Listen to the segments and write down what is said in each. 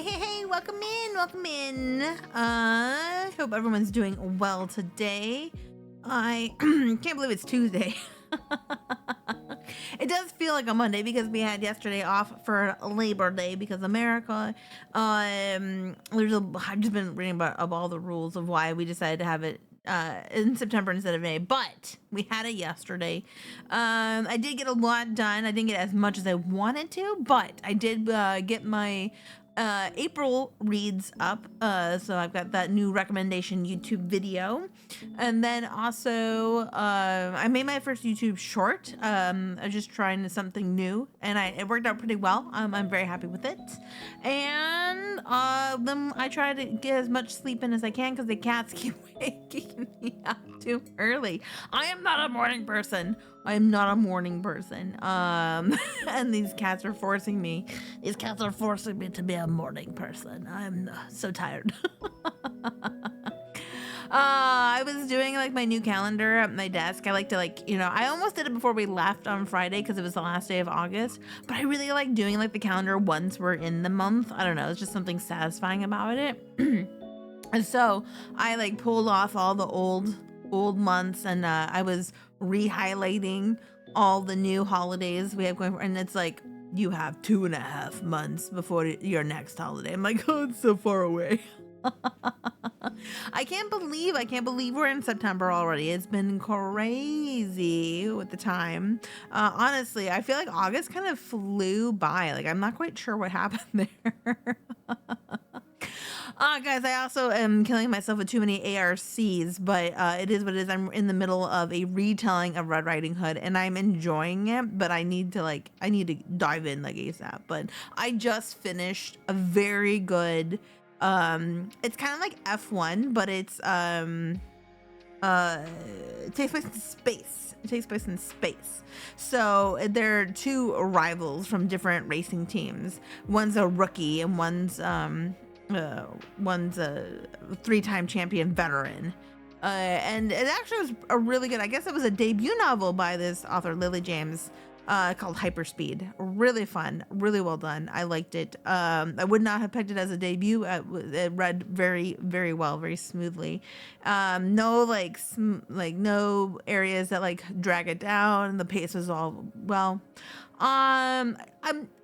Hey, welcome in, welcome in. Hope everyone's doing well today. I can't believe it's Tuesday. It does feel like a Monday because we had yesterday off for Labor Day because America. I've just been reading about all the rules of why we decided to have it in September instead of May, but we had it yesterday. I did get a lot done. I didn't get as much as I wanted to, but I did get my April reads up. So I've got that new recommendation YouTube video. And then also, I made my first YouTube short. I was just trying something new, and it worked out pretty well. I'm very happy with it. And then I try to get as much sleep in as I can because the cats keep waking me up too early. I am not a morning person. And these cats are forcing me. These cats are forcing me to be a morning person. I'm so tired. I was doing like my new calendar at my desk. I like to I almost did it before we left on Friday because it was the last day of August, but I really like doing like the calendar once we're in the month. I don't know, it's just something satisfying about it. And so I like pulled off all the old months, and I was re-highlighting all the new holidays we have going, and it's like, you have 2.5 months before your next holiday. I'm like, oh, it's so far away. I can't believe we're in September already. It's been crazy with the time. Honestly, I feel like August kind of flew by. Like, I'm not quite sure what happened there. Guys, I also am killing myself with too many ARCs, but it is what it is. I'm in the middle of a retelling of Red Riding Hood, and I'm enjoying it, but I need to dive in like ASAP. But I just finished a very good, it's kind of like F1, but it takes place in space. It takes place in space. So there are two rivals from different racing teams. One's a rookie and one's a 3-time champion veteran. And it actually was a really good, I guess it was a debut novel by this author, Lily James, called Hyperspeed. Really fun, really well done. I liked it. I would not have picked it as a debut. It read very, very well, very smoothly. No no areas that like drag it down. The pace was all well.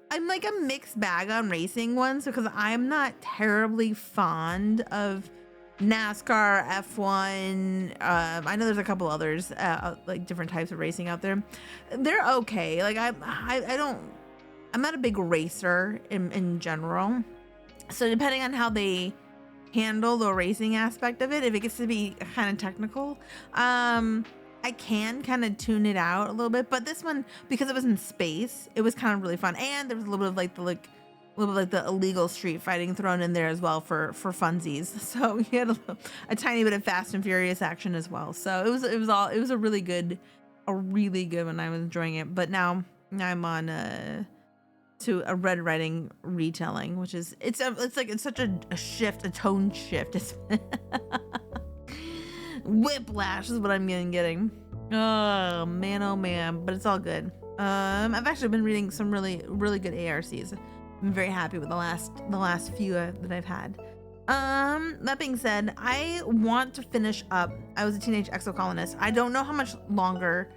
I'm like a mixed bag on racing ones because I'm not terribly fond of NASCAR, F1. I know there's a couple others, like different types of racing out there. They're okay. Like I'm not a big racer in general. So depending on how they handle the racing aspect of it, if it gets to be kind of technical, I can kind of tune it out a little bit, but this one, because it was in space, it was kind of really fun, and there was a little bit of the illegal street fighting thrown in there as well for funsies. So you had a tiny bit of Fast and Furious action as well. So it was a really good one. I was enjoying it, but now I'm on to a Red Riding retelling, which is it's such a shift, a tone shift. It's whiplash is what I'm getting. Oh man, but it's all good. I've actually been reading some really good ARCs. I'm very happy with the last few that I've had. That being said, I want to finish up I Was a Teenage Exocolonist. I don't know how much longer,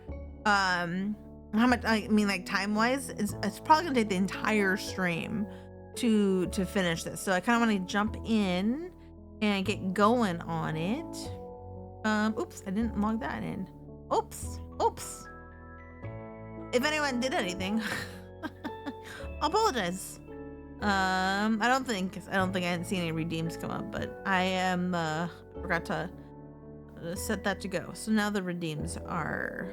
like time wise, it's probably gonna take the entire stream to finish this. So I kind of want to jump in and get going on it. Oops, I didn't log that in. Oops. If anyone did anything, I'll apologize. I don't think I hadn't seen any redeems come up, but I forgot to set that to go. So now the redeems are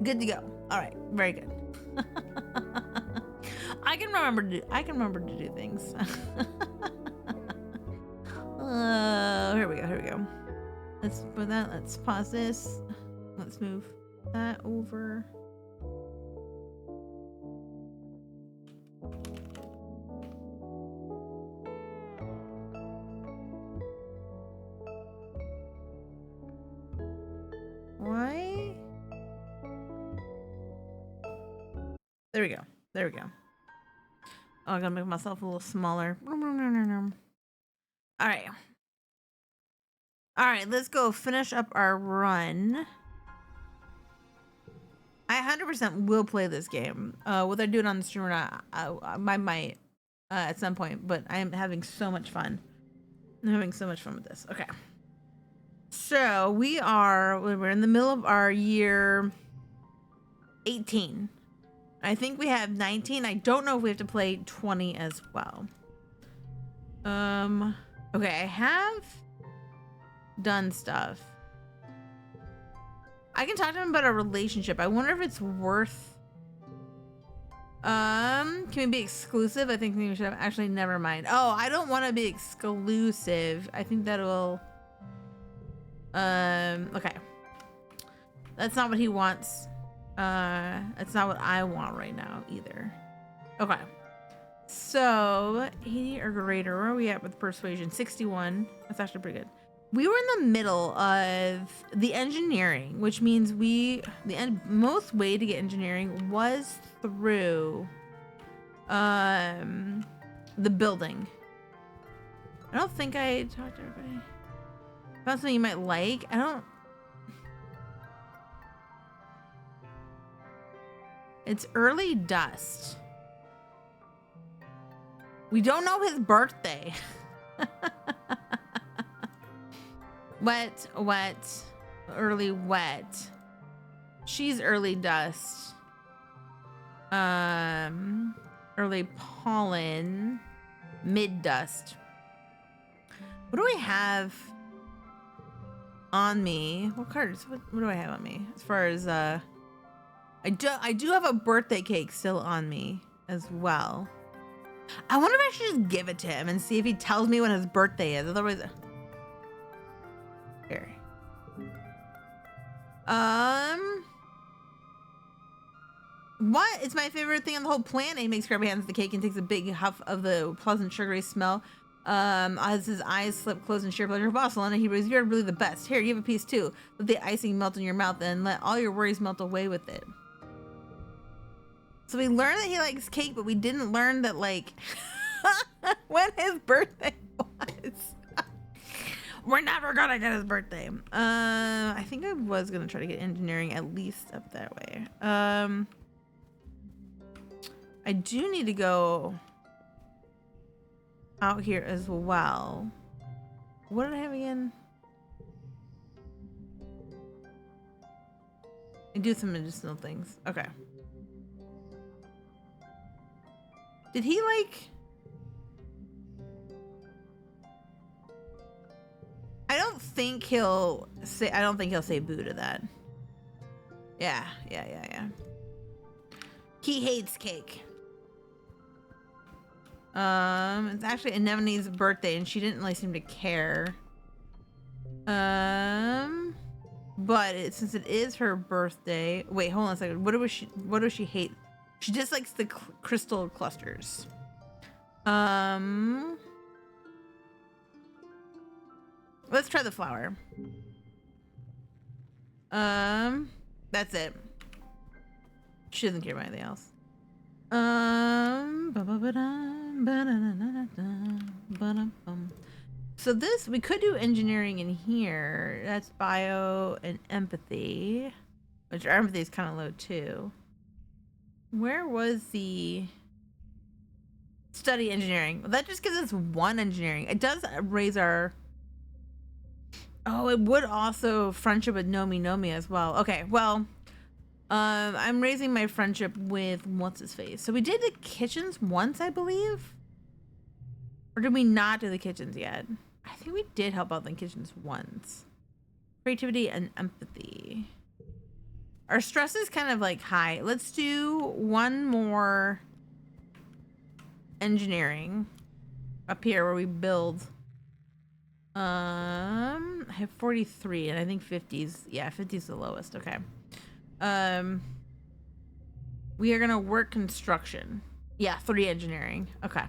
good to go. All right, very good. I can remember to do things. Here we go. Let's pause this. Let's move that over. Why? There we go. Oh, I'm gonna make myself a little smaller. All right. All right, let's go finish up our run. I 100% will play this game. Whether I do it on the stream or not, I might at some point, but I am having so much fun. I'm having so much fun with this. Okay. So we're in the middle of our year 18. I think we have 19. I don't know if we have to play 20 as well. Okay, I have done stuff. I can talk to him about our relationship. I wonder if it's worth. Can we be exclusive? I think we should have. Actually, never mind. Oh, I don't want to be exclusive. I think that will. Okay. That's not what he wants. That's not what I want right now either. Okay. So 80 or greater. Where are we at with persuasion? 61. That's actually pretty good. We were in the middle of the engineering, which means most way to get engineering was through the building. I don't think I talked to everybody. Found something you might like. It's early dust. We don't know his birthday. Wet, early wet. She's early dust. Early pollen, mid dust. What do I have on me? What cards? What do I have on me? As far as I do have a birthday cake still on me as well. I wonder if I should just give it to him and see if he tells me when his birthday is. Otherwise, here. What? It's my favorite thing on the whole planet. He makes grabby hands the cake and takes a big huff of the pleasant sugary smell. As his eyes slip closed in sheer pleasure. Bustle, and he was, "You're really the best. Here, you have a piece too. Let the icing melt in your mouth and let all your worries melt away with it." So we learned that he likes cake, but we didn't learn that, like, when his birthday was. We're never gonna get his birthday. I think I was gonna try to get engineering at least up that way. I do need to go out here as well. What did I have again? I do some medicinal things. Okay. Did he like? I don't think he'll say boo to that. Yeah. He hates cake. It's actually Anemone's birthday and she didn't really seem to care. But since it is her birthday, wait, hold on a second. What does she hate? She dislikes the crystal clusters. Let's try the flower. That's it. She doesn't care about anything else. So this, we could do engineering in here. That's bio and empathy, which our empathy is kind of low too. Where was the study engineering? Well, that just gives us one engineering. It does raise our. Oh, it would also friendship with Nomi as well. Okay, well, I'm raising my friendship with what's his face. So we did the kitchens once, I believe, or did we not do the kitchens yet? I think we did help out in the kitchens once. Creativity and empathy. Our stress is kind of like high. Let's do one more engineering up here where we build. I have 43 and I think 50's. Yeah, 50's the lowest. Okay. We are gonna work construction. Yeah, 3 engineering. Okay.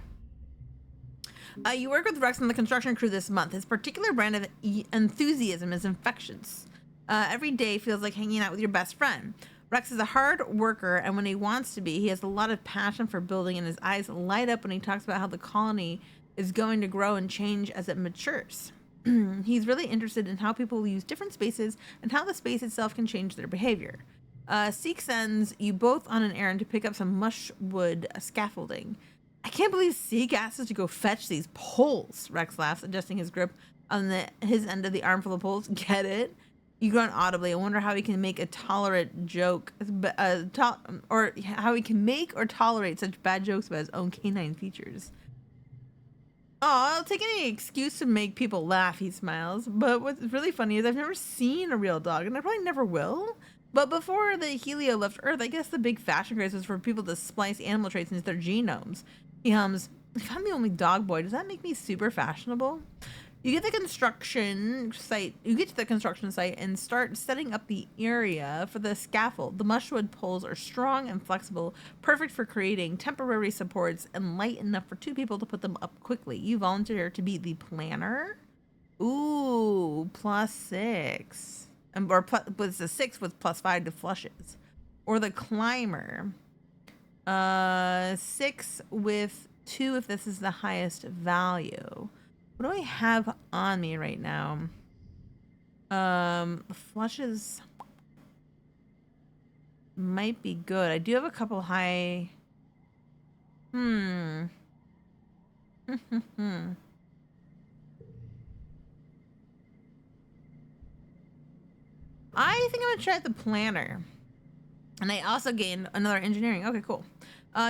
You work with Rex on the construction crew this month. His particular brand of enthusiasm is infectious. Every day feels like hanging out with your best friend. Rex is a hard worker, and when he wants to be, he has a lot of passion for building, and his eyes light up when he talks about how the colony is going to grow and change as it matures. He's really interested in how people use different spaces and how the space itself can change their behavior. Seek sends you both on an errand to pick up some mushwood scaffolding. I can't believe Seek asked us to go fetch these poles, Rex laughs, adjusting his grip on his end of the armful of poles. Get it? You grunt audibly. I wonder how he can make a tolerant joke, or how he can make or tolerate such bad jokes about his own canine features. Oh, I'll take any excuse to make people laugh, he smiles. But what's really funny is I've never seen a real dog, and I probably never will. But before the Helio left Earth, I guess the big fashion craze was for people to splice animal traits into their genomes. He hums, if I'm the only dog boy, does that make me super fashionable? You get to the construction site and start setting up the area for the scaffold. The mushwood poles are strong and flexible, perfect for creating temporary supports and light enough for two people to put them up quickly. You volunteer to be the planner. Ooh, +6. But it's a 6 with +5 to flushes. Or the climber. 6 with 2 if this is the highest value. What do I have on me right now? Flushes might be good. I do have a couple high. I think I'm gonna try the planner. And I also gained another engineering. Okay, cool.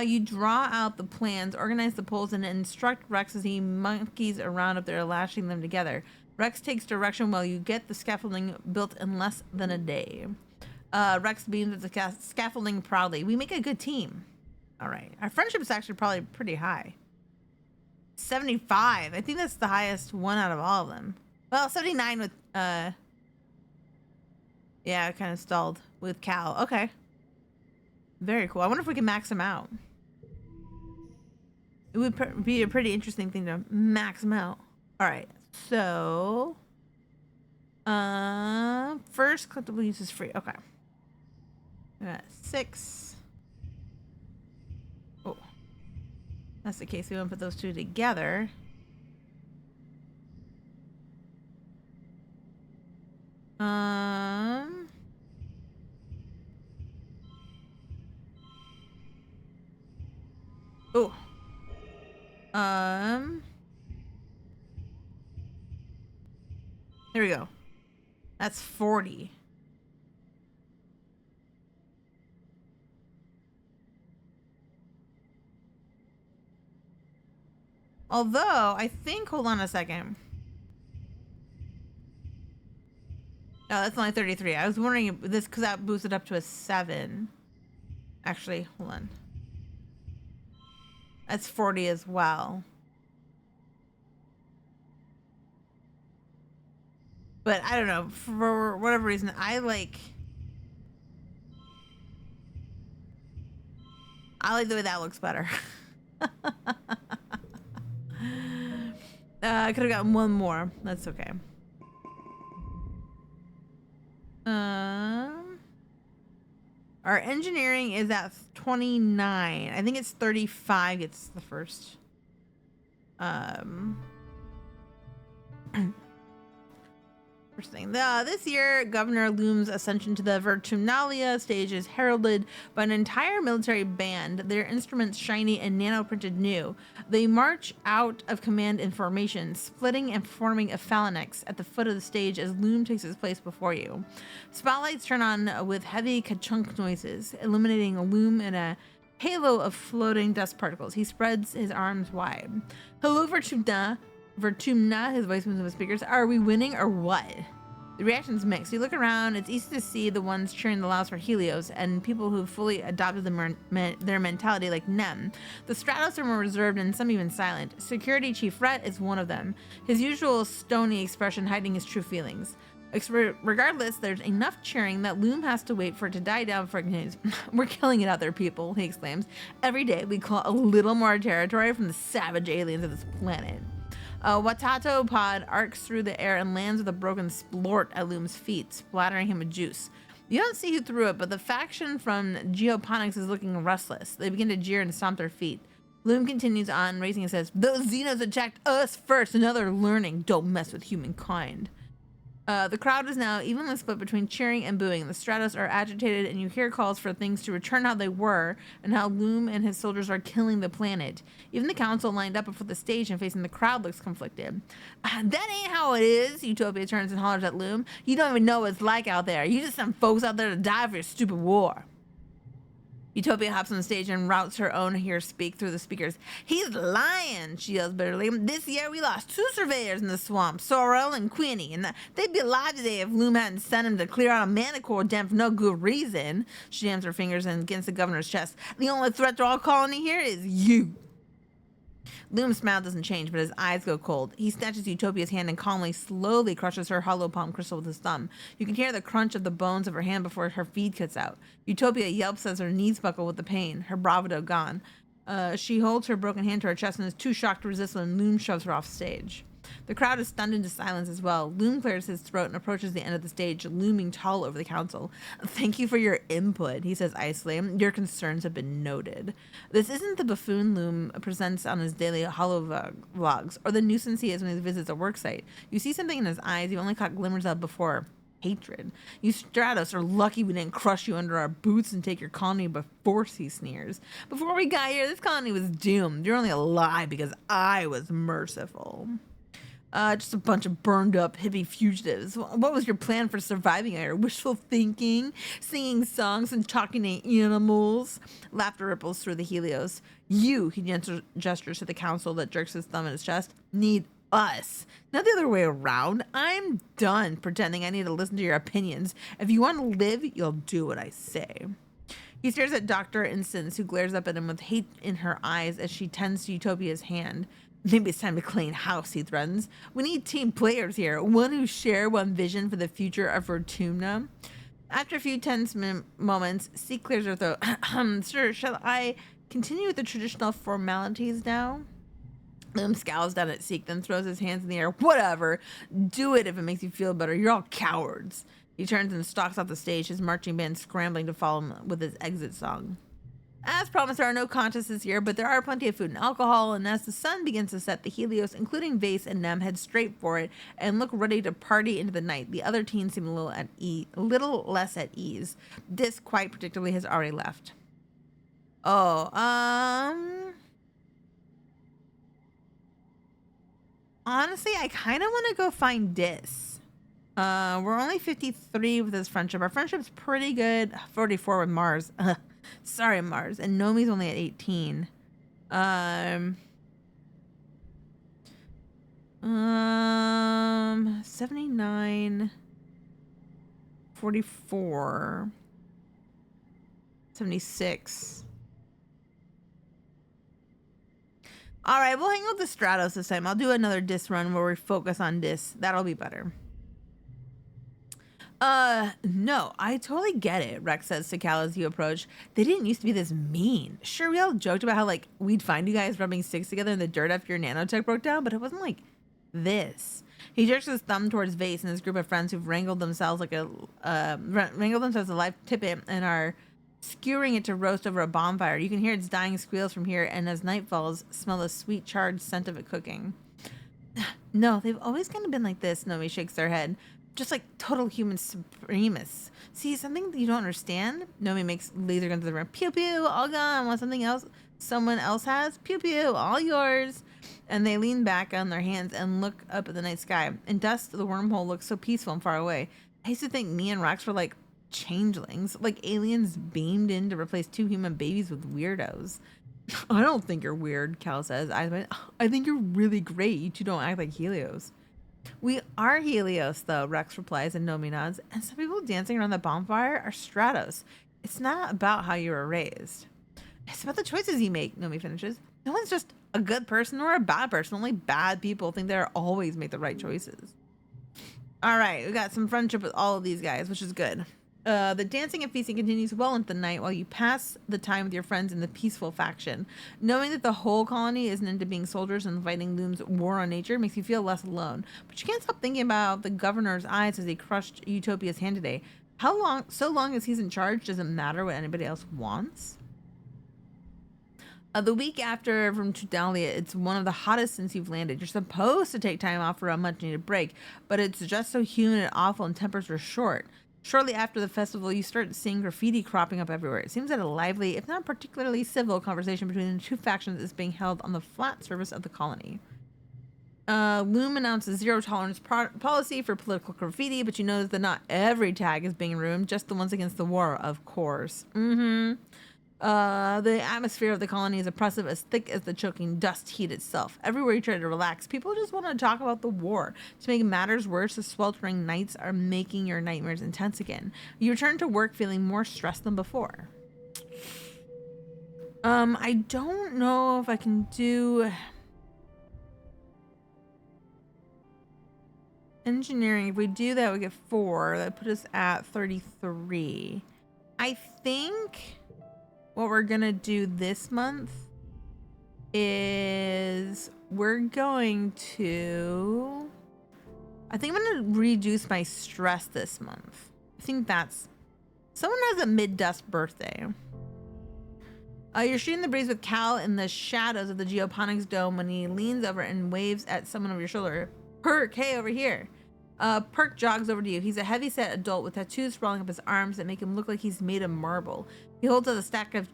You draw out the plans, organize the poles, and instruct Rex as he monkeys around up there, lashing them together. Rex takes direction while you get the scaffolding built in less than a day. Rex beams at the scaffolding proudly. We make a good team. All right. Our friendship is actually probably pretty high. 75. I think that's the highest one out of all of them. Well, 79 with, yeah, I kind of stalled with Cal. Okay. Very cool. I wonder if we can max him out. It would be a pretty interesting thing to max him out. All right. So, first collectible use is free. Okay. We got 6. Oh, that's the case. We want to put those two together. Oh. There we go. That's 40. Although, I think, hold on a second. No, that's only 33. I was wondering if this, because that boosted up to a 7. Actually, hold on. That's 40 as well. But I don't know, for whatever reason, I like the way that looks better. I could have gotten one more. That's okay. Our engineering is at 29. I think it's 35 gets the first. First thing. This year, Governor Loom's ascension to the Vertumnalia stage is heralded by an entire military band, their instruments shiny and nano-printed new. They march out of command in formation, splitting and forming a phalanx at the foot of the stage as Loom takes his place before you. Spotlights turn on with heavy ka-chunk noises, illuminating Loom in a halo of floating dust particles. He spreads his arms wide. Hello, Vertumna, his voice moves in the speakers. Are we winning or what? The reaction's mixed. You look around, it's easy to see the ones cheering the loudest for Helios and people who've fully adopted their mentality like Nem. The Stratos are more reserved and some even silent. Security Chief Rhett is one of them, his usual stony expression hiding his true feelings. Regardless, there's enough cheering that Loom has to wait for it to die down before it continues. We're killing it out there, people, he exclaims. Every day we claw a little more territory from the savage aliens of this planet. Watato pod arcs through the air and lands with a broken splort at Loom's feet, splattering him with juice. You don't see who threw it, but the faction from Geoponics is looking restless. They begin to jeer and stomp their feet. Loom continues on, raising and says, "Those Xenos attacked us first, and now they're learning. Don't mess with humankind." The crowd is now evenly split between cheering and booing. The Stratos are agitated, and you hear calls for things to return how they were, and how Loom and his soldiers are killing the planet. Even the council lined up before the stage and facing the crowd looks conflicted. "That ain't how it is," Utopia turns and hollers at Loom. "You don't even know what it's like out there. You just sent folks out there to die for your stupid war." Utopia hops on the stage and routes her own here speak through the speakers. "He's lying," she yells bitterly. "This year we lost 2 surveyors in the swamp, Sorrel and Queenie, and they'd be alive today if Loom hadn't sent him to clear out a manicore den for no good reason." She jams her fingers against the governor's chest. "The only threat to our colony here is you." Loom's smile doesn't change, but his eyes go cold. He snatches Utopia's hand and calmly, slowly crushes her hollow palm crystal with his thumb. You can hear the crunch of the bones of her hand before her feed cuts out. Utopia yelps as her knees buckle with the pain, her bravado gone. She holds her broken hand to her chest and is too shocked to resist when Loom shoves her off stage. The crowd is stunned into silence as well. Loom clears his throat and approaches the end of the stage, looming tall over the council. "Thank you for your input," he says icily. "Your concerns have been noted." This isn't the buffoon Loom presents on his daily holo vlogs, or the nuisance he is when he visits a worksite. You see something in his eyes you only caught glimmers of before. Hatred. "You Stratos are lucky we didn't crush you under our boots and take your colony by force," he sneers. "Before we got here, this colony was doomed. You're only alive because I was merciful." Just a bunch of burned up hippie fugitives. What was your plan for surviving here? Wishful thinking, singing songs, and talking to animals? Laughter ripples through the Helios. "You," he gestures to the council that jerks his thumb at his chest, "need us, not the other way around. I'm done pretending I need to listen to your opinions. If you want to live, you'll do what I say." He stares at Dr. Instance, who glares up at him with hate in her eyes as she tends to Utopia's hand. "Maybe it's time to clean house," he threatens. "We need team players here, one who share one vision for the future of Fortuna." After a few tense moments, C clears her throat. "Sir, shall I continue with the traditional formalities now?" Loom scowls down at Seek, then throws his hands in the air. "Whatever. Do it if it makes you feel better. You're all cowards." He turns and stalks off the stage, his marching band scrambling to follow him with his exit song. As promised, there are no contests this year, but there are plenty of food and alcohol, and as the sun begins to set, the Helios, including Vase and Nem, head straight for it and look ready to party into the night. The other teens seem a little less at ease. This, quite predictably, has already left. Honestly, I kind of want to go find Dis. We're only 53 with this friendship. Our friendship's pretty good. 44 with Mars. Sorry, Mars. And Nomi's only at 18. 79, 44, 76. All right, we'll hang out with the Stratos this time. I'll do another Dis run where we focus on Dis. That'll be better. No, I totally get it, Rex says to Cal as you approach. "They didn't used to be this mean. Sure, we all joked about how, like, we'd find you guys rubbing sticks together in the dirt after your nanotech broke down, but it wasn't like this." He jerks his thumb towards Vase and his group of friends who've wrangled themselves a live tippet and are skewering it to roast over a bonfire. You can hear its dying squeals from here, and as night falls, smell the sweet charred scent of it cooking. "No, they've always kind of been like this," Nomi shakes their head. "Just like total human supremists. See, something that you don't understand?" Nomi makes laser guns to the room. "Pew pew, all gone. Want something else someone else has? Pew pew, all yours." And they lean back on their hands and look up at the night sky. In dusk, the wormhole looks so peaceful and far away. I used to think me and Rex were like changelings, like aliens beamed in to replace 2 human babies with weirdos. "I don't think you're weird," Cal says. I think you're really great. You two don't act like Helios." "We are Helios, though," Rex replies, and Nomi nods. "And some people dancing around the bonfire are Stratos. It's not about how you were raised. It's about the choices you make," Nomi finishes. "No one's just a good person or a bad person. Only bad people think they always make the right choices." All right, we got some friendship with all of these guys, which is good. The dancing and feasting continues well into the night while you pass the time with your friends in the peaceful faction. Knowing that the whole colony isn't into being soldiers and fighting Loom's war on nature makes you feel less alone. But you can't stop thinking about the governor's eyes as he crushed Utopia's hand today. So long as he's in charge, doesn't matter what anybody else wants. The week after from Tudalia, it's one of the hottest since you've landed. You're supposed to take time off for a much needed break, but it's just so humid and awful and tempers are short. Shortly after the festival, you start seeing graffiti cropping up everywhere. It seems that a lively, if not particularly civil, conversation between the two factions is being held on the flat surface of the colony. Loom announces zero tolerance policy for political graffiti, but you know that not every tag is being ruined, just the ones against the war, of course. The atmosphere of the colony is oppressive, as thick as the choking dust heat itself. Everywhere you try to relax, people just want to talk about the war. To make matters worse, the sweltering nights are making your nightmares intense again. You return to work feeling more stressed than before. I don't know if I can do engineering. If we do that, we get 4. That put us at 33. I think what we're gonna do this month is we're going to, I think I'm gonna reduce my stress this month. I think that's, someone has a mid-dust birthday. You're shooting the breeze with Cal in the shadows of the geoponics dome when he leans over and waves at someone over your shoulder. Perk, hey, over here. Perk jogs over to you. He's a heavy-set adult with tattoos sprawling up his arms that make him look like he's made of marble. He holds out a stack of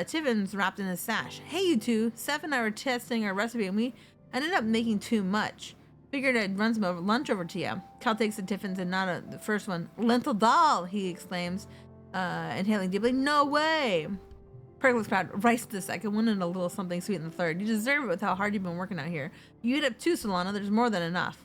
Tiffins wrapped in his sash. Hey, you two. Seth and I were testing our recipe, and we ended up making too much. Figured I'd run some lunch over to you. Cal takes the Tiffins and not the first one. Lentil dal, he exclaims, inhaling deeply. No way. Perk looks proud. Rice the second one and a little something sweet in the third. You deserve it with how hard you've been working out here. You eat up 2, Solana. There's more than enough.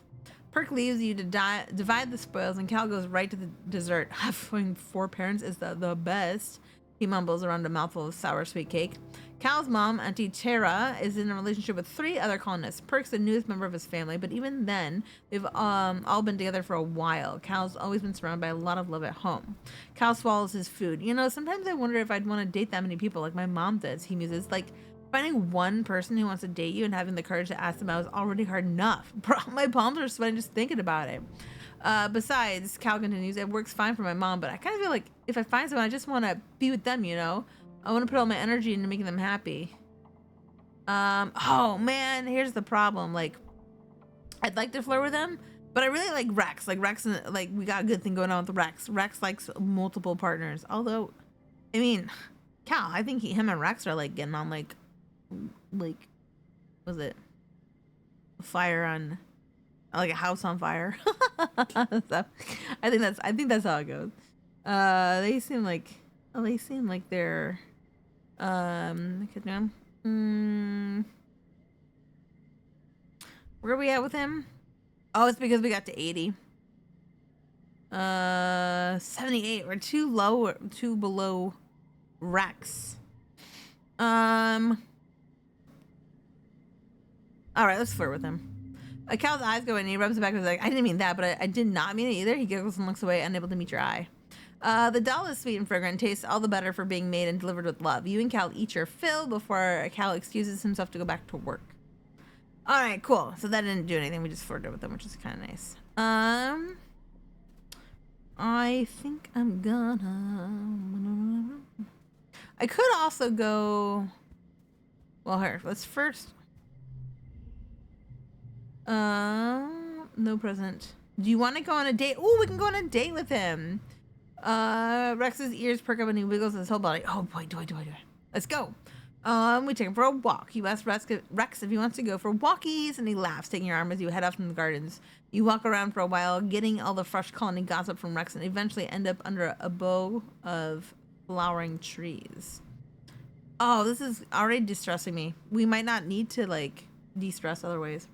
Perk leaves you to divide the spoils, and Cal goes right to the dessert. Having 4 parents is the best. He mumbles around a mouthful of sour sweet cake. Cal's mom, Auntie Tara, is in a relationship with 3 other colonists. Perk's the newest member of his family, but even then, they've all been together for a while. Cal's always been surrounded by a lot of love at home. Cal swallows his food. You know, sometimes I wonder if I'd want to date that many people like my mom does, he muses. Like, finding one person who wants to date you and having the courage to ask them out is already hard enough. My palms are sweating just thinking about it. Besides, Cal continues, it works fine for my mom, but I kind of feel like if I find someone, I just want to be with them, you know? I want to put all my energy into making them happy. Oh man, here's the problem. Like, I'd like to flirt with them, but I really like Rex. Like Rex, like we got a good thing going on with Rex. Rex likes multiple partners. Although, I mean, Cal, I think him and Rex are like getting on like, was it fire on, like a house on fire? So, I think that's how it goes. They seem like they're where are we at with him? Oh, it's because we got to 80. 78. We're too below Rex. All right, let's flirt with him. Cal's eyes go in and he rubs it back and he's like, I didn't mean that, but I did not mean it either. He giggles and looks away, unable to meet your eye. The doll is sweet and fragrant, tastes all the better for being made and delivered with love. You and Cal eat your fill before Cal excuses himself to go back to work. All right, cool. So that didn't do anything. We just flirted with them, which is kind of nice. I think I'm gonna... I could also go... Well, here, let's first... no present. Do you want to go on a date? Oh, we can go on a date with him. Rex's ears perk up and he wiggles his whole body. Oh boy, do I. Let's go. We take him for a walk. You ask Rex if he wants to go for walkies, and he laughs, taking your arm as you head off from the gardens. You walk around for a while, getting all the fresh colony gossip from Rex, and eventually end up under a bow of flowering trees. Oh, this is already distressing me. We might not need to, like, de-stress other ways.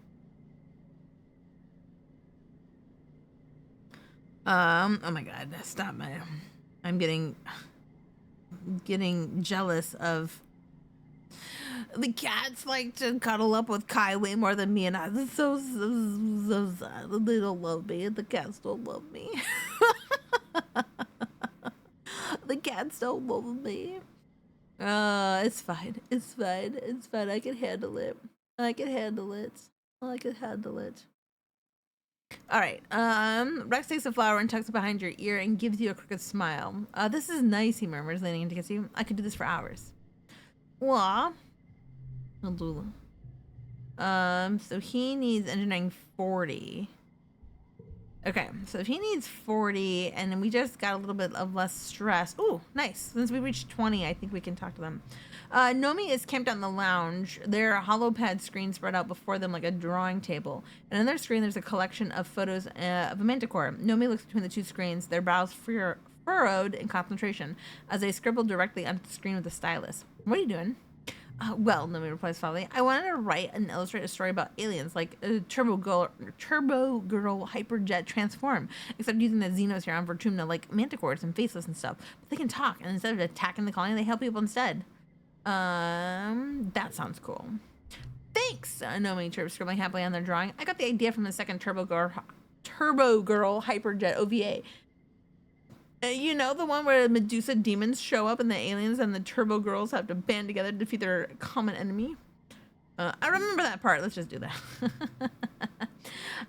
Oh my god, stop me. I'm getting jealous of the cats. Like to cuddle up with Kai way more than me, and I'm so sad. They don't love me, and the cats don't love me. The cats don't love me. It's fine. I can handle it. All right. Rex takes a flower and tucks it behind your ear and gives you a crooked smile. This is nice, he murmurs, leaning in to kiss you. I could do this for hours. Well, So he needs engineering 40. Okay, so if he needs 40, and then we just got a little bit of less stress. Ooh, nice. Since we reached 20, I think we can talk to them. Nomi is camped out in the lounge. There are hollow pad screens spread out before them like a drawing table. And on their screen, there's a collection of photos of a manticore. Nomi looks between the two screens, their brows furrowed in concentration as they scribble directly onto the screen with a stylus. What are you doing? Well, Nomi replies fondly, I wanted to write and illustrate a story about aliens, like a Turbo Girl Hyperjet Transform, except using the Xenos here on Vertumna, like manticores and faceless and stuff. But they can talk, and instead of attacking the colony, they help people instead. That sounds cool. Thanks, Nomi chirps, scribbling happily on their drawing. I got the idea from the second Turbo Girl Hyperjet OVA. You know, the one where Medusa demons show up and the aliens and the Turbo Girls have to band together to defeat their common enemy? I remember that part. Let's just do that.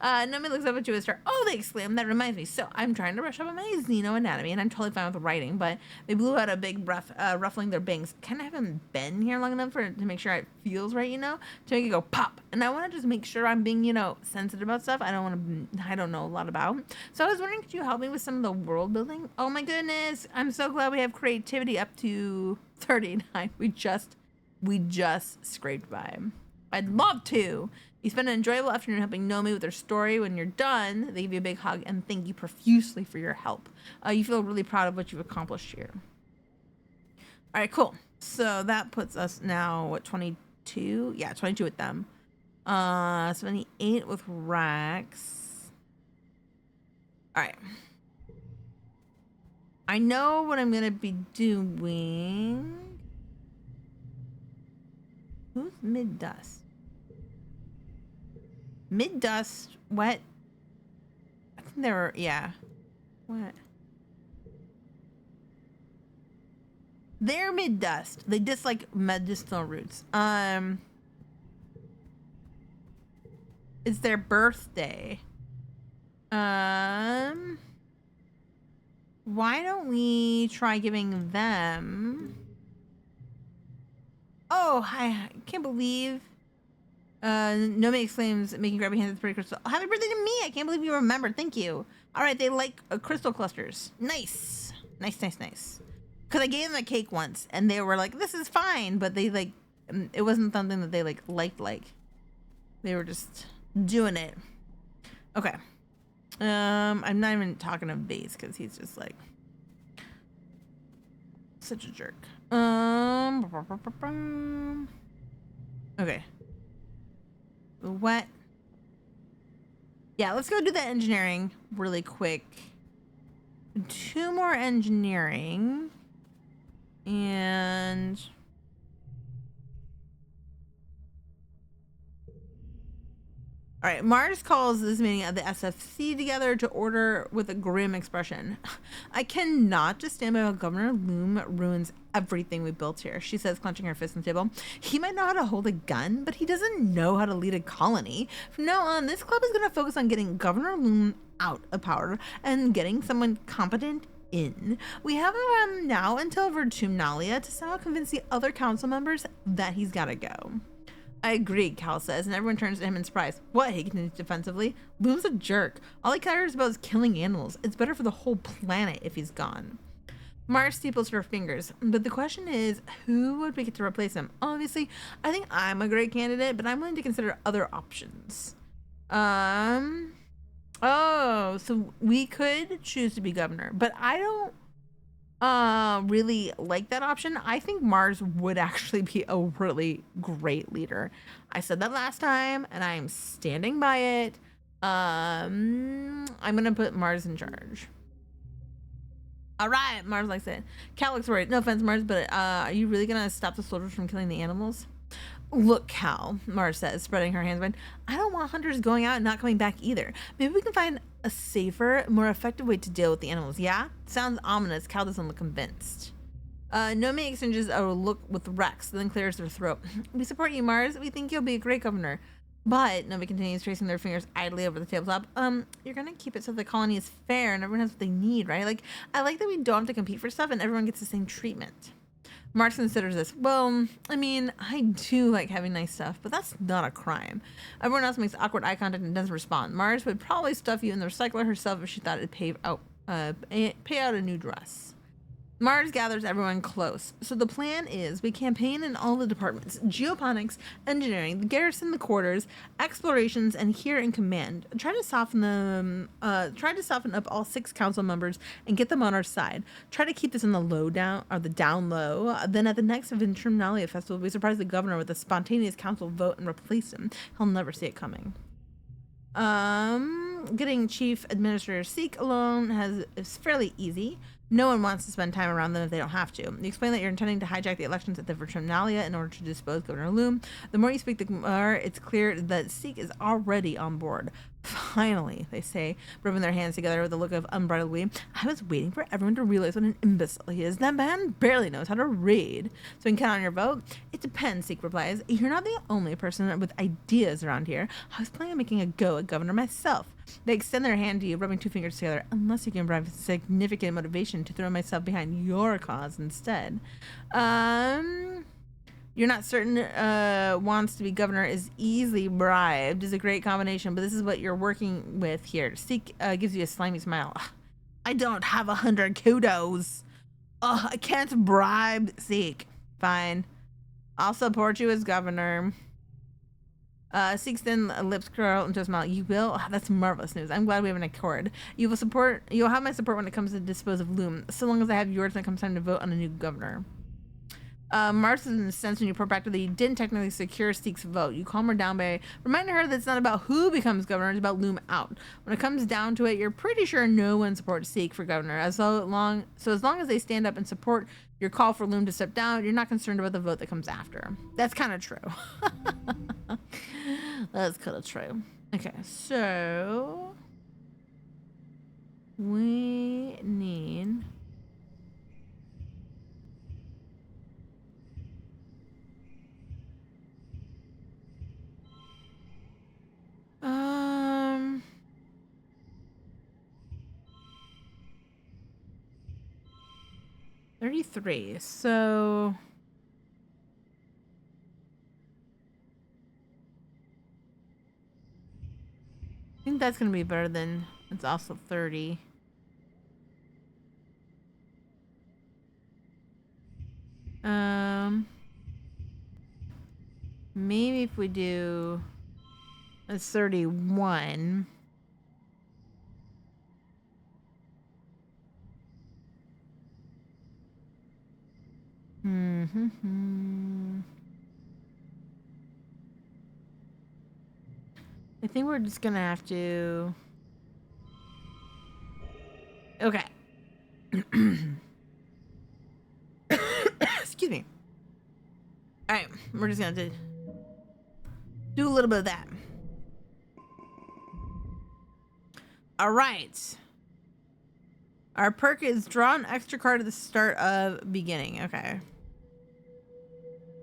Nomi looks up at you and starts, oh, they exclaim. That reminds me. So I'm trying to brush up on my Xeno anatomy, and I'm totally fine with writing, but they blew out a big breath, ruffling their bangs. Can I have them bend here long enough to make sure it feels right, you know? To make it go pop. And I want to just make sure I'm being, you know, sensitive about stuff I don't know a lot about. So I was wondering, could you help me with some of the world building? Oh my goodness. I'm so glad we have creativity up to 39. We just scraped by. I'd love to. You spend an enjoyable afternoon helping Nomi with their story. When you're done, they give you a big hug and thank you profusely for your help. You feel really proud of what you've accomplished here. All right, cool. So that puts us now, what, 22? Yeah, 22 with them. 78 with Rex. All right. I know what I'm going to be doing. Who's mid-dust? Mid-dust, what? I think they were, yeah. What? They're mid-dust. They dislike medicinal roots. It's their birthday. Why don't we try giving them... Oh, I can't believe. Nomi exclaims, making grabby hands at the pretty crystal. Happy birthday to me! I can't believe you remembered. Thank you. All right, they like crystal clusters. Nice. Nice. Because I gave them a cake once, and they were like, this is fine. But they, like, it wasn't something that they, liked. They were just doing it. Okay. I'm not even talking to Vase, because he's just, like, such a jerk. Okay. What? Yeah, let's go do that engineering really quick. 2 more engineering. And... All right, Mars calls this meeting of the SFC together to order with a grim expression. I cannot just stand by while Governor Loom ruins everything we built here, she says, clenching her fist on the table. He might know how to hold a gun, but he doesn't know how to lead a colony. From now on, this club is going to focus on getting Governor Loom out of power and getting someone competent in. We have now until Vertumnalia to somehow convince the other council members that he's got to go. I agree, Cal says, and everyone turns to him in surprise. What? He continues defensively. Loom's a jerk. All he cares about is killing animals. It's better for the whole planet if he's gone. Mars steeples her fingers, but the question is, who would we get to replace him? Obviously, I think I'm a great candidate, but I'm willing to consider other options. Oh, so we could choose to be governor, but I don't really like that option. I think Mars would actually be a really great leader. I said that last time and I'm standing by it. I'm gonna put Mars in charge. All right, Mars likes it. Cal looks worried. No offense, Mars, but are you really gonna stop the soldiers from killing the animals? Look, Cal, Mars says, spreading her hands wide. I don't want hunters going out and not coming back either. Maybe we can find a safer, more effective way to deal with the animals, yeah? Sounds ominous. Cal doesn't look convinced. Nomi exchanges a look with Rex, then clears her throat. We support you, Mars. We think you'll be a great governor. But, Nomi continues, tracing their fingers idly over the tabletop. You're gonna keep it so the colony is fair and everyone has what they need, right? Like, I like that we don't have to compete for stuff and everyone gets the same treatment. Mars considers this. Well, I mean, I do like having nice stuff, but that's not a crime. Everyone else makes awkward eye contact and doesn't respond. Mars would probably stuff you in the recycler herself if she thought it'd pay out a new dress. Mars gathers everyone close. So the plan is we campaign in all the departments: geoponics, engineering, the garrison, the quarters, explorations, and here in command. Try to soften up all 6 council members and get them on our side. Try to keep this in the the down low. Then at the next Venturnalia festival, we surprise the governor with a spontaneous council vote and replace him. He'll never see it coming. Getting Chief Administrator Seek alone is fairly easy. No one wants to spend time around them if they don't have to. You explain that you're intending to hijack the elections at the Venturnalia in order to dispose Governor Loom. The more you speak, the more it's clear that Seek is already on board. Finally, they say, rubbing their hands together with a look of unbridled glee. I was waiting for everyone to realize what an imbecile he is. That man barely knows how to read. So you can count on your vote? It depends, Seek replies. You're not the only person with ideas around here. I was planning on making a go at Governor myself. They extend their hand to you, rubbing 2 fingers together, unless you can provide significant motivation to throw myself behind your cause instead. You're not certain wants to be governor is easily bribed is a great combination, but this is what you're working with here. Seek gives you a slimy smile. I don't have 100 kudos. I can't bribe Seek. Fine. I'll support you as governor. Seek's thin lips curl into a smile. You will? Oh, that's marvelous news. I'm glad we have an accord. You'll have my support when it comes to dispose of Loom, so long as I have yours when it comes time to vote on a new governor. Mars is in a sense when you report back to that you didn't technically secure Seek's vote. You calm her down by reminding her that it's not about who becomes governor, it's about Loom out. When it comes down to it, you're pretty sure no one supports Seek for governor. As long as they stand up and support your call for Loom to step down, you're not concerned about the vote that comes after. That's kind of true. That's kind of true. Okay, so we need... Um, 33. So I think that's gonna be better than it's also 30. Maybe if we do a 31. I think we're just gonna have to. Okay. Excuse me. All right, we're just gonna have to do a little bit of that. All right. Our perk is draw an extra card at the start of beginning. Okay.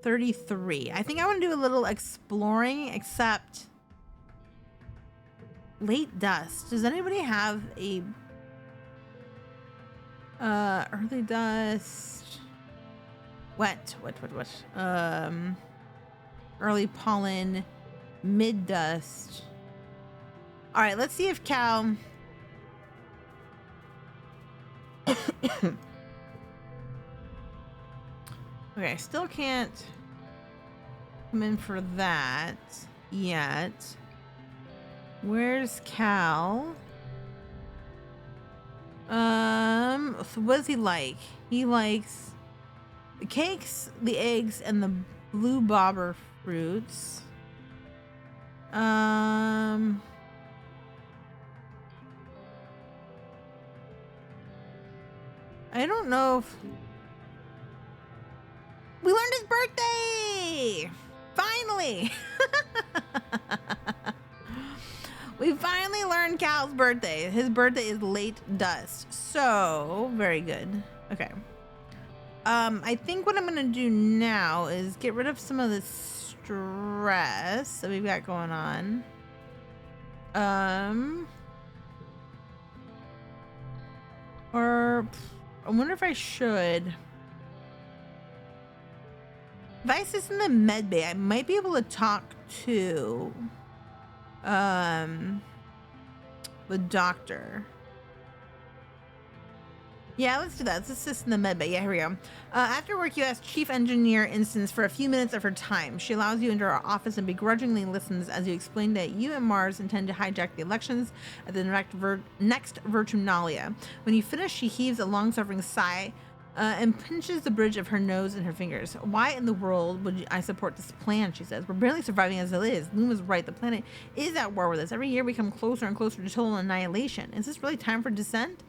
33. I think I want to do a little exploring, except late dust. Does anybody have a early dust? What? Early pollen, mid dust. All right, let's see if Cal okay, I still can't come in for that yet. Where's Cal? So what does he like? He likes the cakes, the eggs, and the blue bobber fruits. I don't know if we learned his birthday. Finally. We finally learned Cal's birthday. His birthday is late dust. So, very good. Okay. I think what I'm going to do now is get rid of some of the stress that we've got going on. Or I wonder if I should. If I sit in the med bay, I might be able to talk to the doctor. Yeah, let's do that. Let's assist in the med bay. Yeah, here we go. After work, you ask Chief Engineer Instance for a few minutes of her time. She allows you into her office and begrudgingly listens as you explain that you and Mars intend to hijack the elections at the next Virtunalia. When you finish, she heaves a long-suffering sigh and pinches the bridge of her nose in her fingers. Why in the world would I support this plan, she says. We're barely surviving as it is. Luma's right. The planet is at war with us. Every year we come closer and closer to total annihilation. Is this really time for dissent?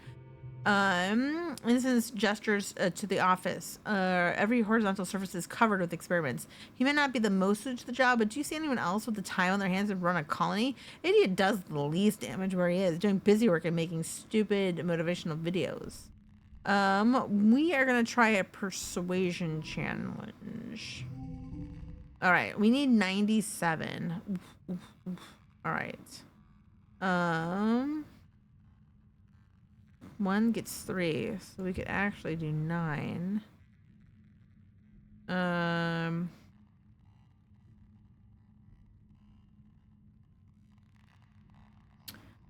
Instance gestures to the office. Every horizontal surface is covered with experiments. He may not be the most suited to the job, but do you see anyone else with the time on their hands to run a colony? Idiot does the least damage where he is, doing busy work and making stupid motivational videos. We are gonna try a persuasion challenge. All right, we need 97. All right. One gets 3, so we could actually do 9.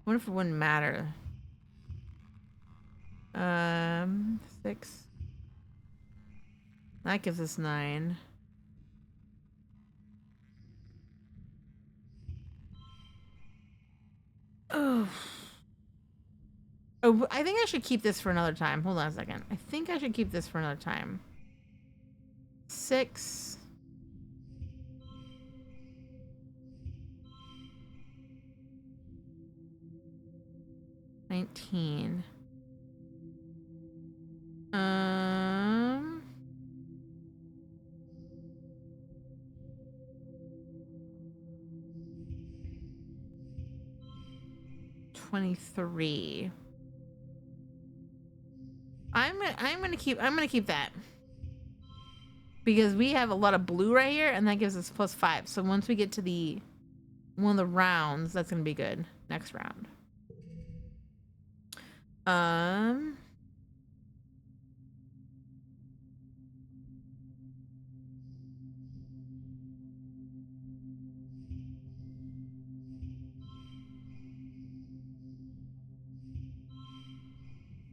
What if it wouldn't matter? 6. That gives us 9. Oh. Oh, I think I should keep this for another time. Hold on a second. I think I should keep this for another time. 6. $19. 23. I'm gonna keep that because we have a lot of blue right here, and that gives us +5. So once we get to the one of the rounds, that's gonna be good. Next round.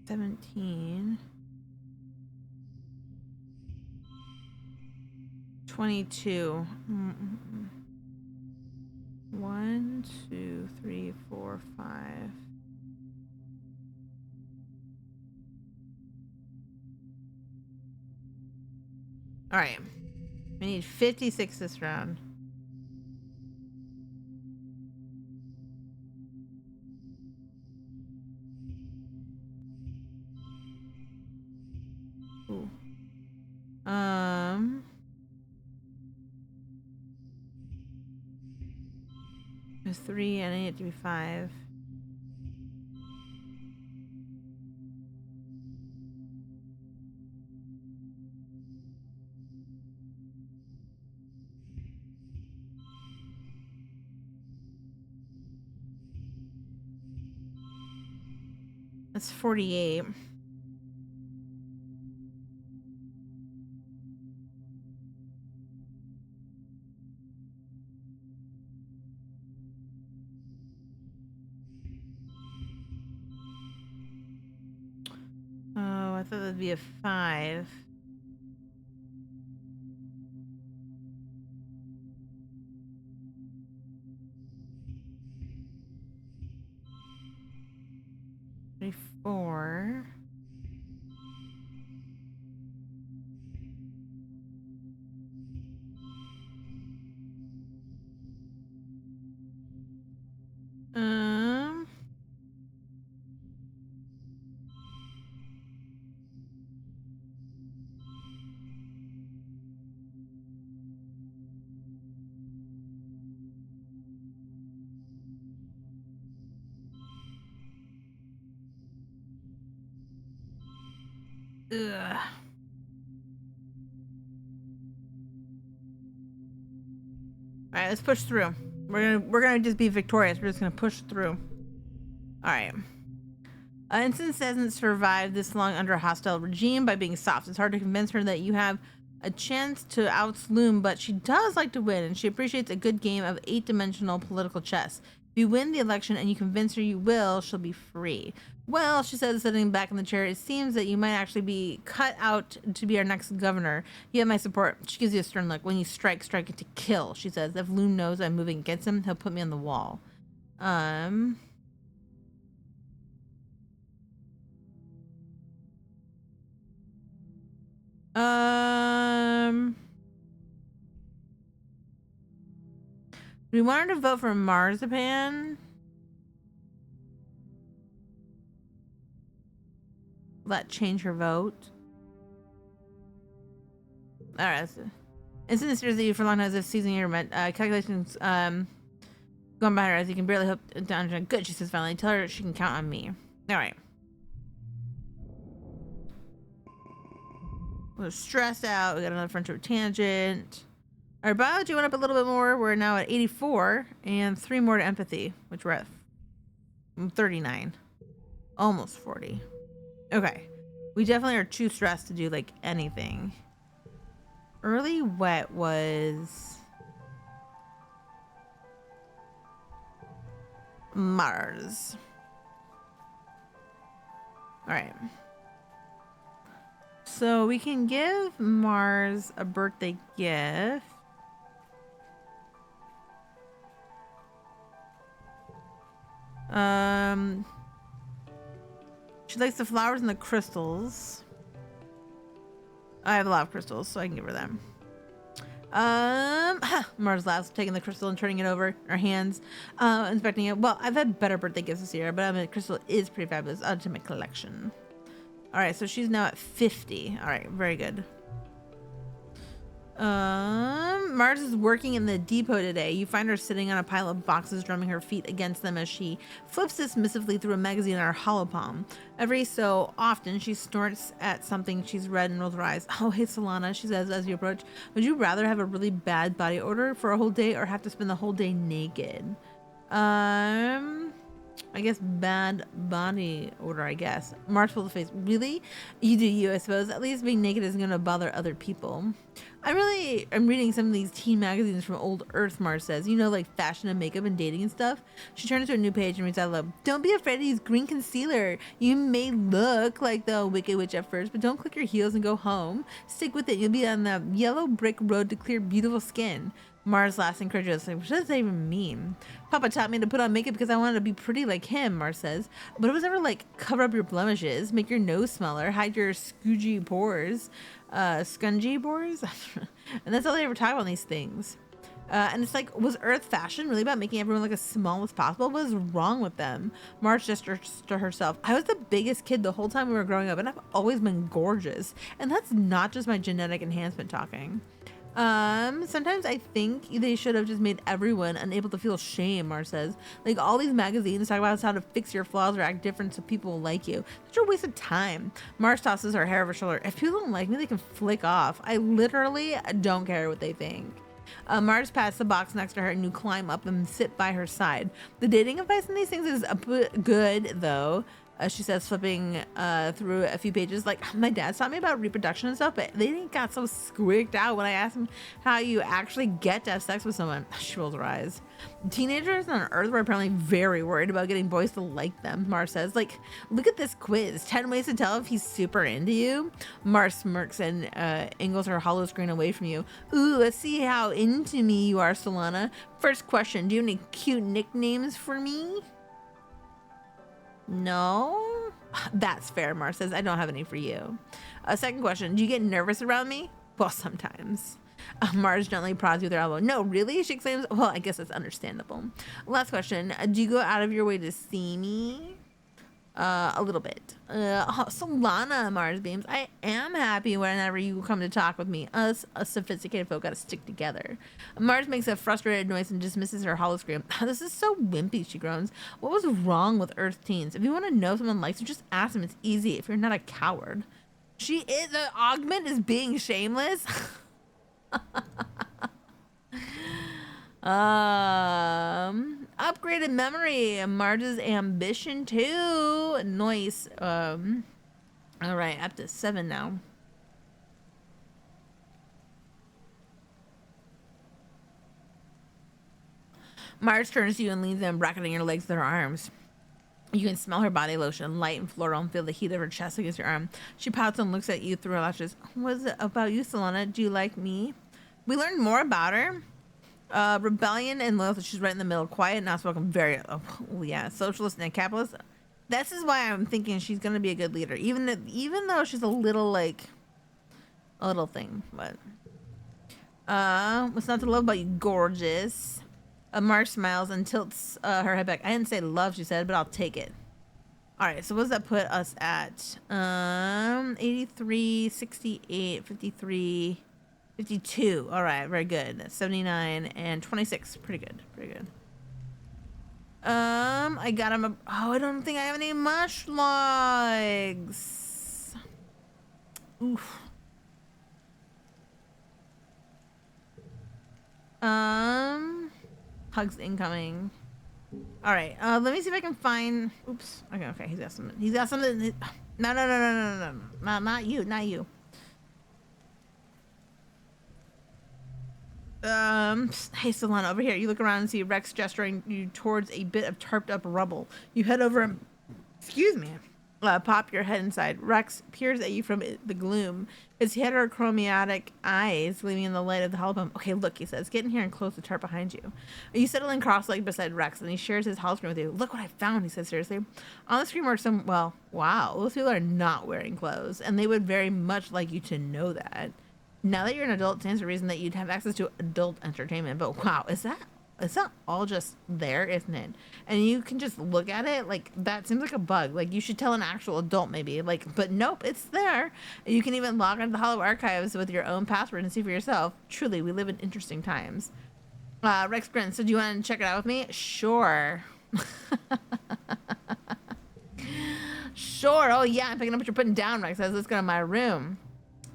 $17. 22. 1, 2, 3, 4, 5. All right. We need 56 this round. Ooh. There's 3 and I need it to be 5. That's 48. Oh, I thought that'd be a 5. Four. Ugh. All right, let's push through. We're gonna just be victorious. We're just gonna push through. All right. Instance hasn't survived this long under a hostile regime by being soft. It's hard to convince her that you have a chance to outsloom, but she does like to win, and she appreciates a good game of 8-dimensional political chess. If you win the election and you convince her you will, she'll be free. Well, she says, sitting back in the chair, it seems that you might actually be cut out to be our next governor. You have my support. She gives you a stern look. When you strike, strike it to kill, she says. If Loom knows I'm moving against him, he'll put me on the wall. We want her to vote for Marzipan. Will that change her vote? All right. Instant the series that you for long as if season your calculations going by her as you can barely hope down to good. She says finally. Tell her she can count on me. All right. We're stressed out. We got another friendship tangent. Our biology went up a little bit more. We're now at 84 and 3 more to empathy, which we're at 39. Almost 40. Okay. We definitely are too stressed to do like anything. Early wet was Mars. All right. So we can give Mars a birthday gift. She likes the flowers and the crystals. I have a lot of crystals, so I can give her them. Mars laughs, taking the crystal and turning it over in her hands, inspecting it. Well, I've had better birthday gifts this year, but I mean, the crystal is pretty fabulous. Add to my collection. All right, so she's now at 50. All right, very good. Mars is working in the depot today. You find her sitting on a pile of boxes, drumming her feet against them as she flips dismissively through a magazine in her hollow palm. Every so often, she snorts at something she's read and rolls her eyes. Oh, hey, Solana, she says as you approach. Would you rather have a really bad body odor for a whole day or have to spend the whole day naked? I guess bad body odor, I guess. Mars pulls the face. Really? You do you, I suppose. At least being naked isn't going to bother other people. I'm reading some of these teen magazines from old Earth, Mars says. You know, like fashion and makeup and dating and stuff. She turns to a new page and reads out loud. Don't be afraid to use green concealer. You may look like the Wicked Witch at first, but don't click your heels and go home. Stick with it. You'll be on the yellow brick road to clear beautiful skin. Mars laughs incredulously. What does that even mean? Papa taught me to put on makeup because I wanted to be pretty like him, Mars says. But it was never like cover up your blemishes, make your nose smaller, hide your scungy pores. Scungy pores? And that's all they ever talk about these things. And it's like, was Earth fashion really about making everyone look as small as possible? What is wrong with them? Mars gestures to herself. I was the biggest kid the whole time we were growing up, and I've always been gorgeous. And that's not just my genetic enhancement talking. Sometimes I think they should have just made everyone unable to feel shame, Mars says. Like, all these magazines talk about how to fix your flaws or act different so people will like you. Such a waste of time. Mars tosses her hair over her shoulder. If people don't like me, they can flick off. I literally don't care what they think. Mars passed the box next to her and you climb up and sit by her side. The dating advice in these things is good, though. She says, flipping through a few pages. Like, my dad taught me about reproduction and stuff, but they didn't got so squeaked out when I asked him how you actually get to have sex with someone. She rolls her eyes. Teenagers on Earth were apparently very worried about getting boys to like them, Mars says. Like, look at this quiz. 10 ways to tell if he's super into you. Mars smirks and angles her hollow screen away from you. Ooh, let's see how into me you are, Solana. First question, do you have any cute nicknames for me? No? That's fair, Mars says. I don't have any for you. Second question, do you get nervous around me? Well, sometimes. Mars gently prods you with her elbow. No, really? She exclaims. Well, I guess that's understandable. Last question, do you go out of your way to see me? A little bit. Solana, Mars beams. I am happy whenever you come to talk with me. Us sophisticated folk gotta stick together. Mars makes a frustrated noise and dismisses her hollow scream. This is so wimpy, she groans. What was wrong with Earth teens? If you want to know if someone likes you, just ask them. It's easy if you're not a coward. The augment is being shameless. Upgraded memory, Marge's ambition too. Nice. All right, up to 7 now. Mars turns to you and leans in, bracketing your legs with her arms. You can smell her body lotion, light and floral, and feel the heat of her chest against your arm. She pouts and looks at you through her lashes. What is it about you, Solana? Do you like me? We learned more about her. Rebellion and loyalty. She's right in the middle. Quiet, not spoken. Very, yeah, socialist and capitalist. This is why I'm thinking she's gonna be a good leader, even though she's a little thing. But what's not to love about you, gorgeous? Mark smiles and tilts her head back. I didn't say love, she said, but I'll take it. All right, so what does that put us at? 83, 68, 53, 52. All right, very good. 79 and 26. Pretty good. Pretty good. I got him I don't think I have any mush logs. Oof. Hugs incoming. All right. Let me see if I can find. Oops. Okay. Okay. He's got something. He's got something. No. Not you. Not you. Hey, Solana, over here. You look around and see Rex gesturing you towards a bit of tarped up rubble. You head over and, excuse me, pop your head inside. Rex peers at you from the gloom. His heterochromatic eyes gleaming in the light of the hollow. Okay, look, he says. Get in here and close the tarp behind you. You settle in cross-legged beside Rex, and he shares his hollow screen with you. Look what I found, he says seriously. On the screen were some, well, wow, those people are not wearing clothes, and they would very much like you to know that. Now that you're an adult, it stands to reason that you'd have access to adult entertainment. But wow, is that all just there, isn't it? And you can just look at it like that seems like a bug. Like you should tell an actual adult maybe. Like, but nope, it's there. You can even log into the Hollow Archives with your own password and see for yourself. Truly, we live in interesting times. Rex grins. So do you want to check it out with me? Sure. Sure. Oh yeah, I'm picking up what you're putting down, Rex says. Let's go to my room.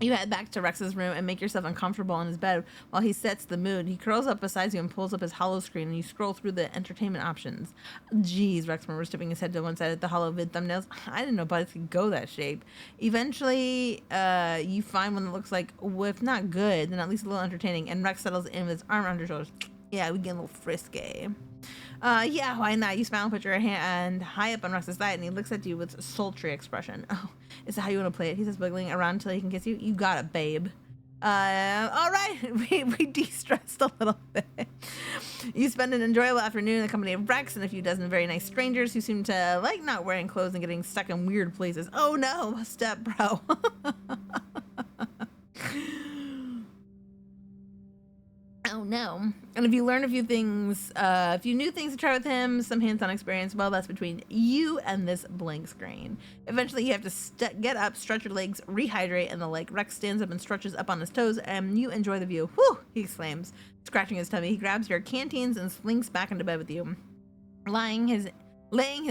You head back to Rex's room and make yourself uncomfortable in his bed while he sets the mood. He curls up beside you and pulls up his hollow screen, and you scroll through the entertainment options. Jeez, Rex murmurs, tipping his head to one side at the hollow vid thumbnails. I didn't know bodies could go that shape. Eventually, you find one that looks like, well, if not good, then at least a little entertaining, and Rex settles in with his arm under your shoulders. Yeah, we get a little frisky. Yeah, why not? You smile and put your hand high up on Rex's side, and he looks at you with a sultry expression. Oh, is that how you want to play it? He says, wiggling around until he can kiss you. You got it, babe. All right. We de-stressed a little bit. You spend an enjoyable afternoon in the company of Rex and a few dozen very nice strangers who seem to like not wearing clothes and getting stuck in weird places. Oh no, step bro. Oh no. And if you learn a few things, a few new things to try with him, some hands-on experience, well, that's between you and this blank screen. Eventually you have to get up, stretch your legs, rehydrate, and the like. Rex stands up and stretches up on his toes, and you enjoy the view. Whew, he exclaims, scratching his tummy. He grabs your canteens and slinks back into bed with you, laying his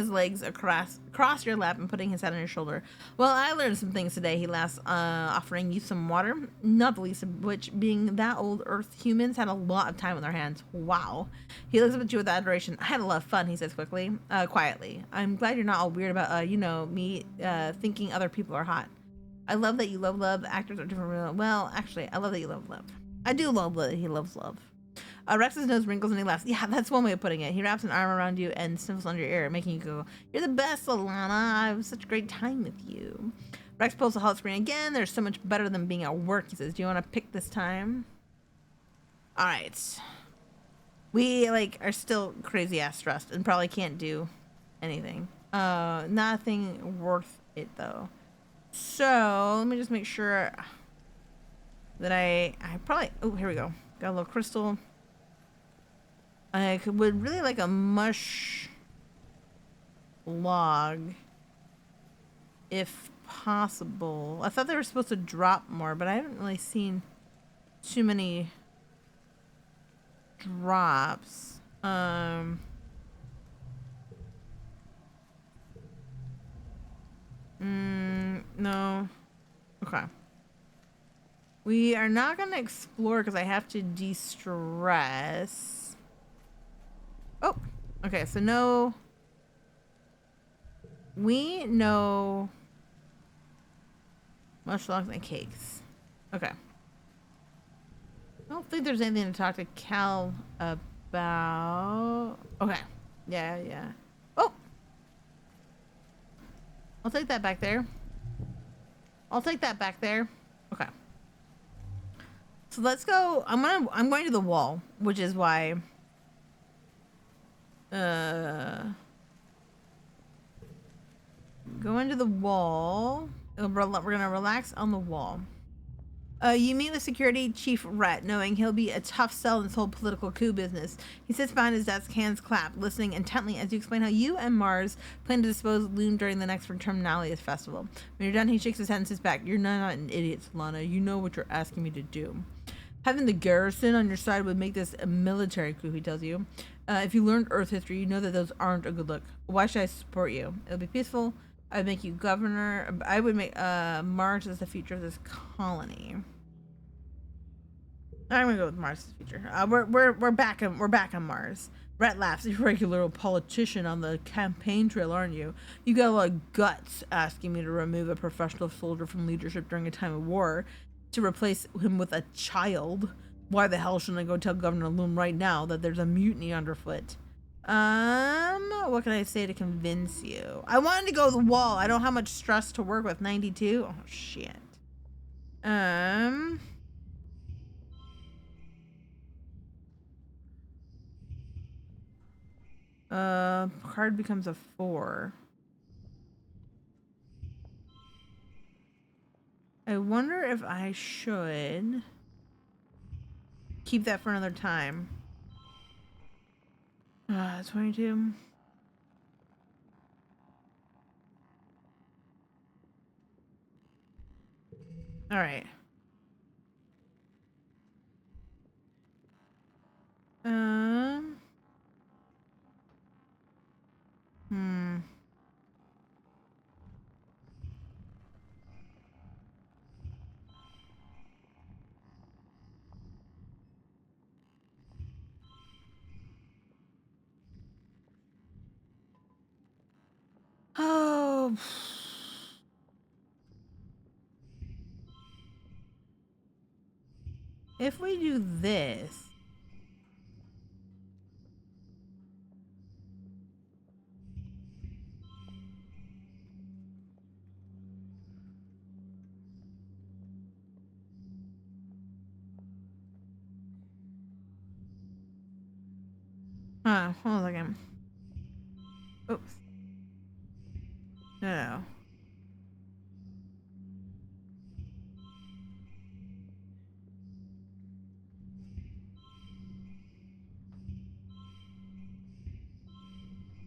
legs across your lap and putting his head on your shoulder. Well, I learned some things today, he laughs, offering you some water, not the least of which being that old Earth humans had a lot of time on their hands. Wow. He looks up at you with adoration. I had a lot of fun, he says quietly. I'm glad you're not all weird about, me thinking other people are hot. I love that you love love. Actors are different. Well, actually, I love that you love love. I do love that he loves love. Rex's nose wrinkles and he laughs. Yeah, that's one way of putting it. He wraps an arm around you and sniffles under your ear, making you go, "You're the best, Solana. I have such a great time with you." Rex pulls the hollow screen again. There's so much better than being at work, he says. Do you want to pick this time? All right. We, are still crazy-ass stressed and probably can't do anything. Nothing worth it, though. So, let me just make sure that I probably... Oh, here we go. Got a little crystal. I would really like a mush log, if possible. I thought they were supposed to drop more, but I haven't really seen too many drops. No. Okay. We are not going to explore because I have to de-stress. Oh, okay, so no. We know mush logs and cakes. Okay. I don't think there's anything to talk to Cal about... Okay. Yeah, yeah. Oh! I'll take that back there. I'll take that back there. Okay. So let's go. I'm going to the wall, which is why... Go into the wall. We're gonna relax on the wall. You meet with security chief Rhett, knowing he'll be a tough sell in this whole political coup business. He sits behind his desk, hands clapped, listening intently as you explain how you and Mars plan to dispose Loom during the next Terminalia festival. When you're done, he shakes his head and sits back. You're not an idiot, Solana. You know what you're asking me to do. Having the garrison on your side would make this a military coup, he tells you. If you learned Earth history, you know that those aren't a good look. Why should I support you? It'll be peaceful. I'd make you governor. I would make Mars as the future of this colony. I'm gonna go with Mars as the future. We're back on Mars. Rhett laughs. You're a regular old politician on the campaign trail, aren't you? You got a lot of guts asking me to remove a professional soldier from leadership during a time of war to replace him with a child. Why the hell shouldn't I go tell Governor Loom right now that there's a mutiny underfoot? What can I say to convince you? I wanted to go to the wall. I don't have much stress to work with. 92. Oh shit. Card becomes a 4. I wonder if I should keep that for another time. 22. All right. Oh. If we do this. Hold on a second. Oops. No.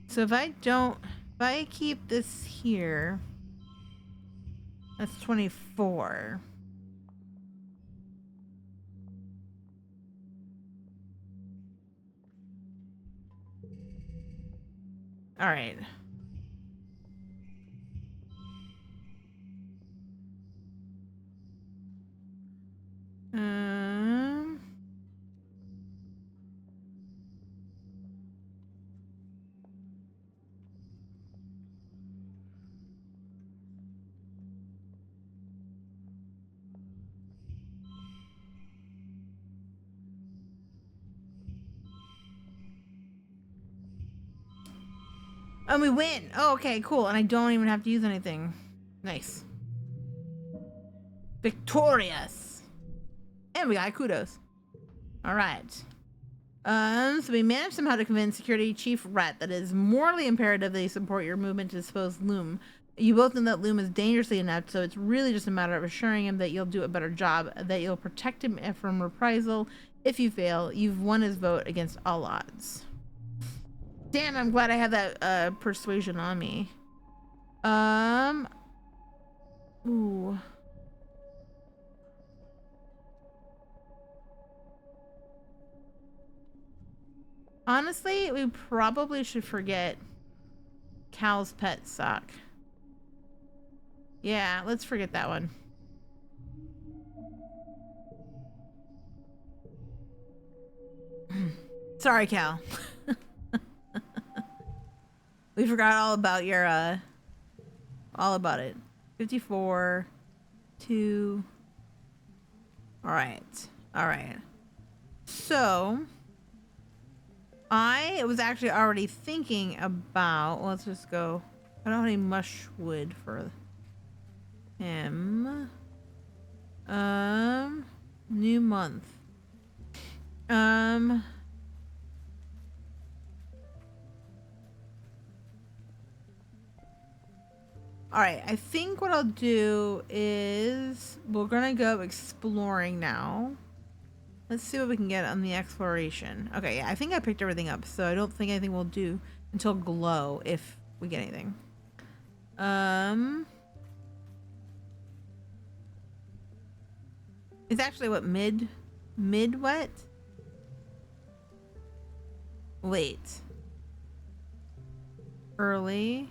So if I keep this here, that's 24. All right. And we win. Oh, okay, cool. And I don't even have to use anything. Nice. Victorious. And we got kudos. All right. So we managed somehow to convince Security Chief Rhett that it is morally imperative that you support your movement to dispose Loom. You both know that Loom is dangerously inept, so it's really just a matter of assuring him that you'll do a better job, that you'll protect him from reprisal. If you fail, you've won his vote against all odds. Damn, I'm glad I have that persuasion on me. Ooh. Honestly, we probably should forget Cal's pet sock. Yeah, let's forget that one. Sorry, Cal. We forgot all about your, all about it. 54, 2. All right. All right. So, I was actually already thinking about, let's just go. I don't have any mush wood for him. New month. All right, I think what I'll do is we're gonna go exploring now. Let's see what we can get on the exploration. Okay, yeah, I think I picked everything up, so I don't think anything will do until glow if we get anything. It's actually what, mid what? Late. Early.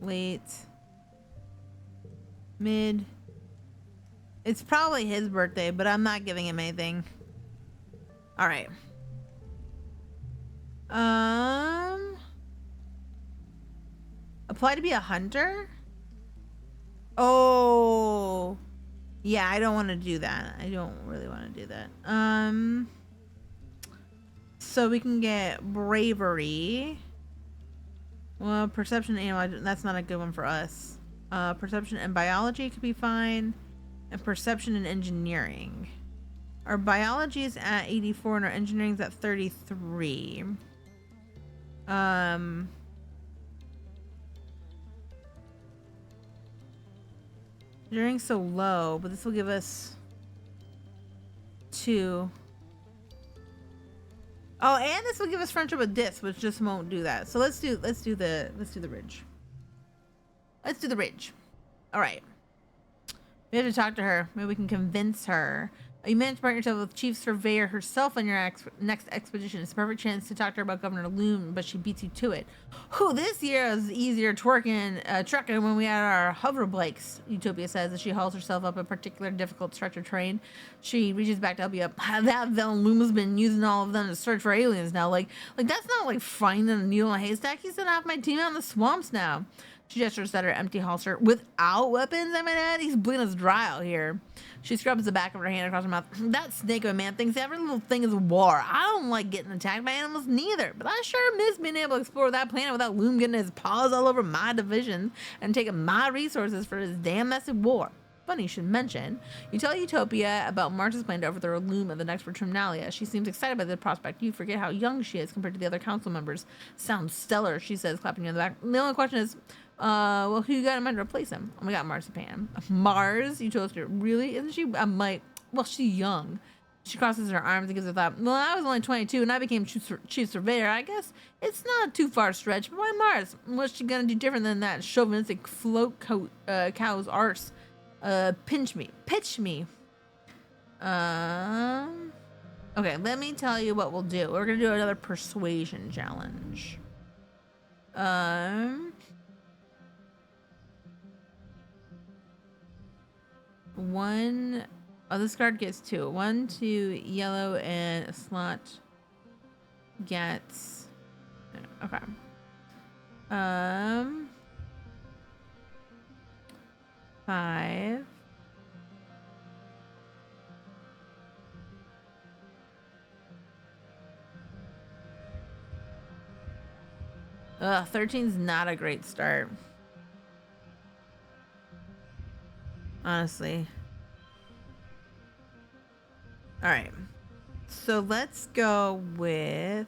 Late. Mid. It's probably his birthday, but I'm not giving him anything. All right. Apply to be a hunter? Oh. Yeah, I don't want to do that. I don't really want to do that. So we can get bravery. Well, perception and that's not a good one for us. Perception and biology could be fine. And perception and engineering. Our biology is at 84 and our engineering is at 33. Engineering's so low, but this will give us 2. Oh, and this will give us friendship with Dis, which just won't do that. So let's do the ridge. Let's do the ridge. All right. We have to talk to her. Maybe we can convince her. You managed to partner yourself with Chief Surveyor herself on your next expedition. It's a perfect chance to talk to her about Governor Loom, but she beats you to it. Whew, this year is easier trucking when we had our hover bikes, Utopia says as she hauls herself up a particular difficult stretch of terrain. She reaches back to help you up. That villain Loom has been using all of them to search for aliens now. Like that's not like finding a needle in a haystack. He's sent half my team out in the swamps now. She gestures at her empty holster. Without weapons, I might add. He's bleeding us dry out here. She scrubs the back of her hand across her mouth. That snake of a man thinks every little thing is war. I don't like getting attacked by animals neither, but I sure miss being able to explore that planet without Loom getting his paws all over my division and taking my resources for his damn messy war. Funny you should mention. You tell Utopia about March's plan to overthrow Loom at the next Returnalia. She seems excited by the prospect. You forget how young she is compared to the other council members. Sounds stellar, she says, clapping you on the back. The only question is, well, who you got in mind to replace him? Oh, we got Marzipan. Mars? You told her, really? Isn't she a mite? Well, she's young. She crosses her arms and gives a thought. Well, I was only 22 and I became chief surveyor. I guess it's not too far stretch, but why Mars? What's she gonna do different than that chauvinistic float cow's arse? Pitch me. Okay, let me tell you what we'll do. We're gonna do another persuasion challenge. One. Oh, this card gets 2. 1, 2, yellow, and a slot gets. Okay. 5. Ugh, 13's not a great start. Honestly. All right. So let's go with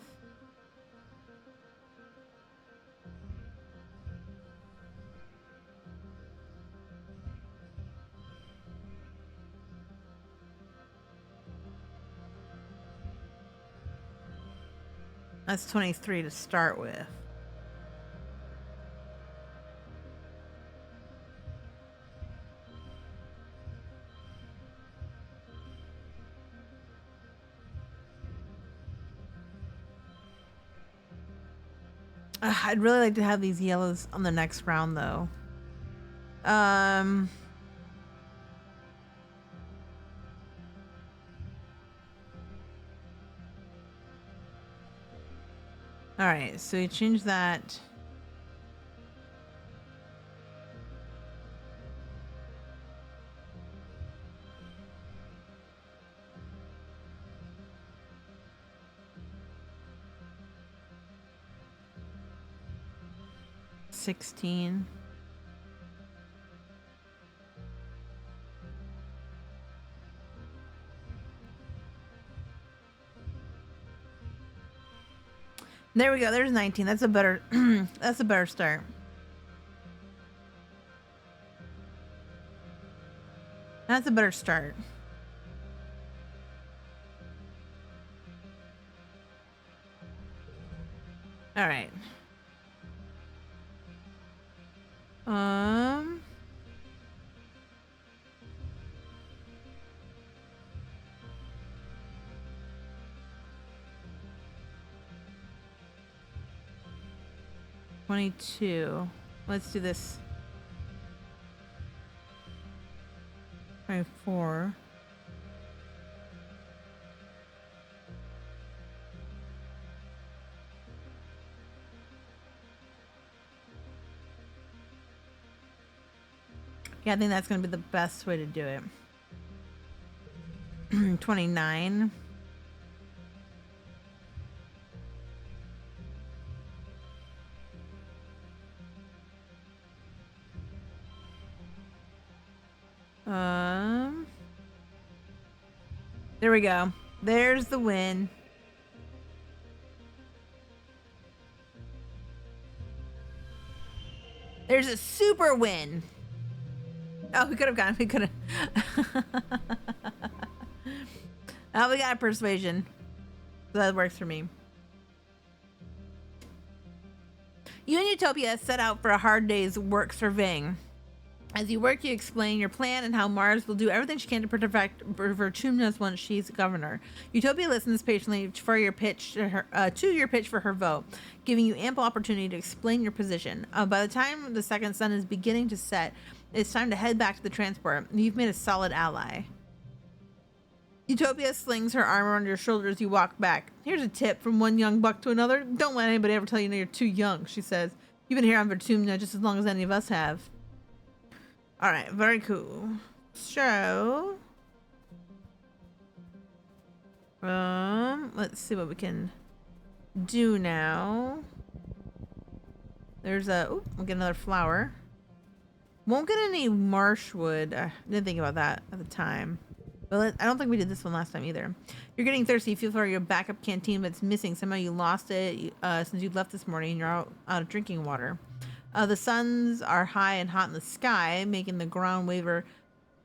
that's 23 to start with. I'd really like to have these yellows on the next round, though. All right, so you change that. 16. There we go. There's 19. That's a better that's a better start. That's a better start. All right. 22. Let's do this. 24. Yeah, I think that's going to be the best way to do it. 29. There we go. There's the win. There's a super win. Oh, we could have gone. We could have. Oh, we got a persuasion. So that works for me. You and Utopia set out for a hard day's work surveying. As you work, you explain your plan and how Mars will do everything she can to protect Vertumnus once she's governor. Utopia listens patiently for your pitch to your pitch for her vote, giving you ample opportunity to explain your position. By the time the second sun is beginning to set, it's time to head back to the transport. You've made a solid ally. Utopia slings her arm around your shoulder as you walk back. Here's a tip from one young buck to another. Don't let anybody ever tell you you're too young, she says. You've been here on Vertumna just as long as any of us have. All right, very cool. So, let's see what we can do now. There's a, we'll get another flower. Won't get any marsh wood. I didn't think about that at the time. But I don't think we did this one last time either. You're getting thirsty. You feel for your backup canteen, but it's missing. Somehow you lost it since you left this morning and you're out of drinking water. The suns are high and hot in the sky, making the ground waver.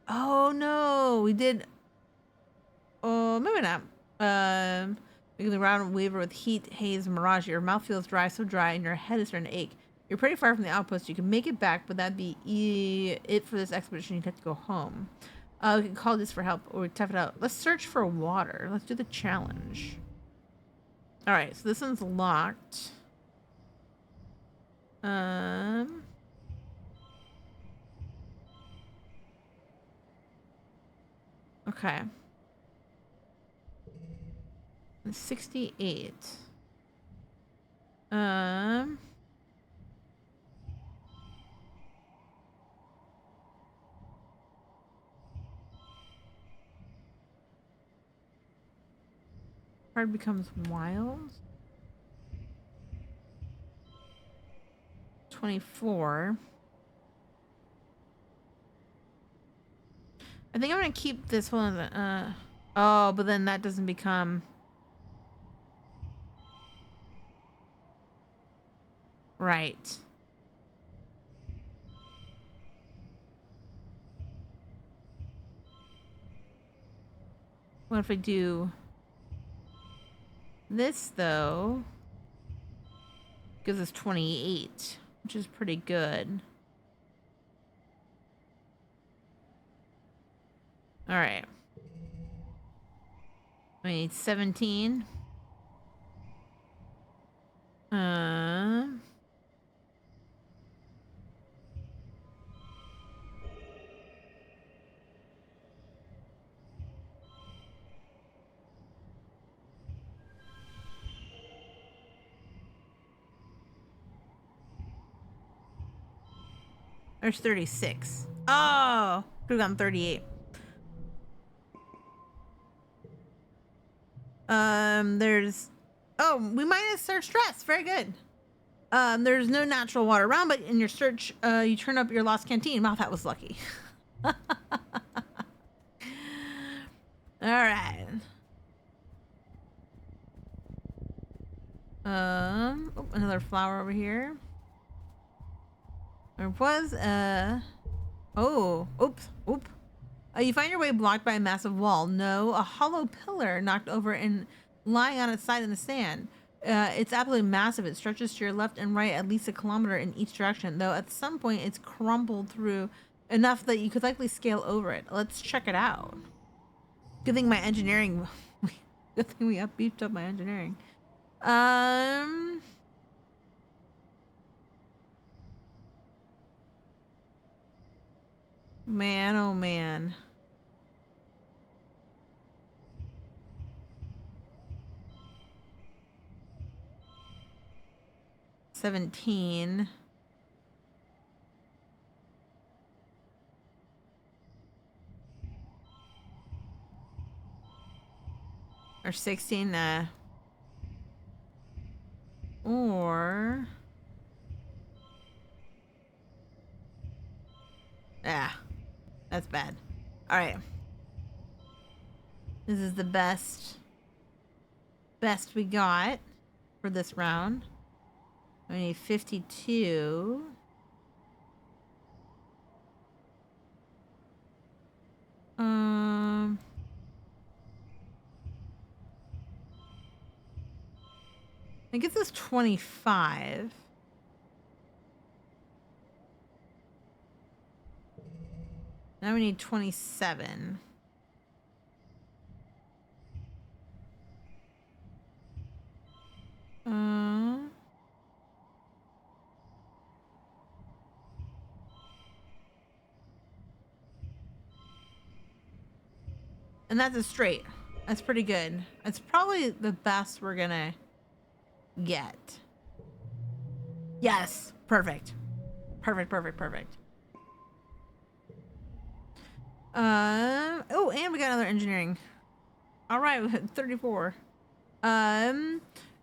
Oh no, we did. Oh, maybe not. Making the ground waver with heat, haze, and mirage. Your mouth feels dry, so dry, and your head is starting to ache. You're pretty far from the outpost. You can make it back, but that'd be it for this expedition. You'd have to go home. We can call this for help or tough it out. Let's search for water. Let's do the challenge. All right, so this one's locked. Okay. 68. Card becomes wild. 24. I think I'm gonna keep this one. Oh, but then that doesn't become right. What if I do this though? Gives us 28, which is pretty good. All right. I need 17. There's 36. Oh, could have gotten 38. There's, oh, we minus our stress. Very good. There's no natural water around, but in your search, you turn up your lost canteen. Wow, that was lucky. All right. Oh, another flower over here. There was oh, oops, oop. You find your way blocked by a massive wall. No, a hollow pillar knocked over and lying on its side in the sand. It's absolutely massive. It stretches to your left and right at least a kilometer in each direction, though at some point it's crumbled through enough that you could likely scale over it. Let's check it out. Good thing my engineering... Good thing we beefed up my engineering. Man, oh man. $17. Or 16, or... Ah, that's bad. All right. This is the best we got for this round. I need 52. I guess it's 25. Now we need 27. And that's a straight. That's pretty good. It's probably the best we're gonna get. Yes. Perfect. Perfect, perfect, perfect. Oh, and we got another engineering. All right, 34.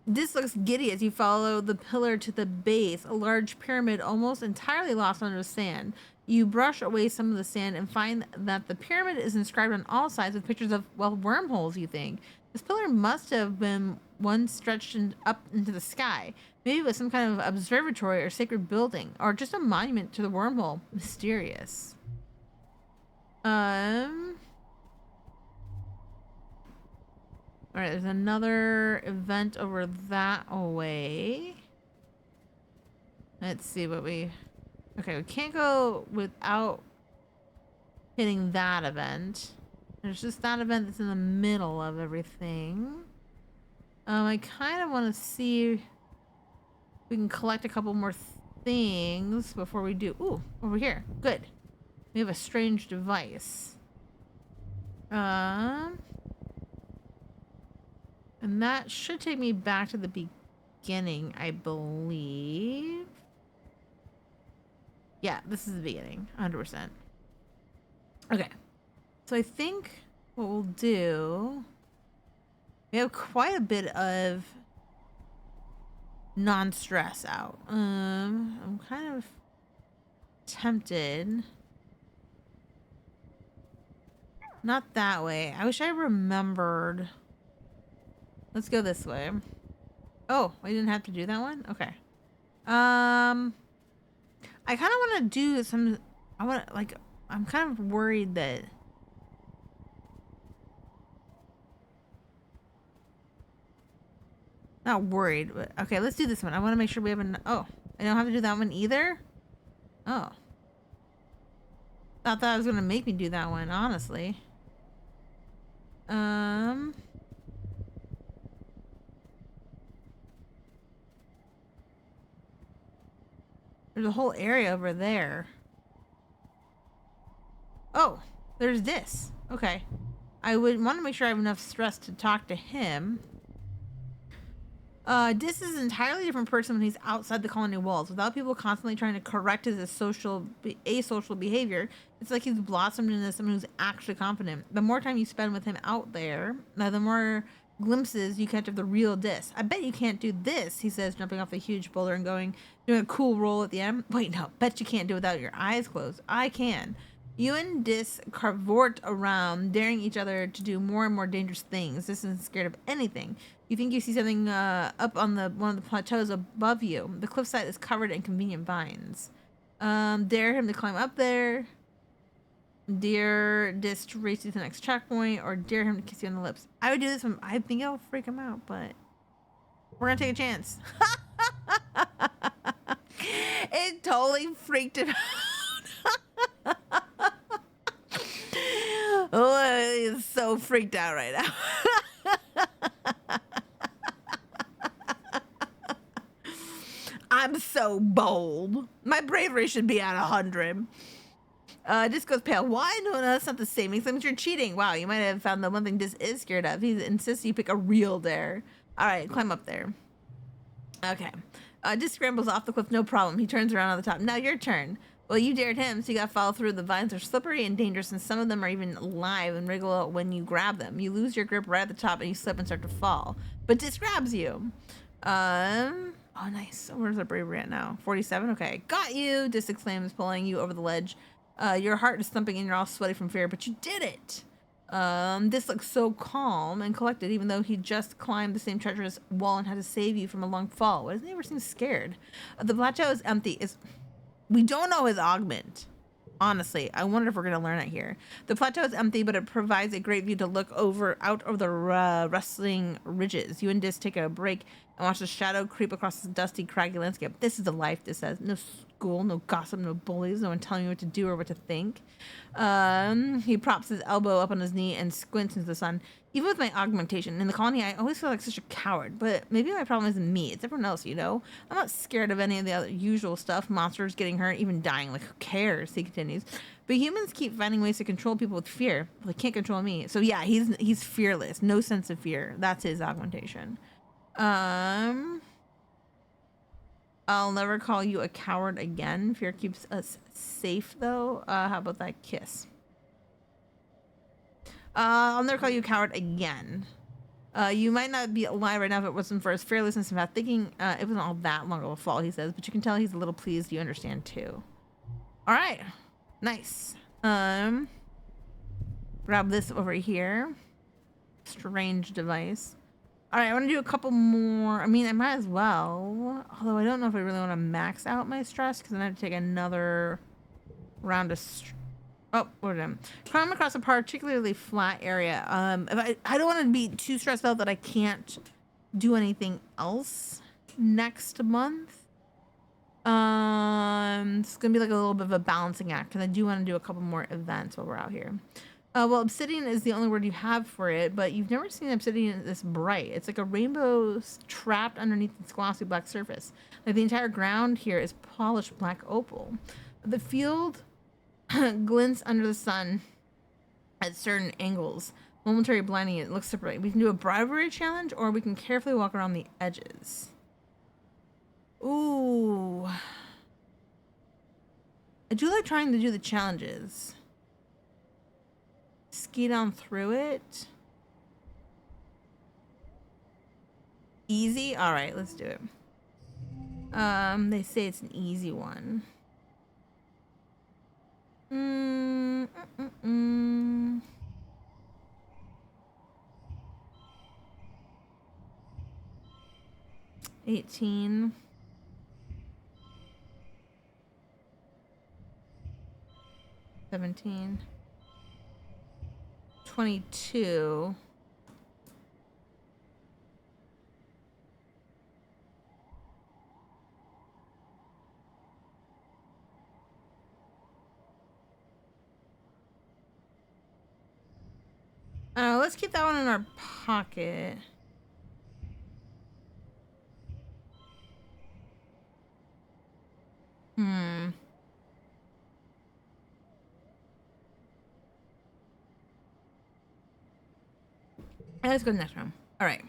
This looks giddy as you follow the pillar to the base, a large pyramid almost entirely lost under the sand. You brush away some of the sand and find that the pyramid is inscribed on all sides with pictures of, well, wormholes, you think. This pillar must have been one stretched up into the sky. Maybe it was some kind of observatory or sacred building, or just a monument to the wormhole. Mysterious. Alright, there's another event over that way. Let's see what we... Okay, we can't go without hitting that event. There's just that event that's in the middle of everything. I kind of want to see if we can collect a couple more things before we do... Ooh, over here. Good. We have a strange device. And that should take me back to the beginning, I believe. Yeah, this is the beginning, 100%. Okay. So I think what we'll do... We have quite a bit of non-stress out. I'm kind of tempted... Not that way. I wish I remembered. Let's go this way. Oh, I didn't have to do that one? Okay. I kind of want to do some... I'm kind of worried that... Not worried, but... Okay, let's do this one. I want to make sure we have an... Oh, I don't have to do that one either? Oh. Thought that was going to make me do that one, honestly. There's a whole area over there. Oh, there's this. Okay. I would want to make sure I have enough stress to talk to him. This is an entirely different person when he's outside the colony walls. Without people constantly trying to correct his asocial behavior, it's like he's blossomed into someone who's actually confident. The more time you spend with him out there, the more glimpses you catch of the real disc. I bet you can't do this, he says, jumping off the huge boulder and doing a cool roll at the end. Wait, no, bet you can't do it without your eyes closed. I can. You and Dis cavort around, daring each other to do more and more dangerous things. Dis isn't scared of anything. You think you see something up on one of the plateaus above you. The cliffside is covered in convenient vines. Dare him to climb up there. Dare Dis to race you to the next checkpoint, or dare him to kiss you on the lips. I would do this one. I think I'll freak him out, but we're gonna take a chance. It totally freaked him out. Oh, he's so freaked out right now. I'm so bold. My bravery should be at 100. Dis goes pale. Why? No, that's not the same. He claims you're cheating. Wow, you might have found the one thing Dis is scared of. He insists you pick a real dare. All right, climb up there. Okay. Dis scrambles off the cliff, no problem. He turns around on the top. Now your turn. Well, you dared him, so you got to follow through. The vines are slippery and dangerous, and some of them are even live and wriggle when you grab them. You lose your grip right at the top, and you slip and start to fall. But Dis grabs you. Oh, nice. Where's our bravery at now? 47? Okay. Got you, Dis exclaims, pulling you over the ledge. Your heart is thumping and you're all sweaty from fear, but you did it. Dis looks so calm and collected, even though he just climbed the same treacherous wall and had to save you from a long fall. Why doesn't he ever seem scared? The plateau is empty. We don't know his augment. Honestly, I wonder if we're going to learn it here. The plateau is empty, but it provides a great view to look out over the rustling ridges. You and Dis take a break and watch the shadow creep across the dusty, craggy landscape. This is the life, Dis says. No school, no gossip, no bullies, no one telling you what to do or what to think. He props his elbow up on his knee and squints into the sun. Even with my augmentation in the colony, I always feel like such a coward, but maybe my problem isn't me, it's everyone else, you know? I'm not scared of any of the other usual stuff, monsters getting hurt, even dying, like who cares, he continues. But humans keep finding ways to control people with fear. Well, they can't control me. So yeah, he's fearless, no sense of fear. That's his augmentation. I'll never call you a coward again. Fear keeps us safe though. How about that kiss? I'll never call you a coward again. You might not be alive right now if it wasn't for his fearlessness and fast thinking. It wasn't all that long of a fall, he says, but you can tell he's a little pleased you understand too. All right, nice. Grab this over here. Strange device. All right, I want to do a couple more. I mean, I might as well, although I don't know if I really want to max out my stress because then I have to take another round of oh, what am I? Climb across a particularly flat area. If I don't want to be too stressed out that I can't do anything else next month. It's gonna be like a little bit of a balancing act, and I do want to do a couple more events while we're out here. Well, obsidian is the only word you have for it, but you've never seen obsidian this bright. It's like a rainbow trapped underneath its glossy black surface. Like the entire ground here is polished black opal. The field glints under the sun at certain angles, momentary blinding. It looks super bright. We can do a bribery challenge, or we can carefully walk around the edges. Ooh. I do like trying to do the challenges. Ski down through it. Easy? Alright, let's do it. They say it's an easy one. 18. 17. 22. Let's keep that one in our pocket. Let's go to the next round. All right.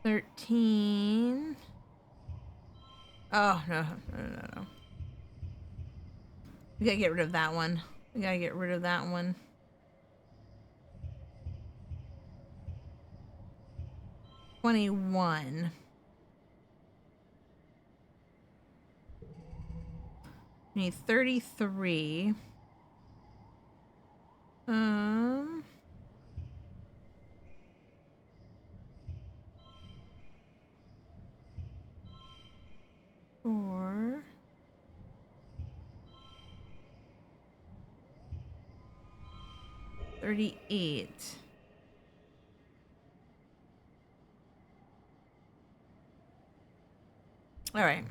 $13. Oh, no. We gotta get rid of that one. We gotta get rid of that one. 21. I need 33. 4. 38. All right.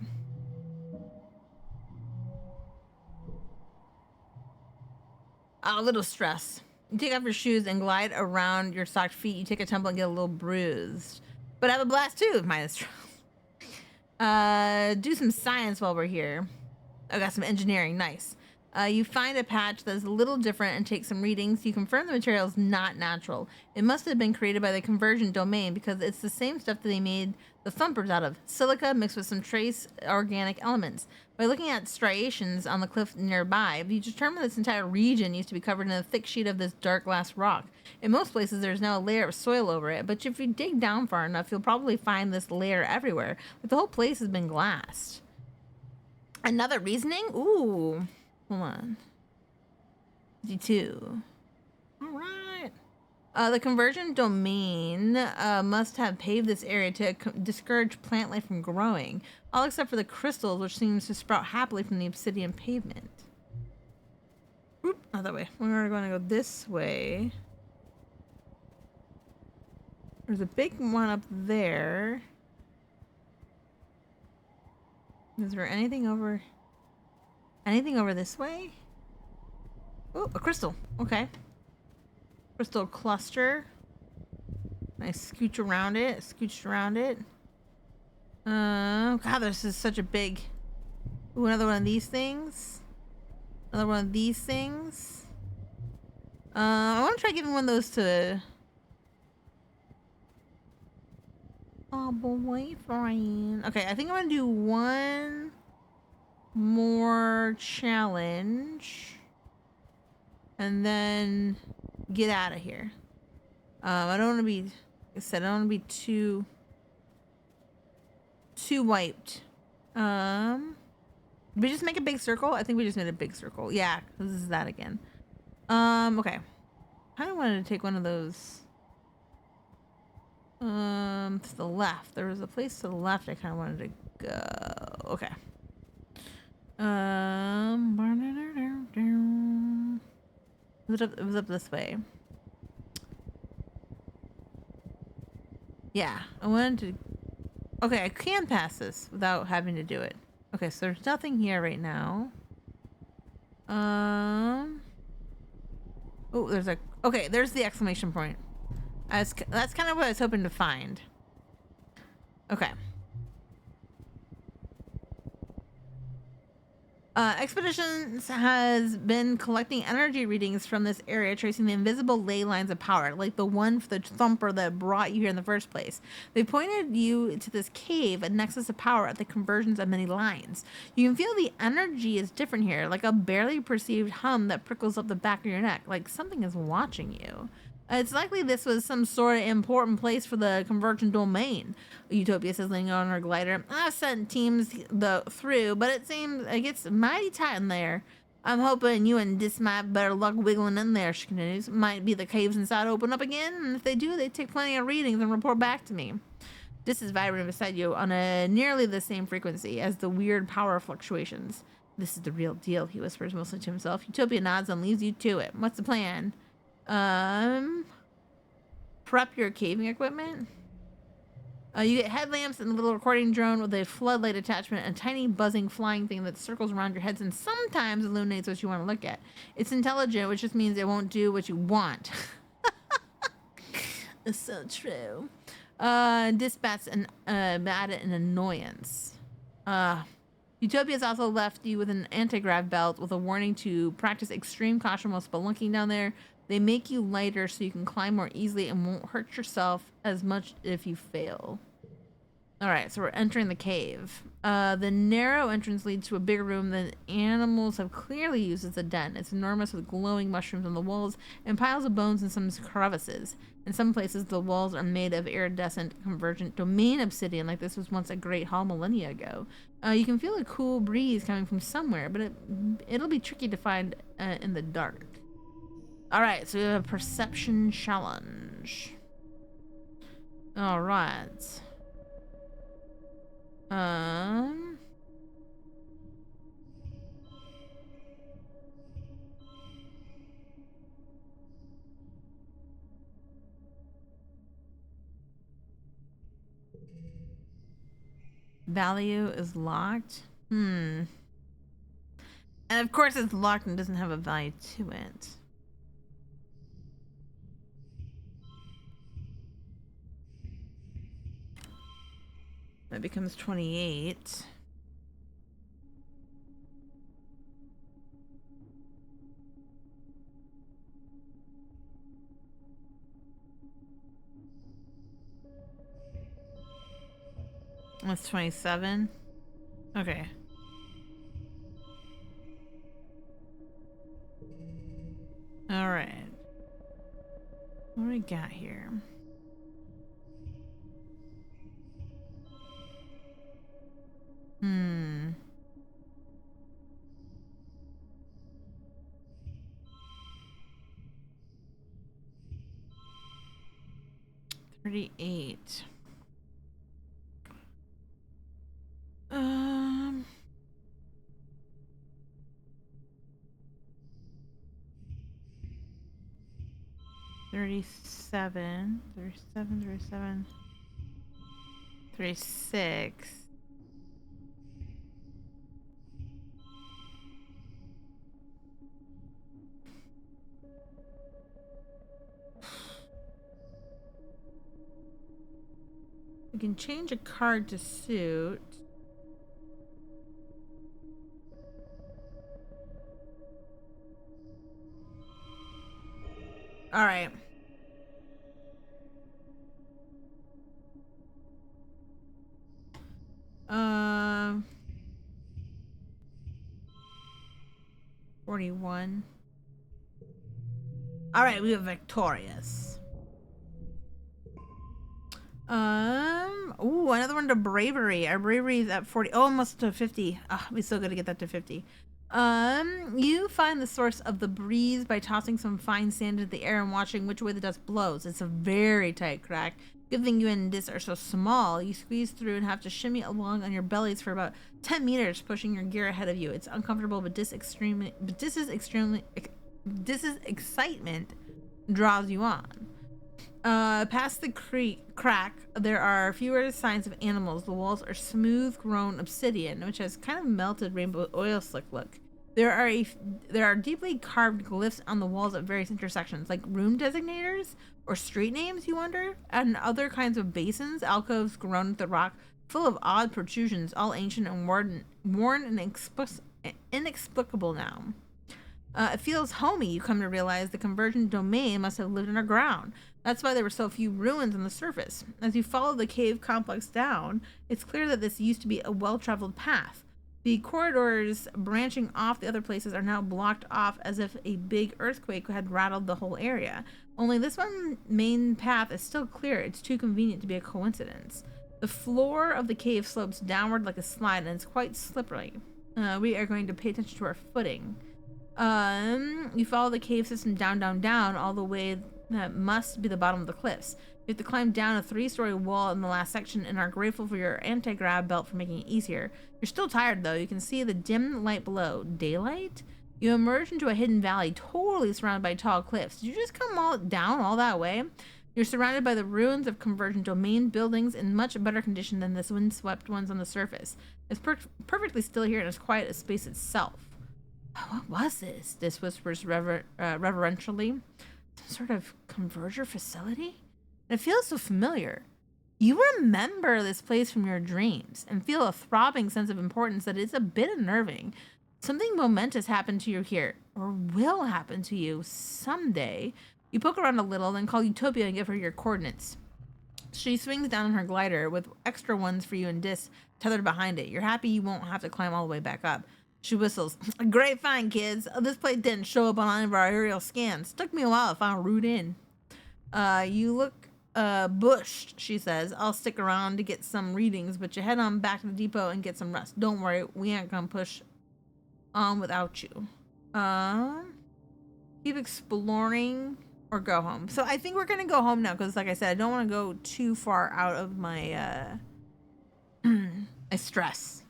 A little stress. You take off your shoes and glide around your socked feet. You take a tumble and get a little bruised. But have a blast too, minus stress. Do some science while we're here. I got some engineering. Nice. You find a patch that's a little different and take some readings. You confirm the material is not natural. It must have been created by the conversion domain because it's the same stuff that they made the thumpers out of. Silica mixed with some trace organic elements. By looking at striations on the cliff nearby, you determine this entire region used to be covered in a thick sheet of this dark glass rock. In most places, there's now a layer of soil over it, but if you dig down far enough, you'll probably find this layer everywhere. Like the whole place has been glassed. Another reasoning? Ooh. Hold on. 52. All right. The conversion domain must have paved this area to discourage plant life from growing, all except for the crystals, which seems to sprout happily from the obsidian pavement. Oop, not that way. We're going to go this way. There's a big one up there. Is there anything over this way? Oh, a crystal. Okay. Crystal cluster. I scooch around it. Scooched around it. God, this is such a big... Ooh, another one of these things. Another one of these things. I want to try giving one of those to... Oh, boyfriend. Okay, I think I'm going to do one more challenge. And then get out of here. I don't want to be... Like I said, I don't want to be too wiped. Did we just make a big circle? I think we just made a big circle. Yeah, this is that again. Okay. I kind of wanted to take one of those. To the left. There was a place to the left I kind of wanted to go. Okay. It was up this way. Yeah, I wanted to... Okay, I can pass this without having to do it. Okay, so there's nothing here right now. Oh, there's a... Okay, there's the exclamation point. That's kind of what I was hoping to find. Okay. Expeditions has been collecting energy readings from this area, tracing the invisible ley lines of power, like the one for the thumper that brought you here in the first place. They pointed you to this cave, a nexus of power at the conversions of many lines. You can feel the energy is different here, like a barely perceived hum that prickles up the back of your neck, like something is watching you. It's likely this was some sort of important place for the convergent domain. Utopia says, leaning on her glider. I've sent teams through, but it seems it gets mighty tight in there. I'm hoping you and this might have better luck wiggling in there, she continues. Might be the caves inside open up again, and if they do, they take plenty of readings and report back to me. This is vibrating beside you on a nearly the same frequency as the weird power fluctuations. This is the real deal, he whispers mostly to himself. Utopia nods and leaves you to it. What's the plan? Prep your caving equipment. You get headlamps and a little recording drone with a floodlight attachment and a tiny buzzing flying thing that circles around your heads and sometimes illuminates what you want to look at. It's intelligent, which just means it won't do what you want. It's so true. Dispatch an added an annoyance. Utopia's also left you with an anti-grav belt with a warning to practice extreme caution while spelunking down there. They make you lighter so you can climb more easily and won't hurt yourself as much if you fail. All right, so we're entering the cave. The narrow entrance leads to a bigger room that animals have clearly used as a den. It's enormous with glowing mushrooms on the walls and piles of bones in some crevices. In some places, the walls are made of iridescent convergent domain obsidian, like this was once a great hall millennia ago. You can feel a cool breeze coming from somewhere, but it'll be tricky to find in the dark. All right, so we have a perception challenge. All right. Value is locked. And of course it's locked and doesn't have a value to it. That becomes 28. That's 27. Okay. All right. What do we got here? Hmm. 38. 37, 37, 37, 36. We can change a card to suit. All right. 41. All right, we are victorious. Ooh, another one to bravery. Our bravery is at 40. Oh, almost to 50. Ah, we still got to get that to 50. You find the source of the breeze by tossing some fine sand into the air and watching which way the dust blows. It's a very tight crack. Good thing you and Dis are so small. You squeeze through and have to shimmy along on your bellies for about 10 meters, pushing your gear ahead of you. It's uncomfortable, but Dis's excitement draws you on. Past the crack, there are fewer signs of animals. The walls are smooth grown obsidian, which has kind of melted rainbow oil slick look. There are deeply carved glyphs on the walls at various intersections, like room designators or street names, you wonder, and other kinds of basins, alcoves grown into the rock, full of odd protrusions, all ancient and worn and inexplicable now. It feels homey. You come to realize the convergent domain must have lived underground. That's why there were so few ruins on the surface. As you follow the cave complex down, it's clear that this used to be a well-traveled path. The corridors branching off the other places are now blocked off as if a big earthquake had rattled the whole area. Only this one main path is still clear. It's too convenient to be a coincidence. The floor of the cave slopes downward like a slide, and it's quite slippery. We are going to pay attention to our footing. You follow the cave system down, down, down, all the way that must be the bottom of the cliffs. You have to climb down a 3-story wall in the last section and are grateful for your anti-grav belt for making it easier. You're still tired though. You can see the dim light below. Daylight? You emerge into a hidden valley totally surrounded by tall cliffs. Did you just come down all that way? You're surrounded by the ruins of convergent domain buildings in much better condition than the windswept ones on the surface. It's perfectly still here and as quiet as space itself. What was this? This whispers reverentially. Some sort of converger facility? And it feels so familiar. You remember this place from your dreams and feel a throbbing sense of importance that is a bit unnerving. Something momentous happened to you here, or will happen to you someday. You poke around a little, then call Utopia and give her your coordinates. She swings down on her glider with extra ones for you and Dis tethered behind it. You're happy you won't have to climb all the way back up. She whistles. Great find, kids. This place didn't show up on any of our aerial scans. Took me a while to find a route in. You look bushed, she says. I'll stick around to get some readings, but you head on back to the depot and get some rest. Don't worry, we ain't gonna push on without you. Keep exploring or go home. So I think we're gonna go home now because, like I said, I don't want to go too far out of my I stress.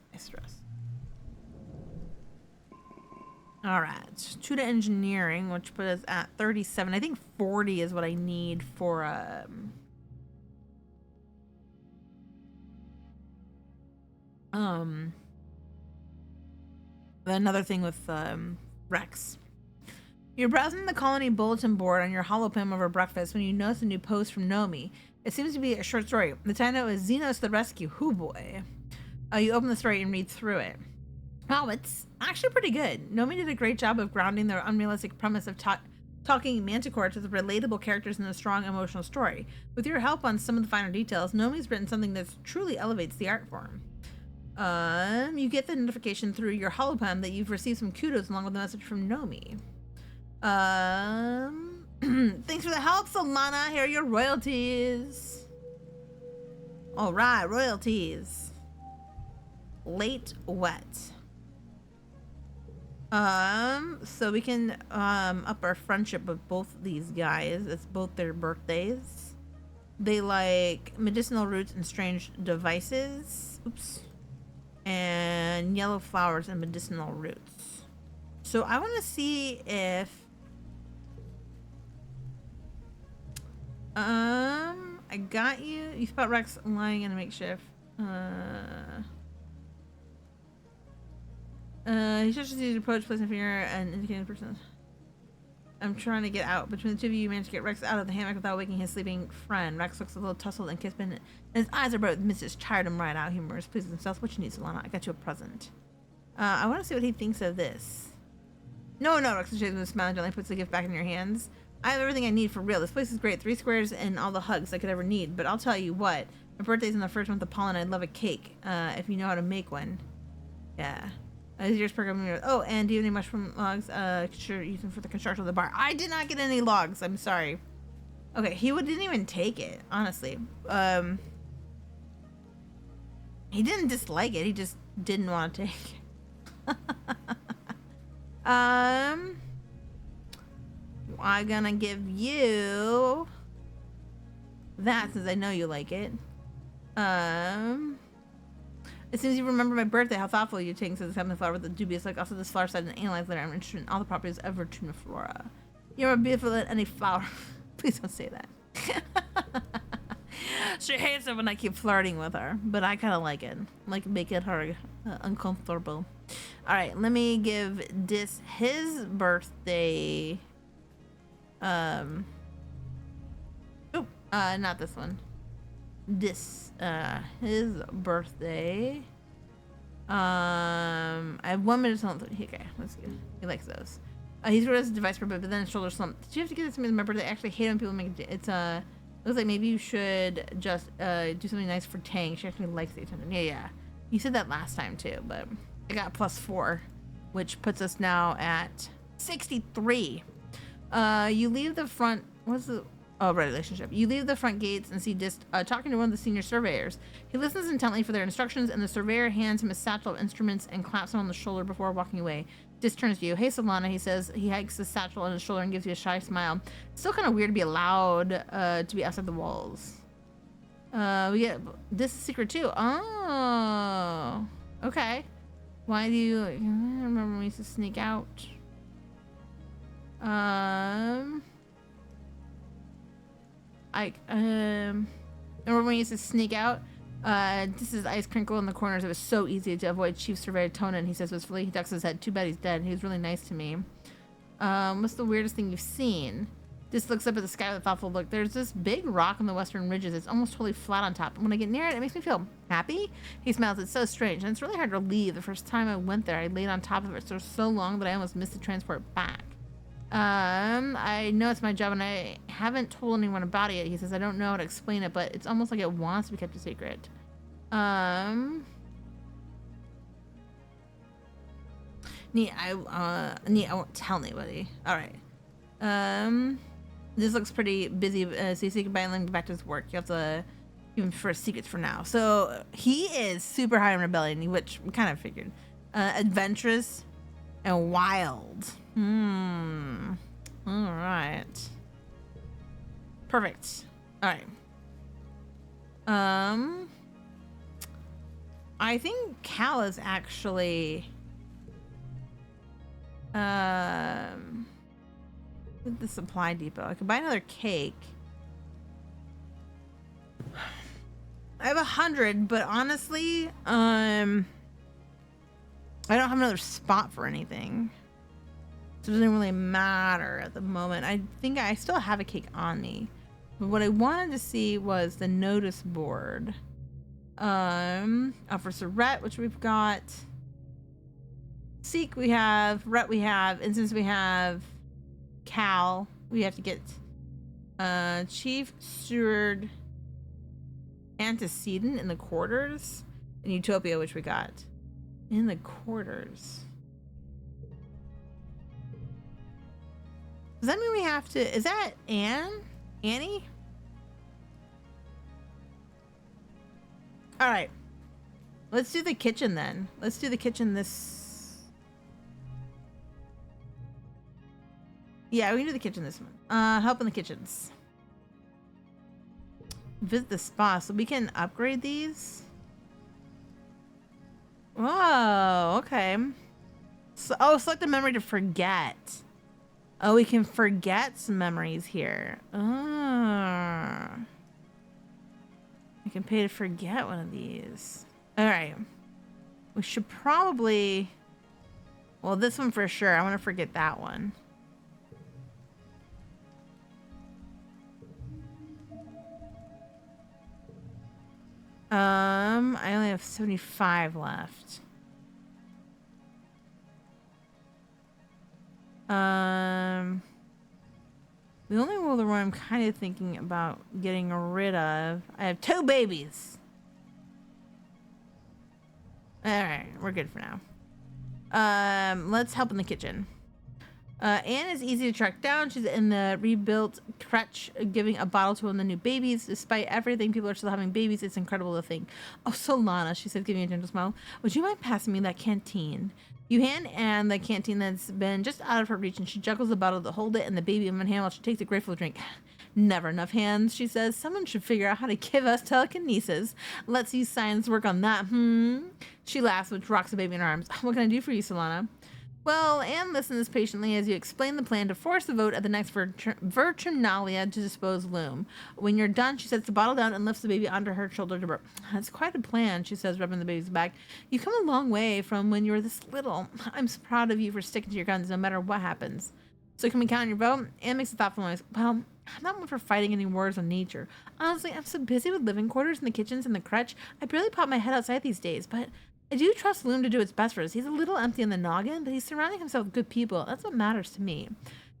All right, 2 to engineering, which put us at 37. I think 40 is what I need for another thing with Rex. You're browsing the colony bulletin board on your holopim over breakfast when you notice a new post from Nomi. It seems to be a short story. The title is Xenos to the Rescue. Hoo boy. You open the story and read through it. Wow, it's actually pretty good. Nomi did a great job of grounding their unrealistic premise of talking Manticore to the relatable characters in a strong emotional story. With your help on some of the finer details, Nomi's written something that truly elevates the art form. You get the notification through your holopim that you've received some kudos along with a message from Nomi. Thanks for the help, Solana. Here are your royalties. All right, royalties. Late wet. So we can up our friendship with both these guys. It's both their birthdays. They like medicinal roots and strange devices. Oops. And yellow flowers and medicinal roots. So I want to see if I got you. You spot Rex lying in a makeshift. He stretches you to approach, placing a finger and indicating the person. I'm trying to get out. Between the two of you, you manage to get Rex out of the hammock without waking his sleeping friend. Rex looks a little tousled and kissed, and his eyes are bright with Mrs. Tired him right out. He murmurs, pleases himself. What you need, Solana? I got you a present. I want to see what he thinks of this. No, Rex shakes with a smile and gently puts the gift back in your hands. I have everything I need for real. This place is great. 3 squares and all the hugs I could ever need. But I'll tell you what. My birthday's in the first month of pollen. I'd love a cake. If you know how to make one. Yeah. Yours program. Oh, and do you have any mushroom logs? Sure, use them for the construction of the bar. I did not get any logs. I'm sorry. Okay, he didn't even take it. Honestly, he didn't dislike it. He just didn't want to take it. I'm gonna give you that since I know you like it. As soon as you remember my birthday, how thoughtful you're taking to this having the flower with the dubious like also this flower side and analyze later. I'm interested in all the properties of Virginia flora. You're more beautiful than any flower. Please don't say that. She hates it when I keep flirting with her, but I kind of like it. Like making her uncomfortable. All right, let me give Dis his birthday. Not this one. This his birthday. I have 1 minute until okay, that's good. He likes those. He's wrote as a device for a bit, but then his shoulder slumped. Did you have to get this to me as my birthday? I actually hate when people make it. It's looks like maybe you should just do something nice for Tang. She actually likes the attention. Yeah. You said that last time too, but I got +4, which puts us now at 63. You leave the front. What's the relationship. You leave the front gates and see Dis talking to one of the senior surveyors. He listens intently for their instructions, and the surveyor hands him a satchel of instruments and claps him on the shoulder before walking away. Dis turns to you. Hey, Solana, he says. He hikes the satchel on his shoulder and gives you a shy smile. It's still kind of weird to be allowed to be outside the walls. We get this is secret too. Oh, okay. Why do you? I remember when we used to sneak out. Remember when we used to sneak out? This is ice crinkle in the corners. It was so easy to avoid Chief Surveyor Tonin. He says wistfully. He ducks his head. Too bad he's dead. He was really nice to me. What's the weirdest thing you've seen? Just looks up at the sky with a thoughtful look. There's this big rock on the western ridges. It's almost totally flat on top. When I get near it, it makes me feel happy. He smiles. It's so strange, and it's really hard to leave. The first time I went there, I laid on top of it for so long that I almost missed the transport back. I know it's my job and I haven't told anyone about it yet. He says, I don't know how to explain it, but it's almost like it wants to be kept a secret. Neat, I won't tell anybody. Alright. This looks pretty busy, so you can buy and get back to his work. You have to keep him for secrets for now. So he is super high in rebellion, which we kind of figured. Adventurous and wild. Alright. Perfect. Alright. I think Cal is actually the supply depot. I could buy another cake. I have 100, but honestly, I don't have another spot for anything. So it doesn't really matter at the moment. I think I still have a cake on me. But what I wanted to see was the notice board. Officer Rhett, which we've got. Seek we have. Rhett we have. Instance we have. Cal. We have to get Chief Steward Antecedent in the quarters. And Utopia, which we got. In the quarters. Does that mean we have to... Is that Annie? Alright. Let's do the kitchen then. Let's do the kitchen this... Yeah, we can do the kitchen this one. Help in the kitchens. Visit the spa. So we can upgrade these. Oh, okay. So, select a memory to forget. Oh, we can forget some memories here. Oh. I can pay to forget one of these. Alright. We should probably... Well, this one for sure. I want to forget that one. I only have 75 left. The only one I'm kind of thinking about getting rid of... I have 2 babies. Alright, we're good for now. Let's help in the kitchen. Anne is easy to track down. She's in the rebuilt crutch, giving a bottle to one of the new babies. Despite everything, people are still having babies. It's incredible to think. Oh, Solana, she said, giving a gentle smile. Would you mind passing me that canteen? You hand Anne the canteen that's been just out of her reach, and she juggles the bottle to hold it and the baby in one hand while she takes a grateful drink. Never enough hands, she says. Someone should figure out how to give us telekinesis. Let's use science work on that. She laughs, which rocks the baby in her arms. What can I do for you, Solana? Well, Anne listens patiently as you explain the plan to force the vote at the next Virtunalia to dispose Loom. When you're done, she sets the bottle down and lifts the baby onto her shoulder to burp. That's quite a plan, she says, rubbing the baby's back. You've come a long way from when you were this little. I'm so proud of you for sticking to your guns no matter what happens. So can we count on your vote? Anne makes a thoughtful noise. Well, I'm not one for fighting any wars on nature. Honestly, I'm so busy with living quarters and the kitchens and the crutch. I barely pop my head outside these days, but... I do trust Loom to do its best for us. He's a little empty in the noggin, but he's surrounding himself with good people. That's what matters to me.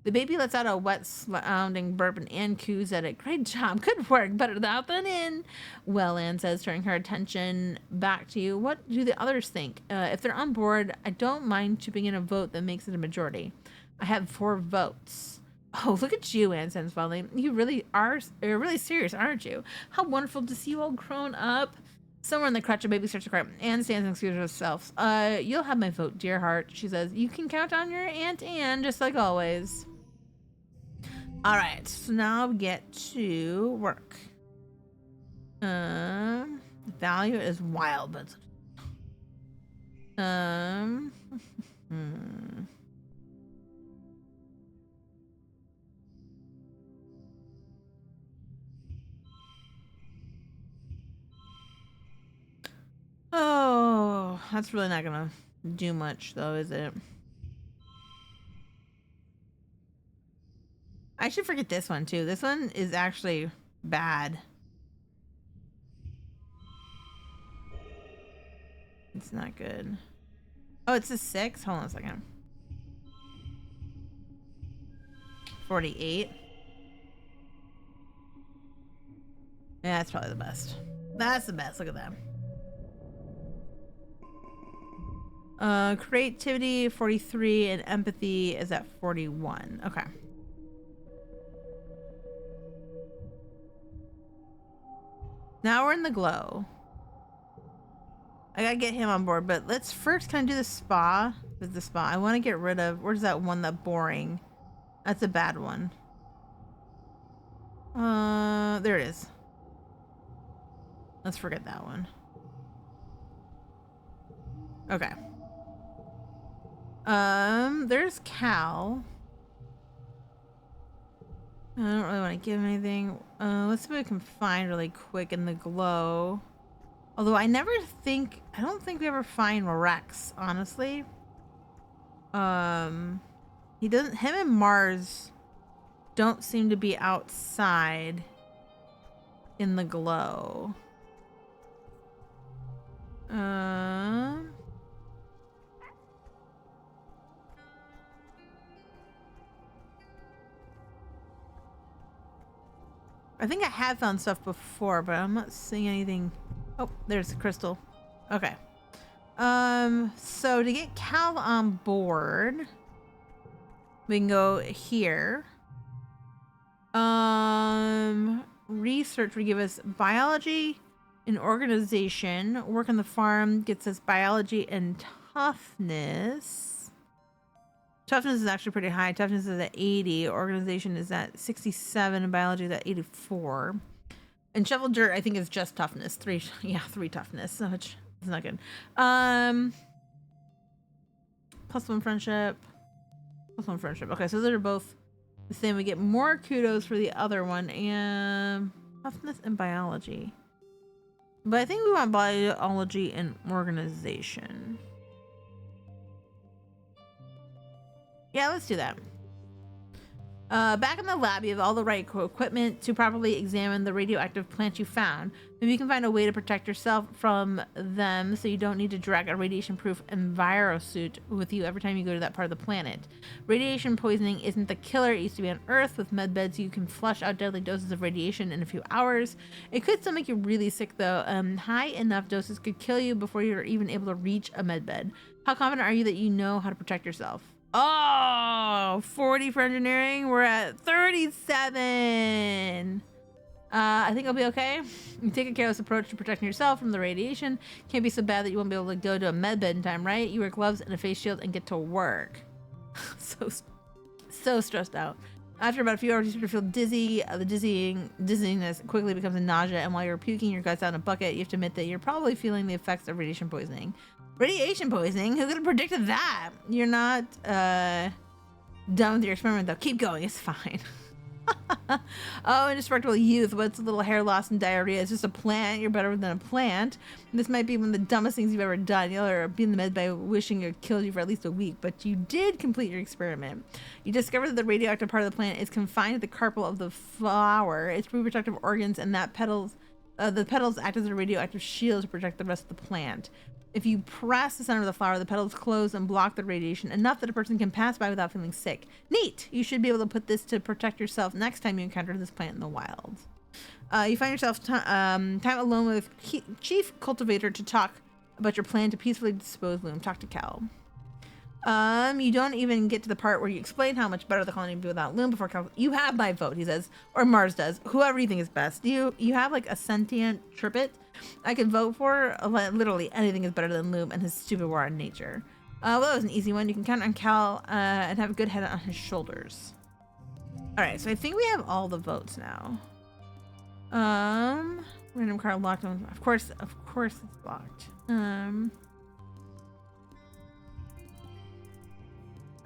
The baby lets out a wet, sounding burp, and Anne coos at it. Great job. Good work. Better out than in. Well, Anne says, turning her attention back to you. What do the others think? If they're on board, I don't mind chipping in a vote that makes it a majority. I have 4 votes. Oh, look at you, Anne says fondly. You really are. You're really serious, aren't you? How wonderful to see you all grown up. Somewhere in the crutch, a baby starts to cry. Anne stands and excuses herself. You'll have my vote, dear heart, she says. You can count on your Aunt Anne, just like always. Alright, so now we get to work. Value is wild, but... Oh, that's really not gonna do much, though, is it? I should forget this one, too. This one is actually bad. It's not good. Oh, it's a 6? Hold on a second. 48. Yeah, that's probably the best. That's the best. Look at that. Creativity 43 and empathy is at 41. Okay. Now we're in the glow. I gotta get him on board, but let's first kind of do the spa. With the spa, I want to get rid of. Where's that one? That boring. That's a bad one. There it is. Let's forget that one. Okay. There's Cal. I don't really want to give him anything. Let's see what we can find really quick in the glow. Although I don't think we ever find Rex, honestly. Him and Mars don't seem to be outside in the glow. I think I have found stuff before, but I'm not seeing anything. Oh, there's the crystal. Okay. So to get Cal on board, we can go here. Research would give us biology and organization. Work on the farm gets us biology and toughness. Toughness is actually pretty high. Toughness is at 80. Organization is at 67 and biology is at 84. And shovel dirt, I think, is just toughness. 3 toughness, which is not good. +1 friendship. +1 friendship. Okay, so those are both the same. We get more kudos for the other one. And toughness and biology. But I think we want biology and organization. Yeah, let's do that. Back in the lab, you have all the right equipment to properly examine the radioactive plants you found. Maybe you can find a way to protect yourself from them so you don't need to drag a radiation-proof envirosuit with you every time you go to that part of the planet. Radiation poisoning isn't the killer it used to be on Earth. With medbeds, you can flush out deadly doses of radiation in a few hours. It could still make you really sick, though. High enough doses could kill you before you're even able to reach a medbed. How confident are you that you know how to protect yourself? Oh, 40 for engineering. We're at 37. I think I'll be okay. You take a careless approach to protecting yourself from the radiation. Can't be so bad that you won't be able to go to a med bed in time, right? You wear gloves and a face shield and get to work. so stressed out. After about a few hours, you start to feel dizzy. The dizziness quickly becomes a nausea, and while you're puking your guts out in a bucket, you have to admit that you're probably feeling the effects of radiation poisoning. Radiation poisoning? Who could have predicted that? You're not done with your experiment, though. Keep going. It's fine. Oh, indestructible youth. What's a little hair loss and diarrhea? It's just a plant. You're better than a plant. This might be one of the dumbest things you've ever done. You'll be in the med by wishing it killed you for at least a week, but you did complete your experiment. You discovered that the radioactive part of the plant is confined to the carpel of the flower, its reproductive organs, and that the petals act as a radioactive shield to protect the rest of the plant. If you press the center of the flower, the petals close and block the radiation enough that a person can pass by without feeling sick. Neat! You should be able to put this to protect yourself next time you encounter this plant in the wild. You find yourself time alone with Chief Cultivator to talk about your plan to peacefully dispose Loom. Talk to Cal. You don't even get to the part where you explain how much better the colony would be without Loom before Cal. You have my vote, he says, or Mars does. Whoever you think is best. You have like a sentient trippet I could vote for. Literally anything is better than Loom and his stupid war on nature. Well, that was an easy one. You can count on Cal and have a good head on his shoulders. All right, so I think we have all the votes now. Random card locked on. Of course it's locked.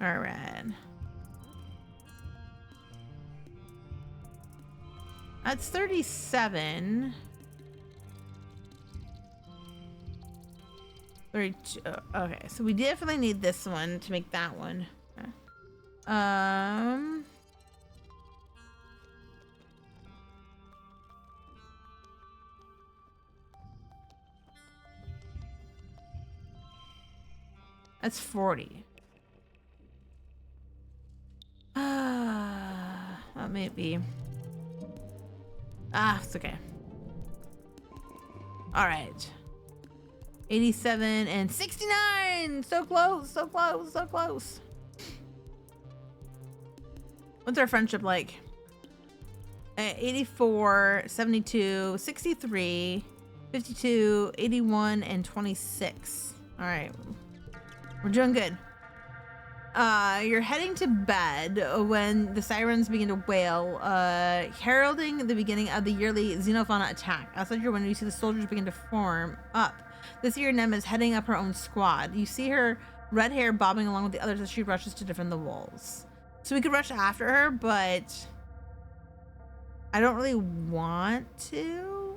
All right. That's 37. 32. Okay, so we definitely need this one to make that one. That's 40. may it be? Ah, it's okay. All right. 87 and 69. So close, so close, so close. What's our friendship like? 84, 72, 63, 52, 81, and 26. All right. We're doing good. You're heading to bed when the sirens begin to wail, heralding the beginning of the yearly xenofauna attack. Outside your window, you see the soldiers begin to form up. This year, Nem is heading up her own squad. You see her red hair bobbing along with the others as she rushes to defend the walls. So we could rush after her, but I don't really want to.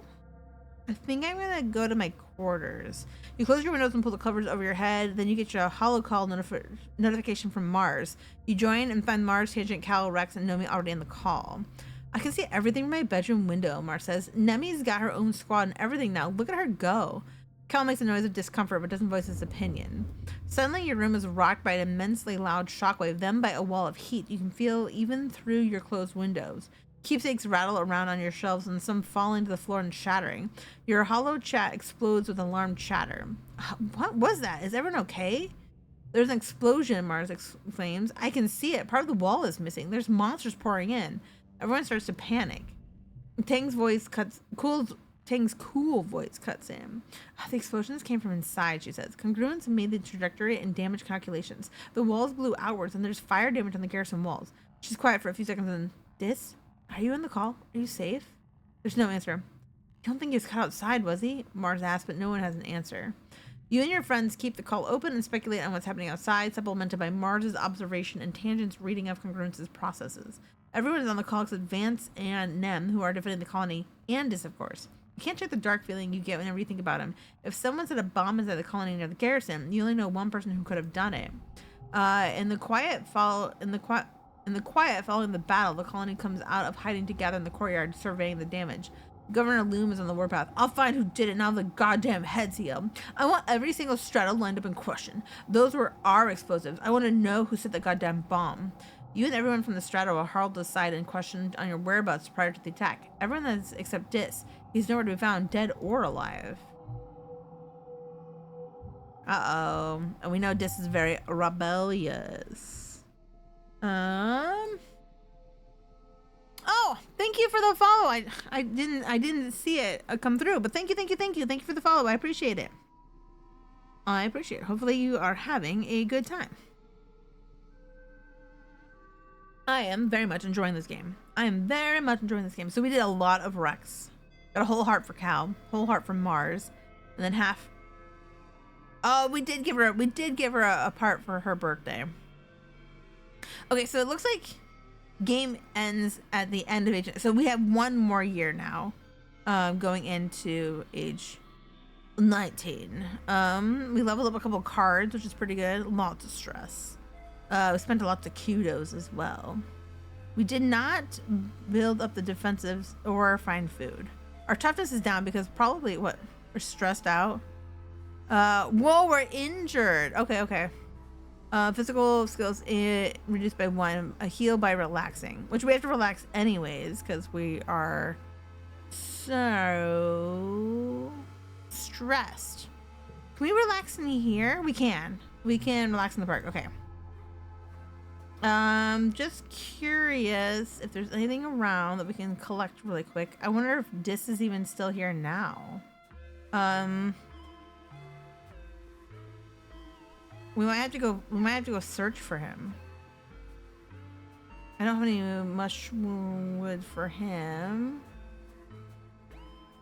I think I'm gonna go to my quarters. You close your windows and pull the covers over your head. Then you get your holocall notification from Mars. You join and find Mars, Tangent, Cal, Rex, and Nomi already in the call. I can see everything from my bedroom window, Mars says. Nemi's got her own squad and everything now. Look at her go. Cal makes a noise of discomfort but doesn't voice his opinion. Suddenly, your room is rocked by an immensely loud shockwave, then by a wall of heat you can feel even through your closed windows. Keepsakes rattle around on your shelves and some falling to the floor and shattering. Your hollow chat explodes with alarmed chatter. What was that? Is everyone okay? There's an explosion, Mars exclaims. I can see it. Part of the wall is missing. There's monsters pouring in. Everyone starts to panic. Tang's cool voice cuts in. The explosions came from inside, she says. Congruence made the trajectory and damage calculations. The walls blew outwards and there's fire damage on the garrison walls. She's quiet for a few seconds and Dis? Are you in the call? Are you safe? There's no answer. You don't think he was caught outside, was he? Mars asks, but no one has an answer. You and your friends keep the call open and speculate on what's happening outside, supplemented by Mars's observation and Tangent's reading of Congruence's processes. Everyone is on the call except Vance and Nem, who are defending the colony, and Dis, of course. You can't shake the dark feeling you get whenever you think about him. If someone set a bomb inside the colony near the garrison, you only know one person who could have done it. In the quiet following the battle, the colony comes out of hiding together in the courtyard, surveying the damage. Governor Loom is on the warpath. I'll find who did it now the goddamn head's healed. I want every single strato lined up and questioned. Those were our explosives. I want to know who set the goddamn bomb. You and everyone from the strato are hauled aside and questioned on your whereabouts prior to the attack. Everyone that's except Dis. He's nowhere to be found, dead or alive. Uh-oh. And we know Dis is very rebellious. Oh, thank you for the follow. I didn't see it come through, but thank you for the follow. I appreciate it. Hopefully you are having a good time. I am very much enjoying this game. So we did a lot of Rex. Got a whole heart for Cal, whole heart for Mars, and then half. Oh, we did give her a part for her birthday. Okay, so it looks like game ends at the end of age. So we have one more year now, going into age 19. We leveled up a couple cards, which is pretty good. Lots of stress. We spent lots of kudos as well. We did not build up the defensives or find food. Our toughness is down because probably we're stressed out. Whoa, we're injured. Okay. Physical skills reduced by 1. Heal by relaxing, which we have to relax anyways because we are so stressed. Can we relax in here? We can relax in the park. Okay. Just curious if there's anything around that we can collect really quick. I wonder if Dis is even still here now. We might have to go search for him. I don't have any mushroom wood for him.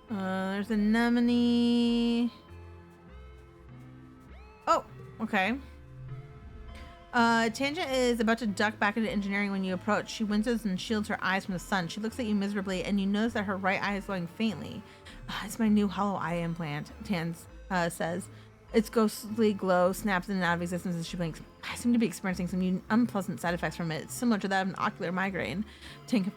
There's an anemone. Oh, okay. Tangent is about to duck back into engineering when you approach. She winces and shields her eyes from the sun. She looks at you miserably, and you notice that her right eye is glowing faintly. It's my new hollow eye implant, Tans says. Its ghostly glow snaps in and out of existence as she blinks. I seem to be experiencing some unpleasant side effects from it. It's similar to that of an ocular migraine. Tank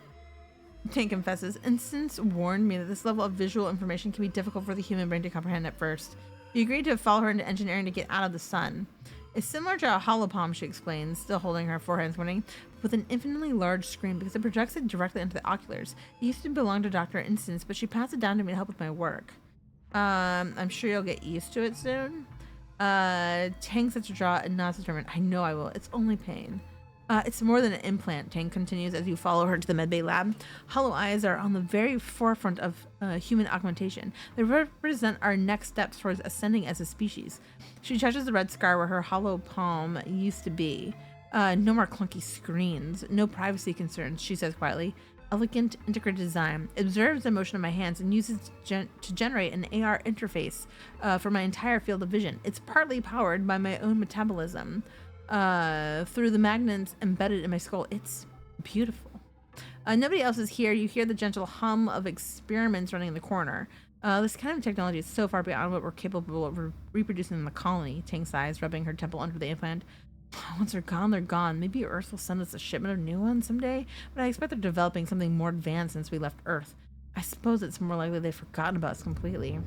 confesses. Instance warned me that this level of visual information can be difficult for the human brain to comprehend at first. You agreed to follow her into engineering to get out of the sun. It's similar to a holopalm, she explains, still holding her forehead squinting, with an infinitely large screen because it projects it directly into the oculars. It used to belong to Dr. Instance, but she passed it down to me to help with my work. I'm sure you'll get used to it soon. Tang sets her jaw and nods determined. I know I will. It's only pain. It's more than an implant, Tang continues as you follow her to the medbay lab. Hollow eyes are on the very forefront of human augmentation. They represent our next steps towards ascending as a species. She touches the red scar where her hollow palm used to be. No more clunky screens, no privacy concerns, she says quietly. Elegant, integrated design. It observes the motion of my hands and uses to generate an AR interface for my entire field of vision. It's partly powered by my own metabolism. Through the magnets embedded in my skull. It's beautiful. Nobody else is here. You hear the gentle hum of experiments running in the corner. This kind of technology is so far beyond what we're capable of reproducing in the colony, Tang sighs, rubbing her temple under the implant. Once they're gone, they're gone. Maybe Earth will send us a shipment of new ones someday, but I expect they're developing something more advanced since we left Earth. I suppose it's more likely they've forgotten about us completely.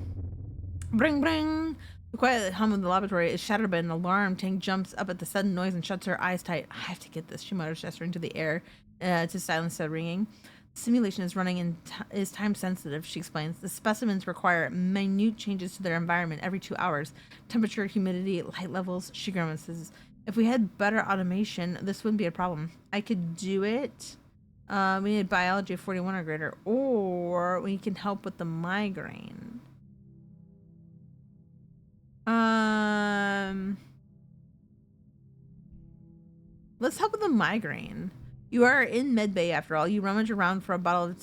Bring, bring! The quiet hum of the laboratory is shattered by an alarm. Tang jumps up at the sudden noise and shuts her eyes tight. I have to get this, she mutters, gesturing to the air to silence the ringing. The simulation is running and is time sensitive, she explains. The specimens require minute changes to their environment every 2 hours. Temperature, humidity, light levels, she grimaces. If we had better automation, this wouldn't be a problem. I could do it. We need biology of 41 or greater, or we can help with the migraine. Let's help with the migraine. You are in medbay after all. You rummage around for a bottle of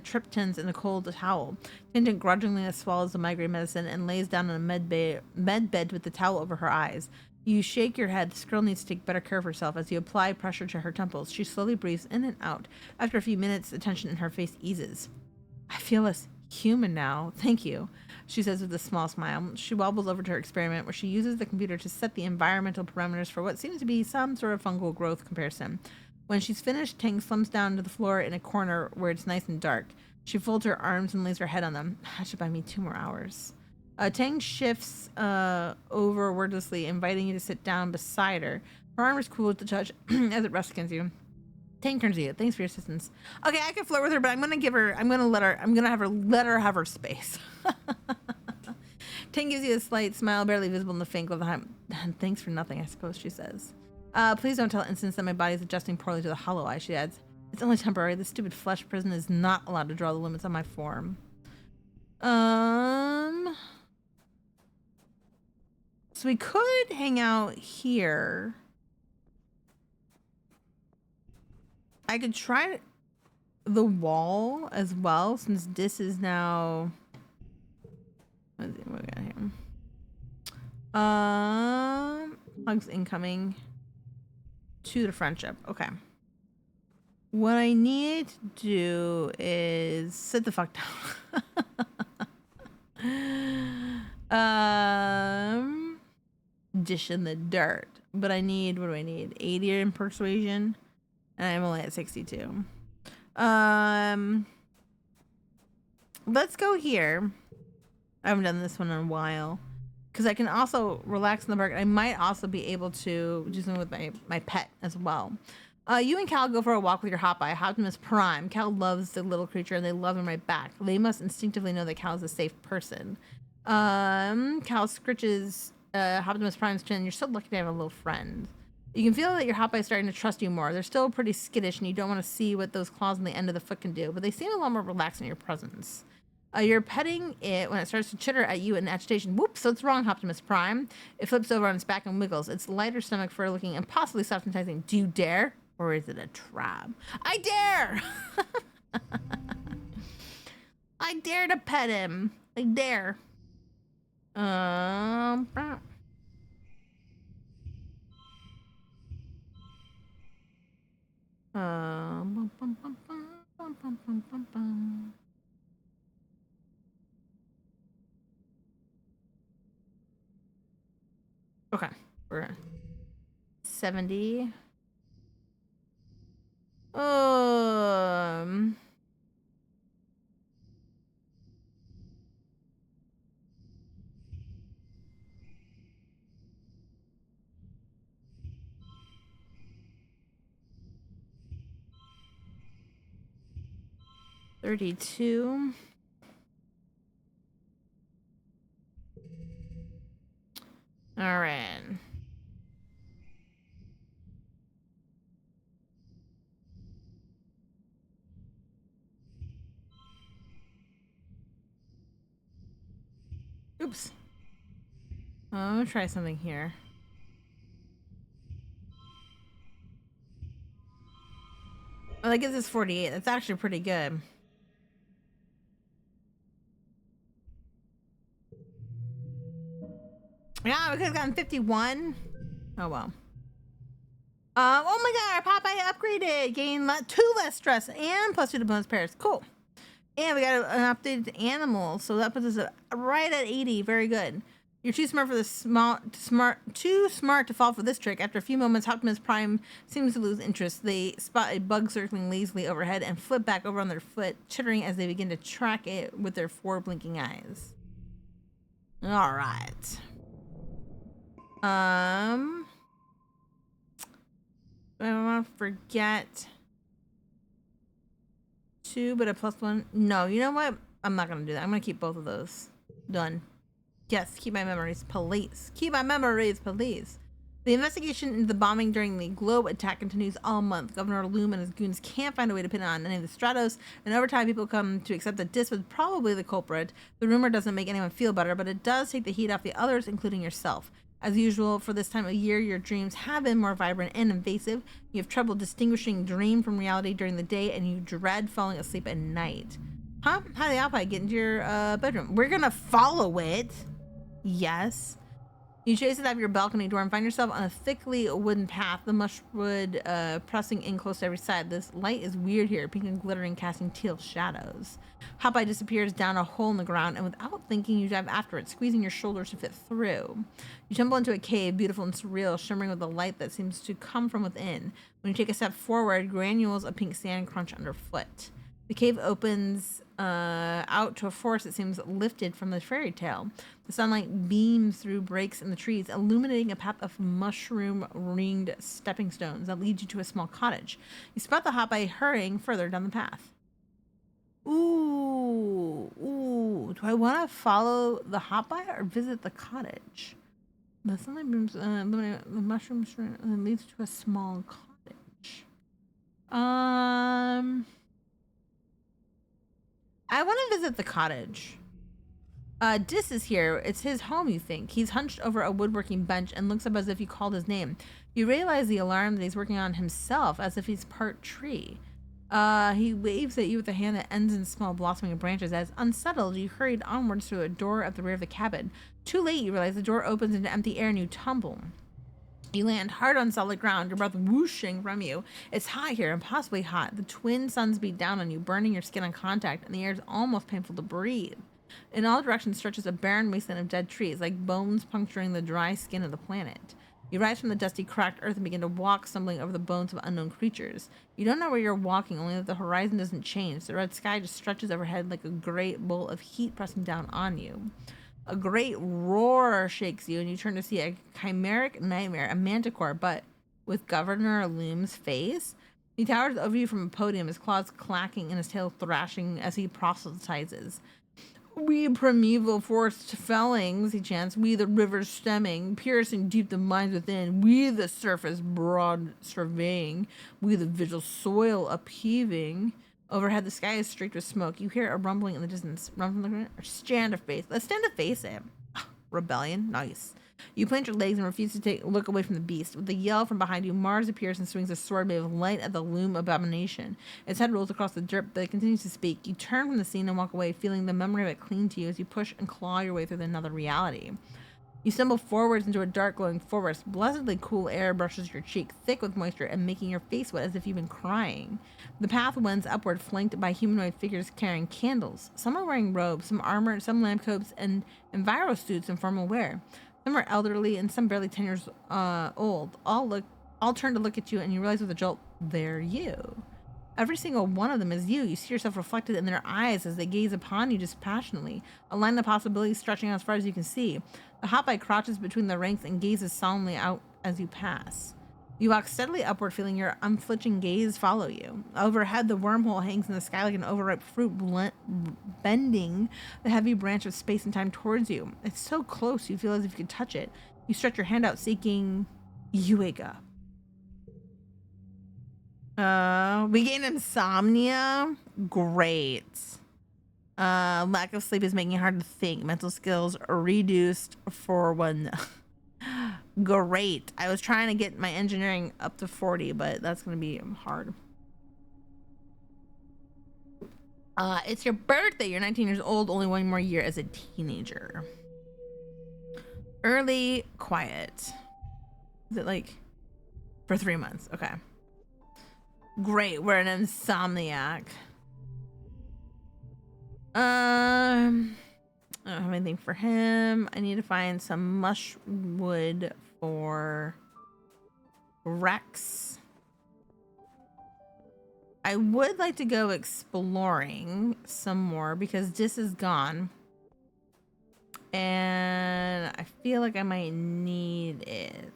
triptans and a cold towel. Tangent grudgingly swallows the migraine medicine and lays down on a med bed with the towel over her eyes. You shake your head. This girl needs to take better care of herself as you apply pressure to her temples. She slowly breathes in and out. After a few minutes, the tension in her face eases. I feel less human now. Thank you, she says with a small smile. She wobbles over to her experiment where she uses the computer to set the environmental parameters for what seems to be some sort of fungal growth comparison. When she's finished, Tang slumps down to the floor in a corner where it's nice and dark. She folds her arms and lays her head on them. That should buy me 2 more hours. Tang shifts over wordlessly, inviting you to sit down beside her. Her arm is cool to the touch as it rests against you. Tang turns to you. Thanks for your assistance. Okay, I can flirt with her, but I'm gonna have her space. Tang gives you a slight smile, barely visible in the faint glow of the time. Thanks for nothing, I suppose, she says. Please don't tell Instance that my body is adjusting poorly to the hollow eye, she adds. It's only temporary. This stupid flesh prison is not allowed to draw the limits on my form. So we could hang out here. I could try the wall as well, since this is now... What we got here? Hugs incoming. To the friendship. Okay. What I need to do is sit the fuck down. Dish in the dirt. But I need, what do I need? 80 in persuasion. And I'm only at 62. Let's go here. I haven't done this one in a while. Because I can also relax in the park. I might also be able to do something with my pet as well. You and Cal go for a walk with your hot eye, Optimus Prime. Cal loves the little creature and they love him right back. They must instinctively know that Cal is a safe person. Cal scritches Optimus Prime's chin. You're so lucky to have a little friend. You can feel that your hot eye is starting to trust you more. They're still pretty skittish and you don't want to see what those claws on the end of the foot can do, but they seem a lot more relaxed in your presence. You're petting it when it starts to chitter at you in agitation. Whoops, so it's wrong, Optimus Prime. It flips over on its back and wiggles. Its lighter stomach fur looking impossibly soft and enticing. Do you dare? Or is it a trap? I dare! I dare to pet him. I dare. Okay, we're at 70. 32. All right. Oops. I'm gonna try something here. Well, that gives us 48. That's actually pretty good. Yeah, we could have gotten 51. Oh well. Oh my god, our Popeye upgraded. Gain 2 less stress and plus 2 to bonus pairs. Cool. And we got an updated animal, so that puts us right at 80. Very good. You're too smart for this too smart to fall for this trick. After a few moments, Optimus Prime seems to lose interest. They spot a bug circling lazily overhead and flip back over on their foot, chittering as they begin to track it with their 4 blinking eyes. All right. I don't want to forget 2, but a +1. No, you know what? I'm not gonna do that. I'm gonna keep both of those. Done. Yes, keep my memories, police. Keep my memories, police. The investigation into the bombing during the Globe attack continues all month. Governor Loom and his goons can't find a way to pin it on any of the Stratos, and over time people come to accept that Dis was probably the culprit. The rumor doesn't make anyone feel better, but it does take the heat off the others, including yourself. As usual, for this time of year, your dreams have been more vibrant and invasive. You have trouble distinguishing dream from reality during the day, and you dread falling asleep at night. Huh? How did Alpine get into your bedroom? We're gonna follow it. Yes. You chase it out of your balcony door and find yourself on a thickly wooden path, the mushwood pressing in close to every side. This light is weird here, pink and glittering, casting teal shadows. Popeye disappears down a hole in the ground, and without thinking, you dive after it, squeezing your shoulders to fit through. You tumble into a cave, beautiful and surreal, shimmering with a light that seems to come from within. When you take a step forward, granules of pink sand crunch underfoot. The cave opens out to a forest that seems lifted from the fairy tale. The sunlight beams through breaks in the trees, illuminating a path of mushroom-ringed stepping stones that lead you to a small cottage. You spot the Popeye hurrying further down the path. Ooh. Do I want to follow the Popeye or visit the cottage? The sunlight beams illuminating the mushroom and leads to a small cottage. I want to visit the cottage. Dis is here. It's his home, you think. He's hunched over a woodworking bench and looks up as if you called his name. You realize the alarm that he's working on himself, as if he's part tree. He waves at you with a hand that ends in small blossoming branches. As unsettled, you hurried onwards through a door at the rear of the cabin. Too late, you realize the door opens into empty air and you tumble. You land hard on solid ground, your breath whooshing from you. It's hot here, impossibly hot. The twin suns beat down on you, burning your skin on contact, and the air is almost painful to breathe. In all directions stretches a barren wasteland of dead trees, like bones puncturing the dry skin of the planet. You rise from the dusty, cracked earth and begin to walk, stumbling over the bones of unknown creatures. You don't know where you're walking, only that the horizon doesn't change. The red sky just stretches overhead like a great bowl of heat pressing down on you. A great roar shakes you, and you turn to see a chimeric nightmare, a manticore, but with Governor Loom's face. He towers over you from a podium, his claws clacking and his tail thrashing as he proselytizes. We primeval forest fellings, he chants. We the rivers stemming, piercing deep the minds within. We the surface broad surveying. We the vigil soil upheaving. Overhead, the sky is streaked with smoke. You hear a rumbling in the distance. Run from the ground or stand to face. Let's stand to face it. Rebellion. Nice. You plant your legs and refuse to look away from the beast. With a yell from behind you, Mars appears and swings a sword made of light at the Loom abomination. Its head rolls across the dirt, but it continues to speak. You turn from the scene and walk away, feeling the memory of it cling to you as you push and claw your way through another reality. You stumble forwards into a dark, glowing forest. Blessedly cool air brushes your cheek, thick with moisture and making your face wet as if you've been crying. The path wends upward, flanked by humanoid figures carrying candles. Some are wearing robes, some armor, some lampcoats, and enviro suits in formal wear. Some are elderly and some barely 10 years old. All turn to look at you, and you realize with a jolt, they're you. Every single one of them is you. You see yourself reflected in their eyes as they gaze upon you dispassionately, a line of possibilities stretching out as far as you can see. The Popeye crouches between the ranks and gazes solemnly out as you pass. You walk steadily upward, feeling your unflinching gaze follow you. Overhead, the wormhole hangs in the sky like an overripe fruit, bending the heavy branch of space and time towards you. It's so close, you feel as if you could touch it. You stretch your hand out, seeking. You wake up. We gain insomnia. Great. Lack of sleep is making it hard to think. Mental skills are reduced for 1. Great. I was trying to get my engineering up to 40, but that's going to be hard. It's your birthday. You're 19 years old, only 1 more year as a teenager. Early, quiet. Is it like for 3 months? Okay. Great. We're an insomniac. I don't have anything for him. I need to find some mush wood for Rex. I would like to go exploring some more because this is gone. And I feel like I might need it.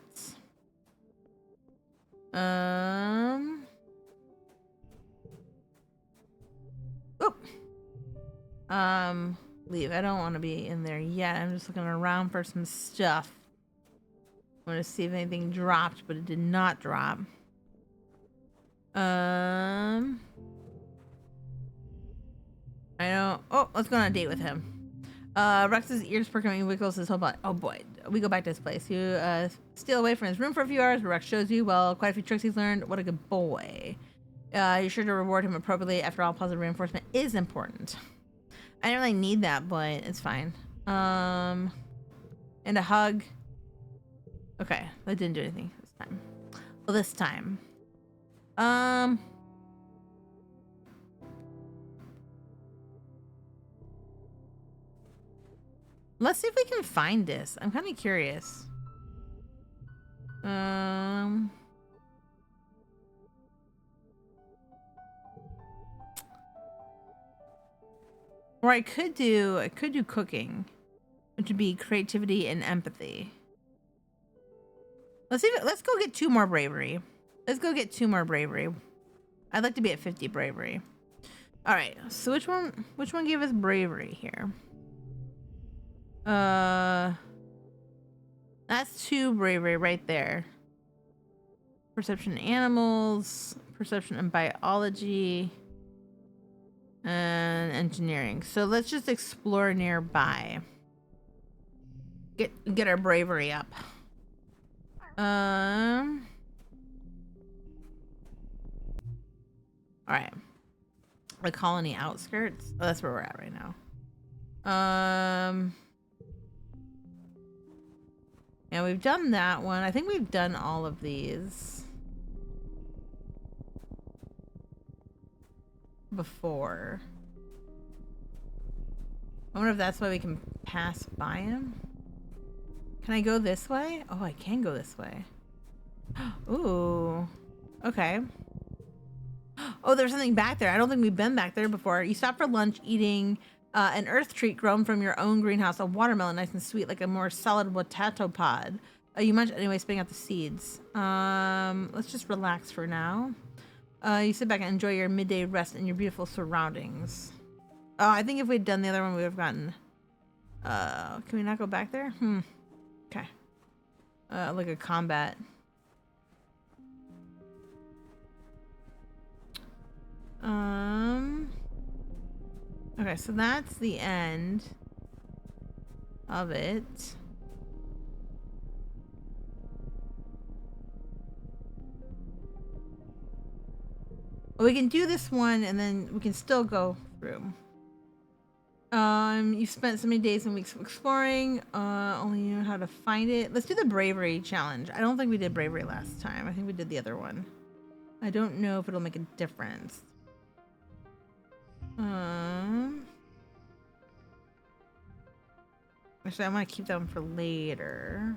Oh. Leave. I don't want to be in there yet. I'm just looking around for some stuff. I want to see if anything dropped, but it did not drop. I don't. Oh, let's go on a date with him. Rex's ears perk when he wiggles his whole body. Oh boy, we go back to this place. You steal away from his room for a few hours, but Rex shows you, well, quite a few tricks he's learned. What a good boy. You're sure to reward him appropriately. After all, positive reinforcement is important. I don't really need that, but it's fine. And a hug. Okay, that didn't do anything this time. Well, this time. Let's see if we can find this. I'm kind of curious. Or I could do cooking, which would be creativity and empathy. Let's go get 2 more bravery. Let's go get 2 more bravery. I'd like to be at 50 bravery. All right. So which one gave us bravery here? That's 2 bravery right there. Perception in animals, perception in biology, and engineering. So let's just explore nearby. Get our bravery up. All right. The colony outskirts. Oh, that's where we're at right now. Yeah, we've done that one. I think we've done all of these before. I wonder if that's why we can pass by him. Can I go this way? Oh, I can go this way. Ooh. Okay. Oh, there's something back there. I don't think we've been back there before. You stop for lunch eating an earth treat grown from your own greenhouse, a watermelon, nice and sweet, like a more solid potato pod. You munch anyway, spitting out the seeds. Let's just relax for now. You sit back and enjoy your midday rest in your beautiful surroundings. Oh, I think if we'd done the other one, we would have gotten... can we not go back there? Okay. Like a combat. Okay, so that's the end of it. We can do this one and then we can still go through. You've spent so many days and weeks exploring, only you know how to find it. Let's do the bravery challenge. I don't think we did bravery last time. I think we did the other one. I don't know if it'll make a difference. Actually, I want to keep that one for later.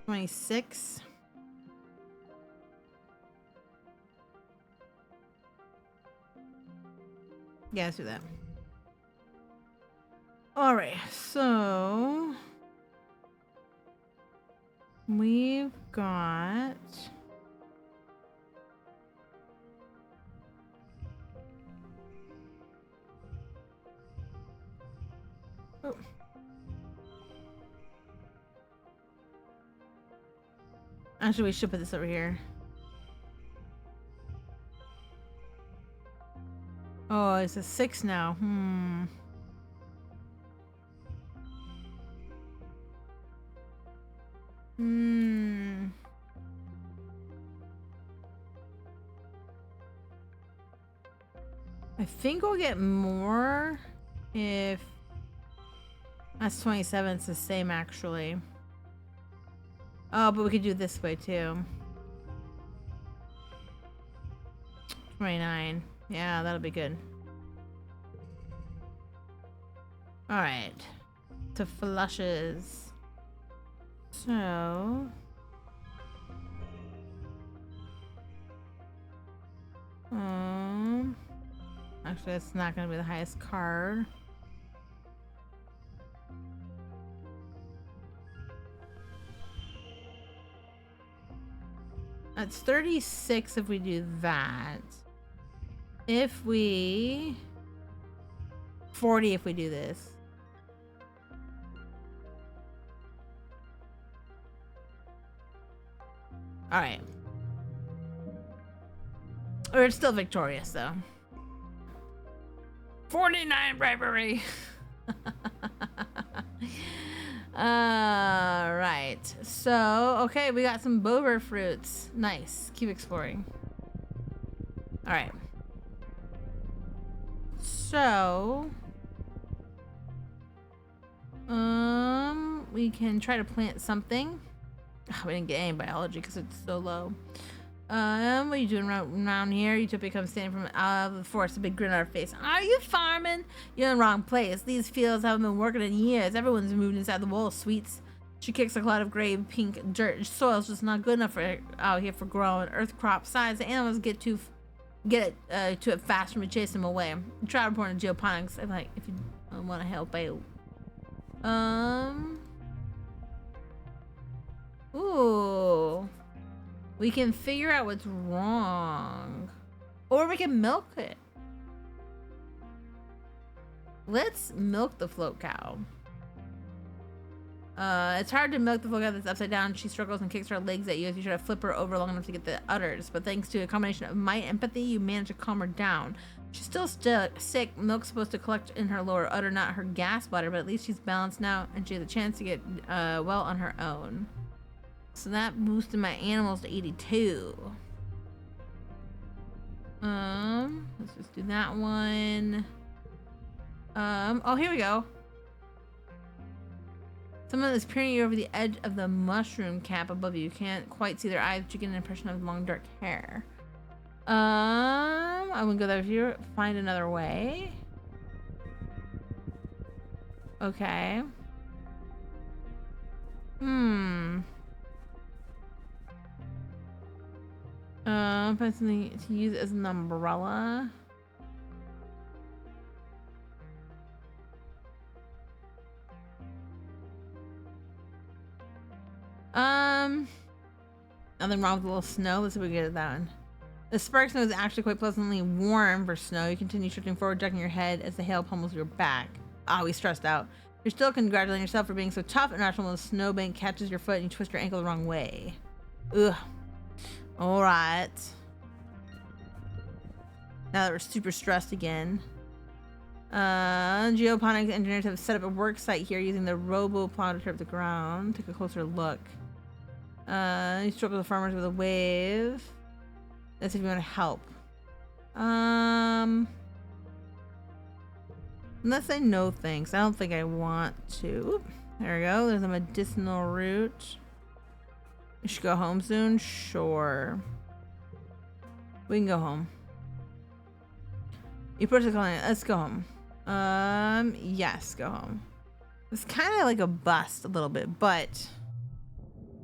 $26. Yeah, let's do that. All right, so we've got oh. Actually, we should put this over here. Oh, it's a 6 now. I think we'll get more if that's 27. It's the same actually. Oh, but we could do it this way too. 29. Yeah, that'll be good. All right, to flushes. So actually, that's not going to be the highest card. That's 36 if we do that. If we 40 if we do this. All right. Or it's still victorious though. 49 bravery. Right. So, okay, we got some bover fruits. Nice. Keep exploring. All right. So, we can try to plant something. Oh, we didn't get any biology because it's so low. What are you doing around here? Utopia comes standing from out of the forest, a big grin on her face. Are you farming? You're in the wrong place. These fields haven't been working in years. Everyone's moved inside the wall, sweets. She kicks a cloud of gray pink dirt. Soil's just not good enough for out here for growing. Earth crop size. The animals get to it fast when we chase them away. Try reporting to geoponics. I'm like, if you want to help out. Ooh. We can figure out what's wrong. Or we can milk it. Let's milk the float cow. It's hard to milk the float cow that's upside down. She struggles and kicks her legs at you if you try to flip her over long enough to get the udders. But thanks to a combination of might and empathy, you manage to calm her down. She's still sick. Milk's supposed to collect in her lower udder, not her gas bladder, but at least she's balanced now and she has a chance to get well on her own. So that boosted my animals to 82. Let's just do that one. Oh, here we go. Someone is peering you over the edge of the mushroom cap above you. You can't quite see their eyes, but you get an impression of long dark hair. I'm gonna go there here. Find another way. Okay. Find something to use as an umbrella. Nothing wrong with a little snow. Let's see if we can get that one. The spark snow is actually quite pleasantly warm for snow. You continue shifting forward, ducking your head as the hail pummels your back. Ah, we stressed out. You're still congratulating yourself for being so tough and rational when the snowbank catches your foot and you twist your ankle the wrong way. Ugh. Alright. Now that we're super stressed again. Geoponics engineers have set up a work site here using the robo plow to trip the ground. Take a closer look. You struggle the farmers with a wave. That's if you want to help. Unless I know things. I don't think I want to. Oop, there we go. There's a medicinal root. We should go home soon? Sure. We can go home. You push the colony. Let's go home. Yes, go home. It's kind of like a bust a little bit, but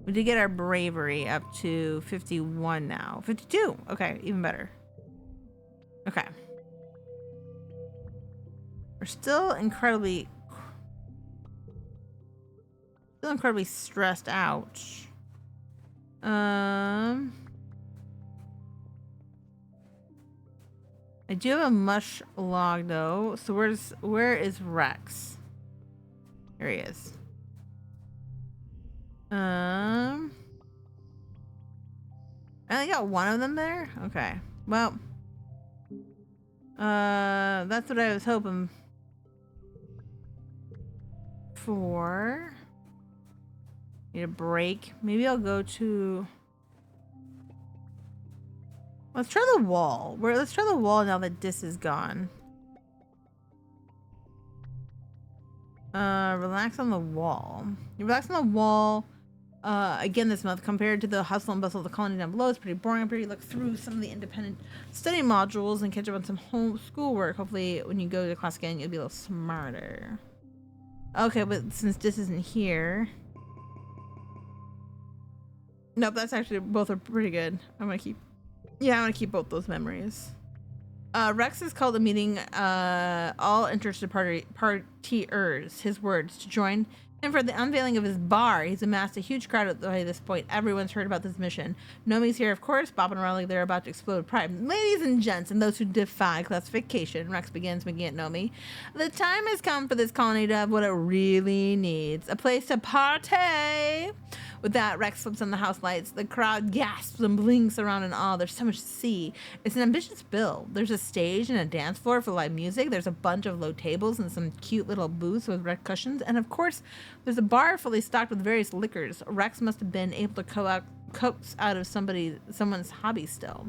we did get our bravery up to 51 now. 52. Okay, even better. Okay. still incredibly stressed out. I do have a mush log though. So where is Rex? Here he is. I only got one of them there? Okay. Well, that's what I was hoping for. Need a break. Maybe I'll go to... Let's try the wall. Let's try the wall now that Dis is gone. Relax on the wall. You relax on the wall again this month. Compared to the hustle and bustle of the colony down below, it's pretty boring up here. You look through some of the independent study modules and catch up on some home schoolwork. Hopefully when you go to class again, you'll be a little smarter. Okay, but since Dis isn't here... Nope, that's actually, both are pretty good. I'm gonna keep both those memories. Rex has called a meeting, all interested partiers, his words, to join him for the unveiling of his bar. He's amassed a huge crowd at this point. Everyone's heard about this mission. Nomi's here, of course, bopping around like they're about to explode with pride. Ladies and gents, and those who defy classification, Rex begins making at Nomi. The time has come for this colony to have what it really needs. A place to party. With that, Rex flips on the house lights. The crowd gasps and blinks around in awe. There's so much to see. It's an ambitious bill. There's a stage and a dance floor for live music. There's a bunch of low tables and some cute little booths with red cushions. And of course, there's a bar fully stocked with various liquors. Rex must have been able to coax out of someone's hobby still.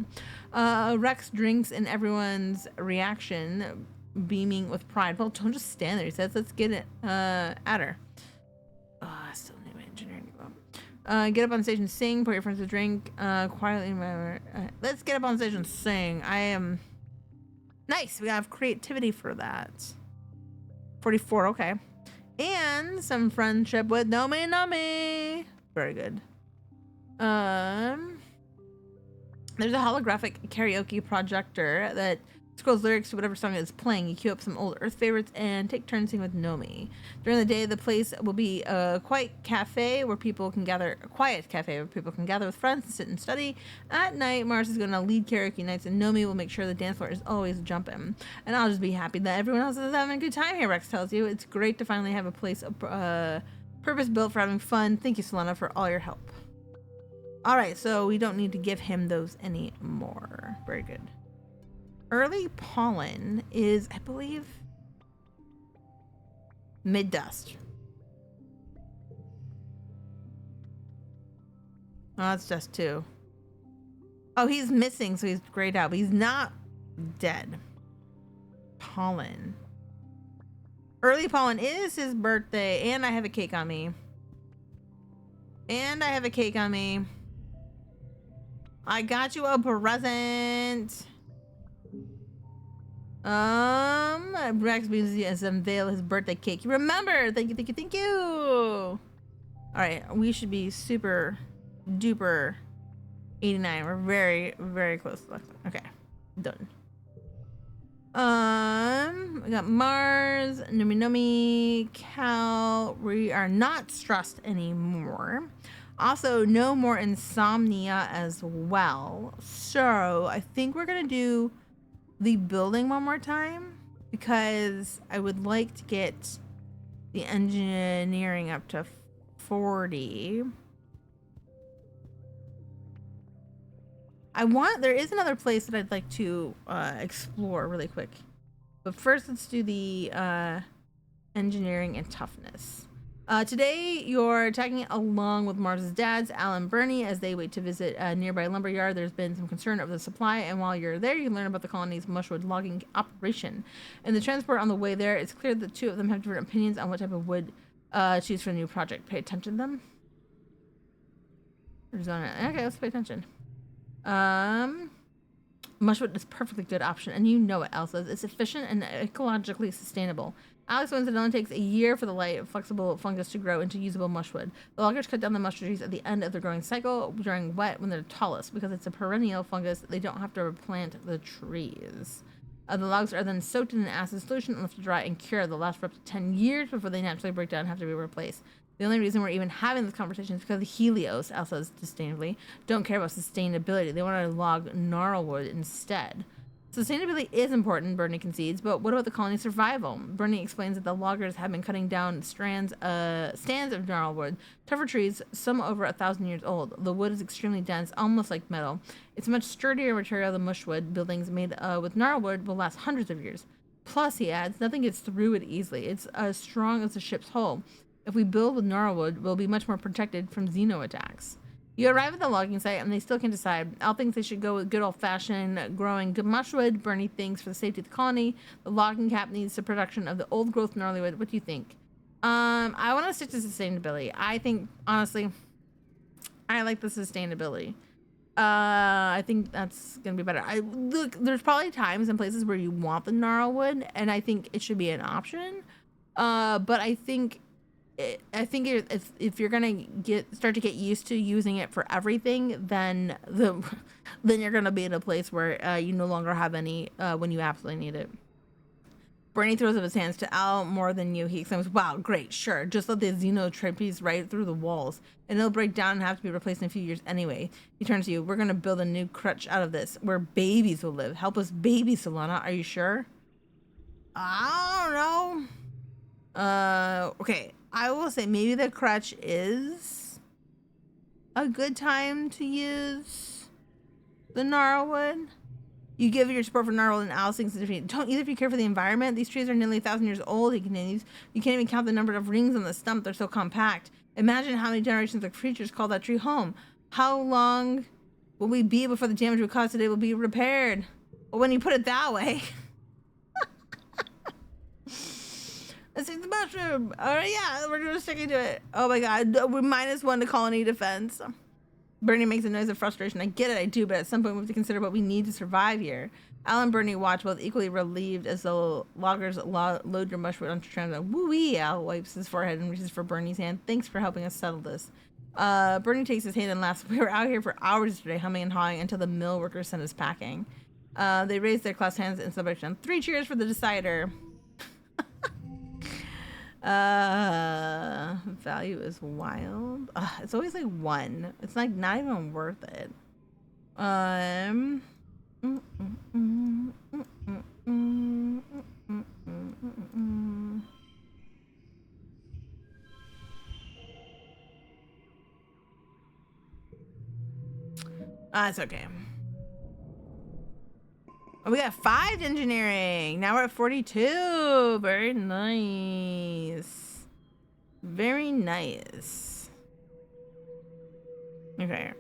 Rex drinks and everyone's reaction beaming with pride. Well, don't just stand there, he says. Let's get it at her. I still need my engineering to go up. Get up on stage and sing. Pour your friends a drink. Quietly. Let's get up on stage and sing. I am... Nice. We have creativity for that. 44. Okay. And some friendship with Nomi. Very good. There's a holographic karaoke projector that scrolls lyrics to whatever song is playing. You queue up some old Earth favorites and take turns singing with Nomi. During the day, the place will be a quiet cafe where people can gather with friends and sit and study. At night, Mars is going to lead karaoke nights, and Nomi will make sure the dance floor is always jumping. And I'll just be happy that everyone else is having a good time here, Rex tells you. It's great to finally have a place purpose-built for having fun. Thank you, Solana, for all your help. All right, so we don't need to give him those anymore. Very good. Early pollen is, I believe, mid-dust. Oh, that's dust too. Oh, he's missing, so he's grayed out, but he's not dead. Pollen. Early pollen is his birthday, and I have a cake on me. I got you a present. Rex begins to unveil his birthday cake. Remember, thank you. All right, we should be super duper 89. We're very, very close. Okay, done. We got Mars, Nomi, Cal. We are not stressed anymore. Also, no more insomnia as well. So I think we're gonna do the building one more time because I would like to get the engineering up to 40. There is another place that I'd like to explore really quick. But first, let's do the engineering and toughness. Today, you're tagging along with Mars's dads, Al and Bernie, as they wait to visit a nearby lumberyard. There's been some concern over the supply, and while you're there, you learn about the colony's mushwood logging operation. In the transport on the way there, it's clear that the two of them have different opinions on what type of wood choose for the new project. Pay attention to them. Okay, let's pay attention. Mushwood is a perfectly good option, and you know it, Al says. It's efficient and ecologically sustainable. Alex wins it only takes a year for the light, flexible fungus to grow into usable mushwood. The loggers cut down the mush trees at the end of their growing cycle during wet when they're tallest. Because it's a perennial fungus, they don't have to replant the trees. The logs are then soaked in an acid solution and left to dry and cure. They'll last for up to 10 years before they naturally break down and have to be replaced. The only reason we're even having this conversation is because the Helios, Al says disdainfully, don't care about sustainability. They want to log gnarlwood instead. Sustainability is important, Bernie concedes, but what about the colony's survival? Bernie explains that the loggers have been cutting down stands of gnarlwood, tougher trees, some over 1,000 years old. The wood is extremely dense, almost like metal. It's a much sturdier material than mushwood. Buildings made with gnarlwood will last hundreds of years. Plus, he adds, nothing gets through it easily. It's as strong as a ship's hull. If we build with gnarlwood, we'll be much more protected from xeno attacks. You arrive at the logging site, and they still can't decide. Al thinks they should go with good old-fashioned growing good mushwood. Bernie thinks for the safety of the colony, the logging cap needs the production of the old-growth gnarly wood. What do you think? I want to stick to sustainability. I think, honestly, I like the sustainability. I think that's gonna be better. Look, there's probably times and places where you want the gnarlwood, and I think it should be an option. But I think if you're gonna start to get used to using it for everything, then you're gonna be in a place where you no longer have any when you absolutely need it. Bernie throws up his hands to Al. More than you, he exclaims, "Wow, great, sure. Just let the xeno trapeze right through the walls, and it'll break down and have to be replaced in a few years anyway." He turns to you. "We're gonna build a new crutch out of this, where babies will live. Help us baby Solana. Are you sure?" I don't know. Okay. I will say maybe the crutch is a good time to use the gnarlwood. You give your support for gnarlwood and Al thinks don't either of you care for the environment. These trees are nearly 1,000 years old, he continues. You can't even count the number of rings on the stump. They're so compact. Imagine how many generations of creatures call that tree home. How long will we be before the damage we caused today will be repaired? Well, when you put it that way. Let's take the mushroom. All right, yeah, we're just sticking to it. Oh my god, we're -1 to colony defense. Bernie makes a noise of frustration. I get it, I do, but at some point we have to consider what we need to survive here. Al and Bernie watch, both equally relieved as the loggers load your mushroom onto trams. Woo-wee! Al wipes his forehead and reaches for Bernie's hand. Thanks for helping us settle this. Bernie takes his hand and laughs. We were out here for hours yesterday, humming and hawing until the mill workers sent us packing. They raised their clasped hands in celebration. 3 cheers for the decider. Value is wild. It's always like 1. It's like not even worth it. It's okay. Oh, we got 5 engineering. Now we're at 42. Very nice. Very nice. Okay,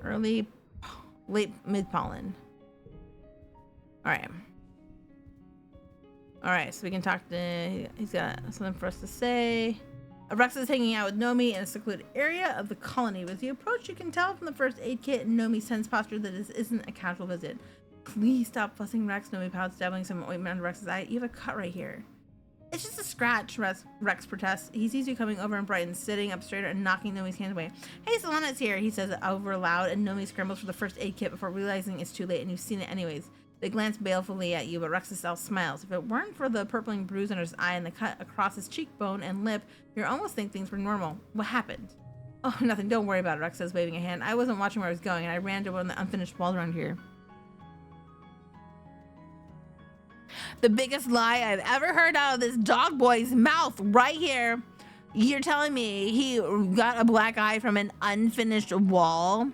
late mid pollen. All right, so we can talk to, he's got something for us to say. Rex is hanging out with Nomi in a secluded area of the colony. As you approach, you can tell from the first aid kit and Nomi's tense posture that this isn't a casual visit. Please stop fussing, Rex. Nomi pouts, dabbling some ointment under Rex's eye. You have a cut right here. It's just a scratch, Rex protests. He sees you coming over and brightens, sitting up straighter and knocking Nomi's hands away. Hey, Solana's here, he says over loud, and Nomi scrambles for the first aid kit before realizing it's too late and you've seen it anyways. They glance balefully at you, but Rex's self smiles. If it weren't for the purpling bruise under his eye and the cut across his cheekbone and lip, you'd almost think things were normal. What happened? Oh, nothing. Don't worry about it, Rex says, waving a hand. I wasn't watching where I was going, and I ran to one of the unfinished walls around here. The biggest lie I've ever heard out of this dog boy's mouth right here. You're telling me he got a black eye from an unfinished wall?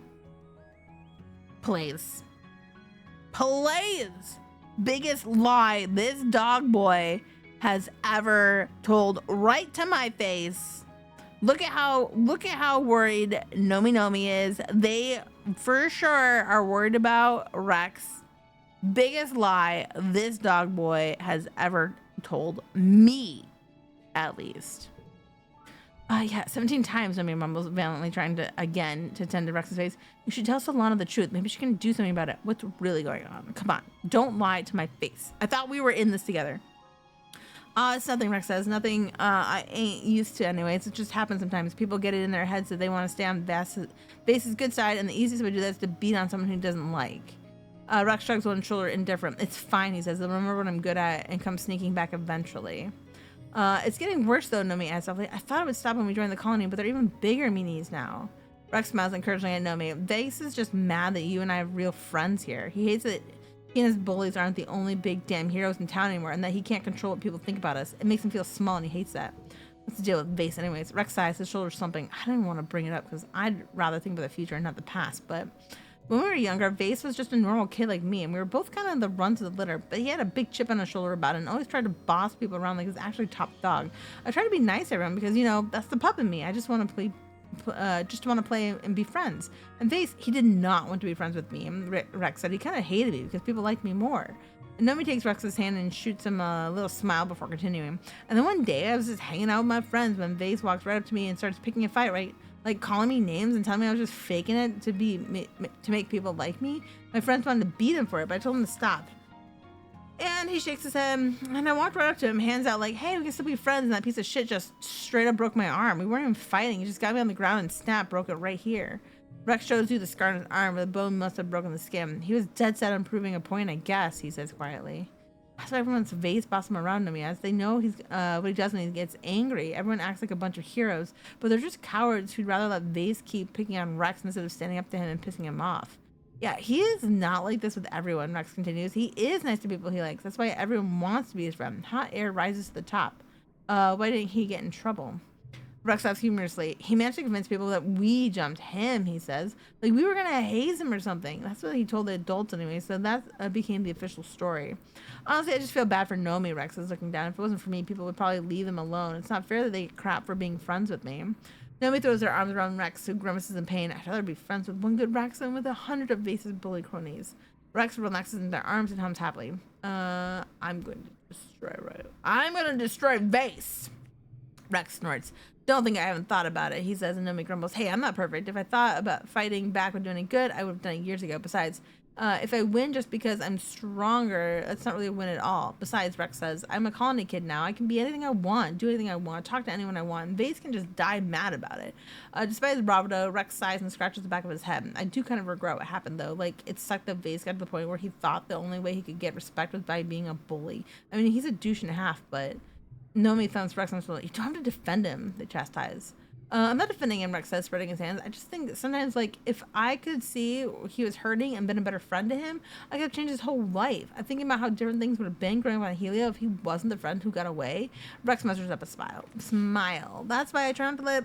Please. Biggest lie this dog boy has ever told right to my face. Look at how worried Nomi is. They for sure are worried about Rex. Biggest lie this dog boy has ever told me, at least. Yeah, 17 times Nomi mumbles, valiantly trying to tend to Rex's face. You should tell Solana the truth. Maybe she can do something about it. What's really going on? Come on, don't lie to my face. I thought we were in this together. It's nothing, Rex says. Nothing I ain't used to anyways. It just happens sometimes. People get it in their heads that they want to stay on Base's good side, and the easiest way to do that is to beat on someone who doesn't like. Rex shrugs one shoulder, indifferent. It's fine, he says. They'll remember what I'm good at and come sneaking back eventually. It's getting worse, though, Nomi adds softly. I thought it would stop when we joined the colony, but they're even bigger meanies now. Rex smiles encouragingly at Nomi. Vegas is just mad that you and I have real friends here. He hates that he and his bullies aren't the only big damn heroes in town anymore, and that he can't control what people think about us. It makes him feel small, and he hates that. What's the deal with Vase anyways? Rex sighs, his shoulders slumping. I don't even want to bring it up because I'd rather think about the future and not the past, but when we were younger, Vase was just a normal kid like me, and we were both kind of the runs of the litter, but he had a big chip on his shoulder about it and always tried to boss people around like he was actually top dog. I try to be nice to everyone because, you know, that's the pup in me. I just want to play and be friends. And Vase, he did not want to be friends with me. And Rex said he kind of hated me because people liked me more. And Nomi takes Rex's hand and shoots him a little smile before continuing. And then one day I was just hanging out with my friends when Vase walks right up to me and starts picking a fight, right? Like calling me names and telling me I was just faking it to make people like me. My friends wanted to beat him for it, but I told him to stop. And he shakes his head, and I walked right up to him, hands out like, hey, we can still be friends, and that piece of shit just straight up broke my arm. We weren't even fighting. He just got me on the ground and snapped, broke it right here. Rex shows you the scar on his arm, where the bone must have broken the skin. He was dead set on proving a point, I guess, he says quietly. That's why everyone's Vase boss him around to me, as they know he's what he does when he gets angry. Everyone acts like a bunch of heroes, but they're just cowards who'd rather let Vase keep picking on Rex instead of standing up to him and pissing him off. Yeah, he is not like this with everyone, Rex continues. He is nice to people he likes. That's why everyone wants to be his friend. Hot air rises to the top. Why didn't he get in trouble? Rex laughs humorously. He managed to convince people that we jumped him, he says. Like we were going to haze him or something. That's what he told the adults anyway, so that became the official story. Honestly, I just feel bad for Nomi, Rex is looking down. If it wasn't for me, people would probably leave him alone. It's not fair that they get crap for being friends with me. Nomi throws her arms around Rex, who grimaces in pain. I'd rather be friends with one good Rex than with 100 of Vase's bully cronies. Rex relaxes in their arms and hums happily. I'm going to destroy Vase. Rex snorts. Don't think I haven't thought about it, he says, and Nomi grumbles. Hey, I'm not perfect. If I thought about fighting back would do any good, I would have done it years ago. Besides, if I win just because I'm stronger, that's not really a win at all. Besides, Rex says, I'm a colony kid now. I can be anything I want, do anything I want, talk to anyone I want, and Vase can just die mad about it. Despite his bravado, Rex sighs and scratches the back of his head. I do kind of regret what happened, though. Like, it sucked that Vase got to the point where he thought the only way he could get respect was by being a bully. I mean, he's a douche and a half, but Nomi thumps Rex on his shoulder. You don't have to defend him, they chastise. I'm not defending him, Rex says, spreading his hands. I just think that sometimes, like, if I could see he was hurting and been a better friend to him, I could have changed his whole life. I'm thinking about how different things would have been growing up on Helio if he wasn't the friend who got away. Rex mutters up a smile. That's why I try not to let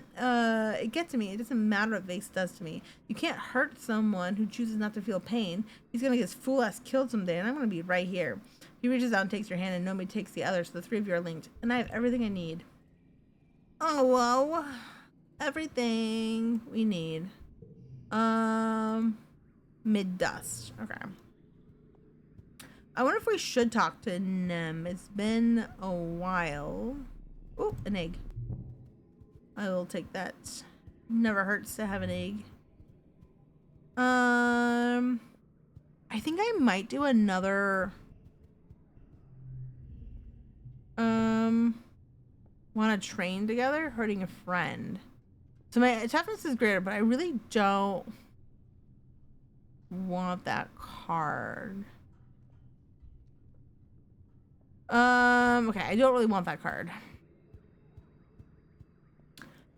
it get to me. It doesn't matter what Vase does to me. You can't hurt someone who chooses not to feel pain. He's gonna get his fool ass killed someday, and I'm gonna be right here. He reaches out and takes your hand, and Nomi takes the other, so the three of you are linked. And I have everything I need. Oh, whoa. Everything we need. Mid-dust. Okay. I wonder if we should talk to Nem. It's been a while. Oh, an egg. I will take that. Never hurts to have an egg. I think I might do another... want to train together, hurting a friend. So my toughness is greater, but I really don't want that card. Okay, I don't really want that card.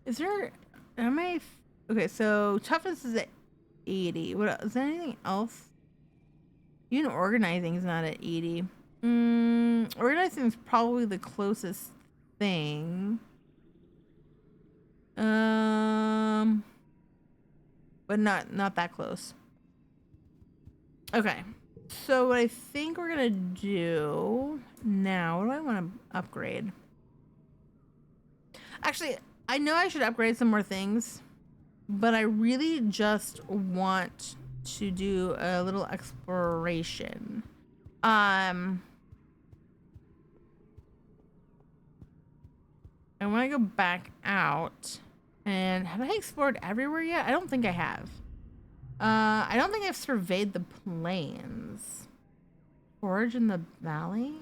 Is there, okay, so toughness is at 80. What is there anything else? Even organizing is not at 80. Organizing is probably the closest thing. But not that close. Okay. So what I think we're gonna do now, what do I want to upgrade? Actually, I know I should upgrade some more things, but I really just want to do a little exploration. I want to go back out. And have I explored everywhere yet? I don't think I have. I don't think I've surveyed the plains. Forage in the valley?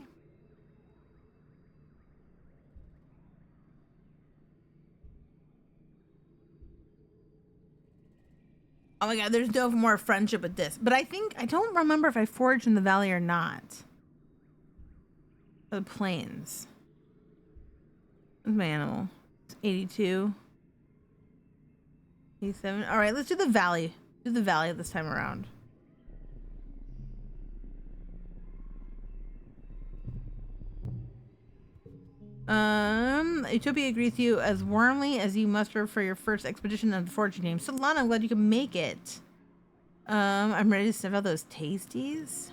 Oh my god, there's no more friendship with this. But I don't remember if I foraged in the valley or not. The plains. What's my animal? It's 82. 87. All right, let's do the valley. Do the valley this time around. Utopia agrees with you as warmly as you muster for your first expedition on the foraging game. So Lana, I'm glad you can make it. I'm ready to sniff out those tasties.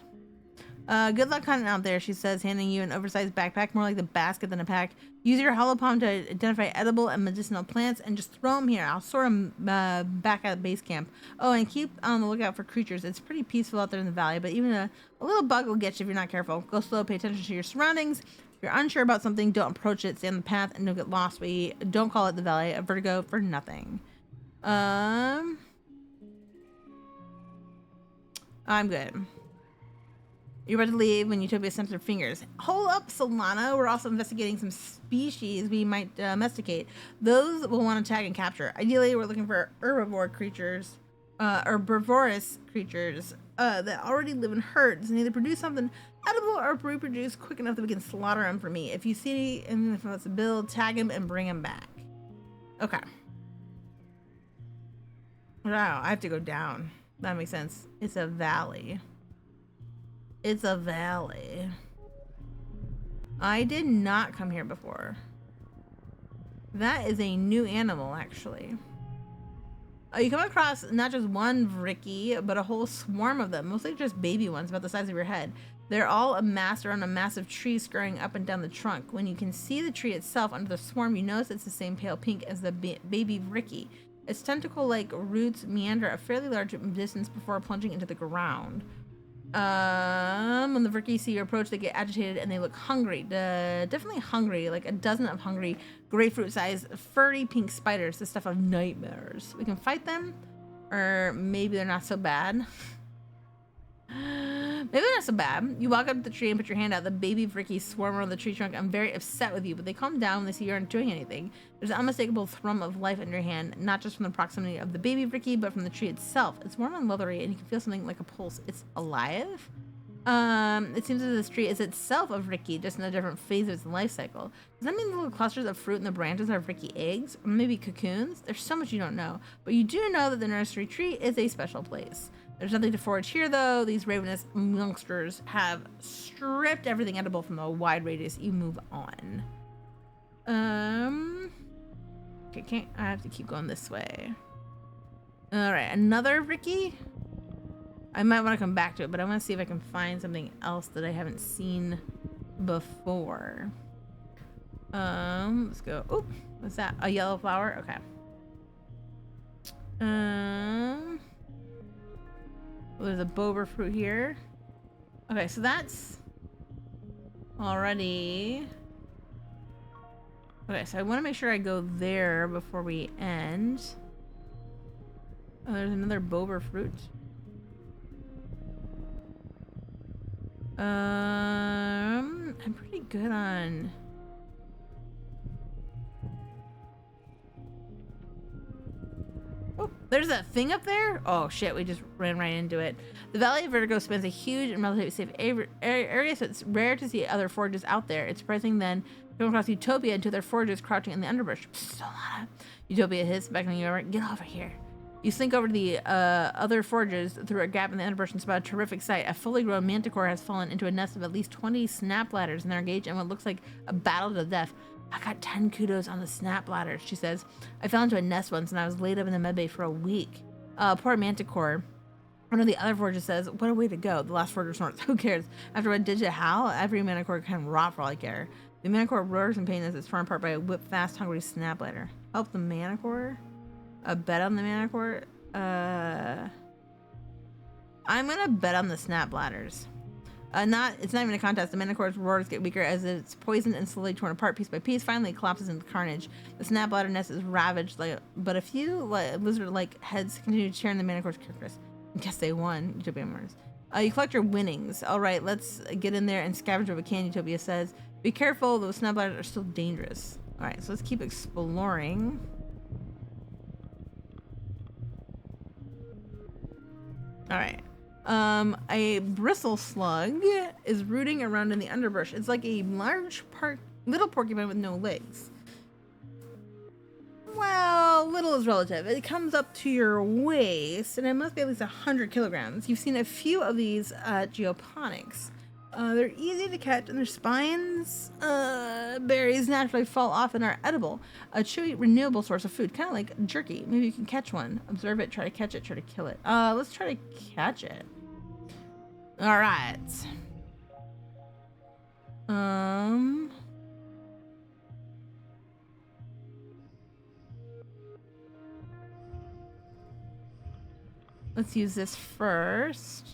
Good luck hunting out there, she says, handing you an oversized backpack, more like the basket than a pack. Use your hollow palm to identify edible and medicinal plants and just throw them here. I'll sort them back at base camp. Oh, and keep on the lookout for creatures. It's pretty peaceful out there in the valley, but even a little bug will get you if you're not careful. Go slow, pay attention to your surroundings. If you're unsure about something, don't approach it. Stay on the path and don't get lost. We don't call it the valley of vertigo for nothing. I'm good. You're about to leave when Utopia snaps her fingers. Hold up, Solana. We're also investigating some species we might domesticate. Those we'll want to tag and capture. Ideally, we're looking for herbivorous creatures that already live in herds and either produce something edible or reproduce quick enough that we can slaughter them for me. If you see him from a build, tag him and bring him back. Okay. Wow, I have to go down. That makes sense. It's a valley. It's a valley. I did not come here before. That is a new animal, actually. You come across not just one Vricky, but a whole swarm of them, mostly just baby ones about the size of your head. They're all amassed around a massive tree scurrying up and down the trunk. When you can see the tree itself under the swarm, you notice it's the same pale pink as the baby Vricky. Its tentacle-like roots meander a fairly large distance before plunging into the ground. When the Vricky see you approach, they get agitated and they look hungry. Definitely hungry, like a dozen of hungry, grapefruit-sized, furry pink spiders, the stuff of nightmares. We can fight them, or maybe they're not so bad. Maybe they're not so bad. You walk up to the tree and put your hand out. The baby Vricky swarm around the tree trunk. I'm very upset with you, but they calm down when they see you aren't doing anything. There's an unmistakable thrum of life in your hand, not just from the proximity of the baby Vricky, but from the tree itself. It's warm and leathery, and you can feel something like a pulse. It's alive? It seems that this tree is itself a Vricky, just in a different phase of its life cycle. Does that mean the little clusters of fruit in the branches are Vricky eggs? Or maybe cocoons? There's so much you don't know. But you do know that the nursery tree is a special place. There's nothing to forage here, though. These ravenous monsters have stripped everything edible from a wide radius. You move on. Okay, I have to keep going this way. All right, another Vricky. I might want to come back to it, but I want to see if I can find something else that I haven't seen before. Let's go. Oh, what's that? A yellow flower? Okay. There's a boba fruit here. Okay, so that's already... Okay, so I want to make sure I go there before we end. Oh, there's another boba fruit. I'm pretty good on... Oh, there's that thing up there? Oh shit, we just ran right into it. The Valley of Vertigo spans a huge and relatively safe area, so it's rare to see other foragers out there. It's surprising then to come across Utopia and two other foragers crouching in the underbrush. Solana. Utopia hissed, beckoning you over. Get over here. You slink over to the other foragers through a gap in the underbrush and spot a terrific sight. A fully grown manticore has fallen into a nest of at least 20 snap ladders, and they're engaged in what looks like a battle to the death. I got 10 kudos on the snap ladders, she says. I fell into a nest once and I was laid up in the medbay for a week. Poor manticore. One of the other foragers says, what a way to go. The last forager snorts. Who cares? After what did you howl? Every manticore can rot for all I care. The manticore roars in pain as it's torn apart by a whip-fast, hungry snap ladder. Help the manticore? A bet on the manticore? I'm gonna bet on the snap ladders. It's not even a contest. The manticore's roars get weaker as it's poisoned and slowly torn apart piece by piece. Finally, it collapses into carnage. The snap ladder nest is ravaged, but a few lizard-like heads continue to tear in the manticore's carcass. I guess they won. Utopia murders. You collect your winnings. All right, let's get in there and scavenge what we can. Utopia says, "Be careful. Those snap ladders are still dangerous." All right, so let's keep exploring. All right. A bristle slug is rooting around in the underbrush. It's like a little porcupine with no legs. Well, little is relative. It comes up to your waist, and it must be at least 100 kilograms. You've seen a few of these at geoponics. They're easy to catch, and their spines, berries naturally fall off and are edible. A chewy, renewable source of food, kind of like jerky. Maybe you can catch one. Observe it, try to catch it, try to kill it. Let's try to catch it. All right. Let's use this first.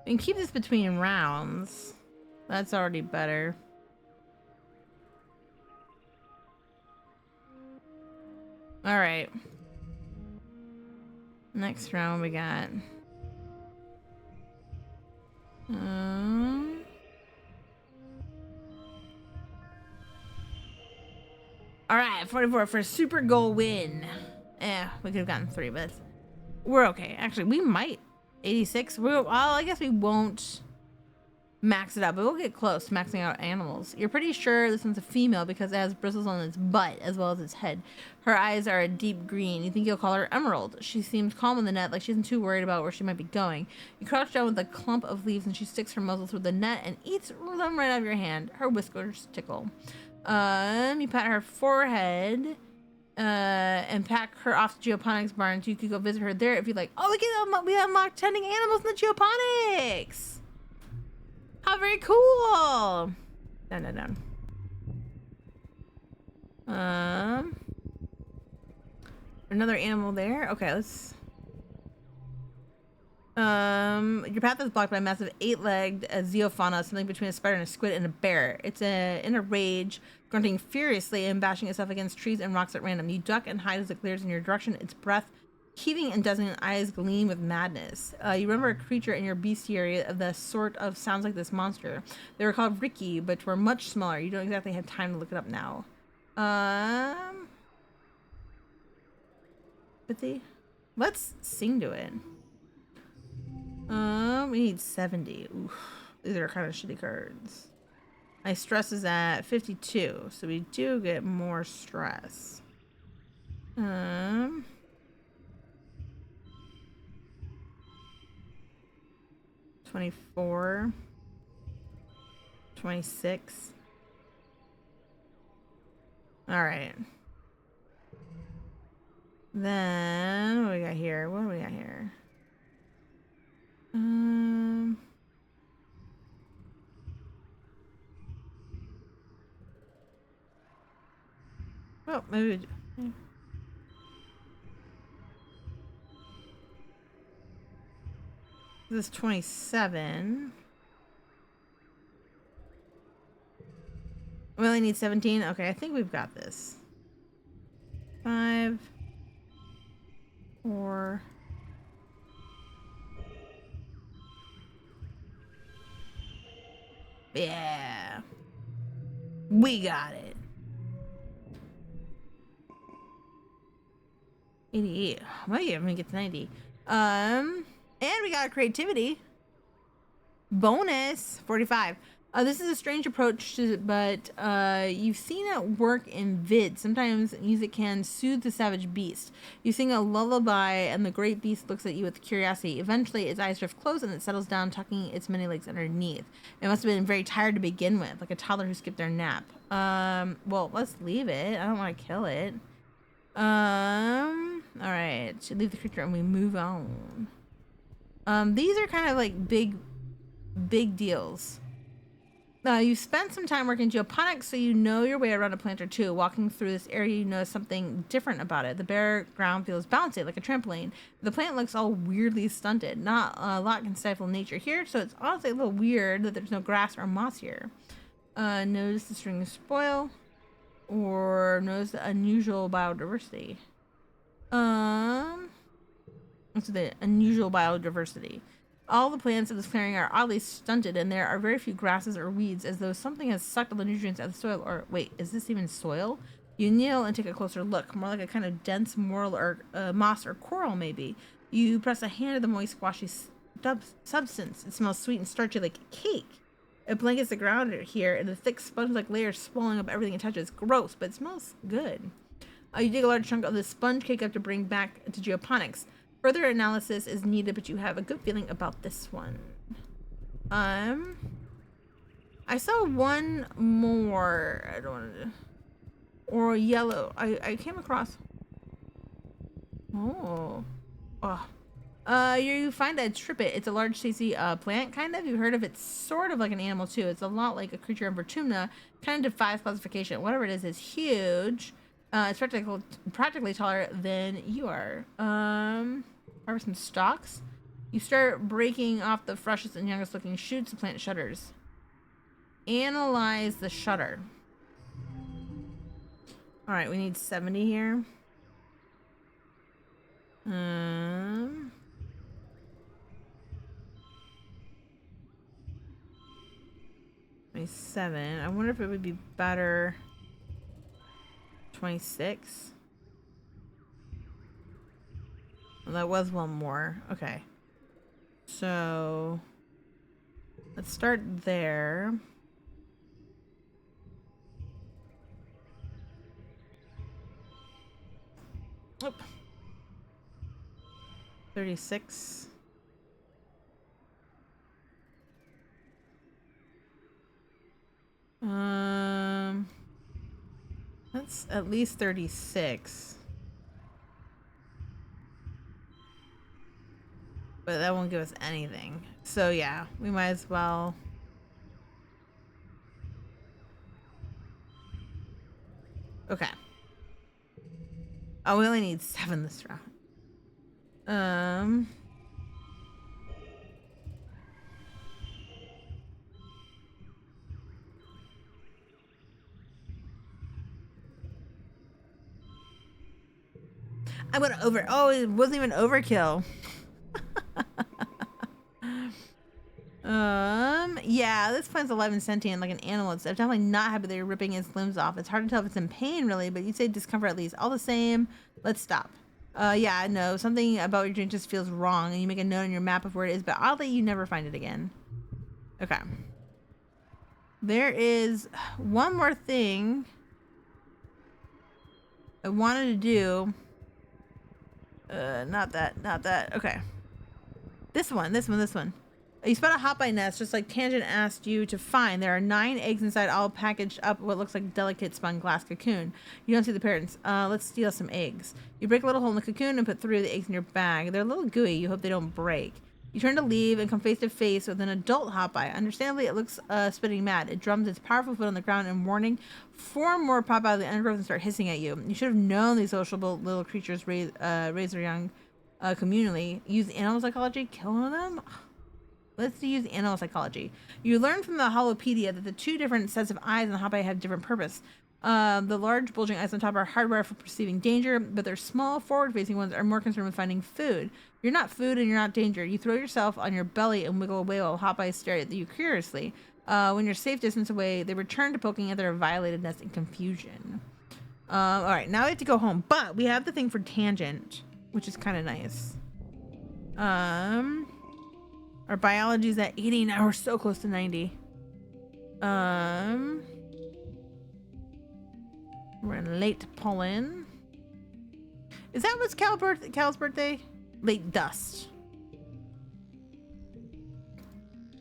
And keep this between rounds. That's already better. All right. Next round we got. All right, 44 for a super goal win. We could have gotten 3, but we're okay. Actually, we might. 86. Well, I guess we won't max it out, but we'll get close to maxing out animals. You're pretty sure this one's a female because it has bristles on its butt as well as its head. Her eyes are a deep green. You think you'll call her Emerald. She seems calm in the net, like she isn't too worried about where she might be going. You crouch down with a clump of leaves and she sticks her muzzle through the net and eats them right out of your hand. Her whiskers tickle. You pat her forehead and pack her off to Geoponics barn so you could go visit her there if you'd like. Oh, we unlocked tending animals in the Geoponics. How very cool. Dun. Another animal there. Okay, let's. Your path is blocked by a massive 8-legged zoofauna, something between a spider and a squid and a bear. It's in a rage, grunting furiously and bashing itself against trees and rocks at random. You duck and hide as it glares in your direction, its breath heaving and dazzling eyes gleam with madness. You remember a creature in your bestiary of the sort of sounds like this monster. They were called Ricky, but were much smaller. You don't exactly have time to look it up now. Let's sing to it. We need 70. Oof. These are kind of shitty cards. My stress is at 52, so we do get more stress. 24. 26. All right. Then what do we got here? What do we got here? Well, maybe. This is 27. We only need 17. Okay, I think we've got this. 5, 4. Yeah. We got it. 88. Well, yeah, I'm gonna get to 90. And we got a creativity bonus 45. This is a strange approach to it, but you've seen it work in vids. Sometimes music can soothe the savage beast. You sing a lullaby and the great beast looks at you with curiosity. Eventually its eyes drift closed and it settles down, tucking its many legs underneath. It must have been very tired to begin with, like a toddler who skipped their nap. Well, let's leave it. I don't want to kill it. All right, leave the creature and we move on. These are kind of like big deals. You spent some time working geoponics, so you know your way around a plant or two. Walking through this area, you notice something different about it. The bare ground feels bouncy, like a trampoline. The plant looks all weirdly stunted. Not a lot can stifle nature here, so it's honestly a little weird that there's no grass or moss here. Notice the string of spoil, or notice the unusual biodiversity. What's the unusual biodiversity? All the plants in this clearing are oddly stunted, and there are very few grasses or weeds, as though something has sucked all the nutrients out of the soil. Or wait, is this even soil? You kneel and take a closer look, more like a kind of dense moral or moss or coral, maybe. You press a hand to the moist, squashy substance. It smells sweet and starchy like cake. It blankets the ground here, and the thick sponge-like layers swallowing up everything it touches. Gross, but it smells good. You dig a large chunk of the sponge cake up to bring back to geoponics. Further analysis is needed, but you have a good feeling about this one. I saw one more. I don't want to. Or yellow. I came across. Oh. You find a trippet. It's a large, tasty plant, kind of. You heard of it, sort of like an animal too. It's a lot like a creature in Vertumna. Kind of defies classification. Whatever it is huge. It's practically taller than you are. Harvest some stalks. You start breaking off the freshest and youngest looking shoots. The plant shudders. Analyze the shutter. All right, we need 70 here. 27. I wonder if it would be better. 26. Well, that was one more. Okay. So let's start there. Oop. 36. That's at least 36. But that won't give us anything. So yeah, we might as well. Okay. Oh, we only need 7 this round. I'm gonna over. Oh, it wasn't even overkill. Yeah, this plant's alive and sentient like an animal. It's definitely not happy that you're ripping its limbs off. It's hard to tell if it's in pain, really, but you'd say discomfort at least. All the same, let's stop. Yeah, no, something about what you're doing just feels wrong, and you make a note on your map of where it is, but oddly, you never find it again. Okay. There is one more thing I wanted to do. Not that. Okay. This one. You spot a hotbite nest, just like Tangent asked you to find. There are 9 eggs inside, all packaged up what looks like delicate spun glass cocoon. You don't see the parents. Let's steal some eggs. You break a little hole in the cocoon and put 3 of the eggs in your bag. They're a little gooey. You hope they don't break. You turn to leave and come face to face with an adult hotbite. Understandably, it looks spitting mad. It drums its powerful foot on the ground in warning. 4 more pop out of the undergrowth and start hissing at you. You should have known these sociable little creatures raise their young communally. Use animal psychology? Kill one of them? Let's use animal psychology. You learn from the Holopedia that the 2 different sets of eyes in the hotbite have different purpose. The large bulging eyes on top are hardwired for perceiving danger, but their small forward-facing ones are more concerned with finding food. You're not food and you're not danger. You throw yourself on your belly and wiggle away while hotbites stare at you curiously. When you're safe distance away, they return to poking at their violated nest in confusion. All right, now we have to go home, but we have the thing for Tangent, which is kind of nice. Our biology's at 80 now. We're so close to 90. We're in late pollen. Is that what's Cal's birthday? Late dust.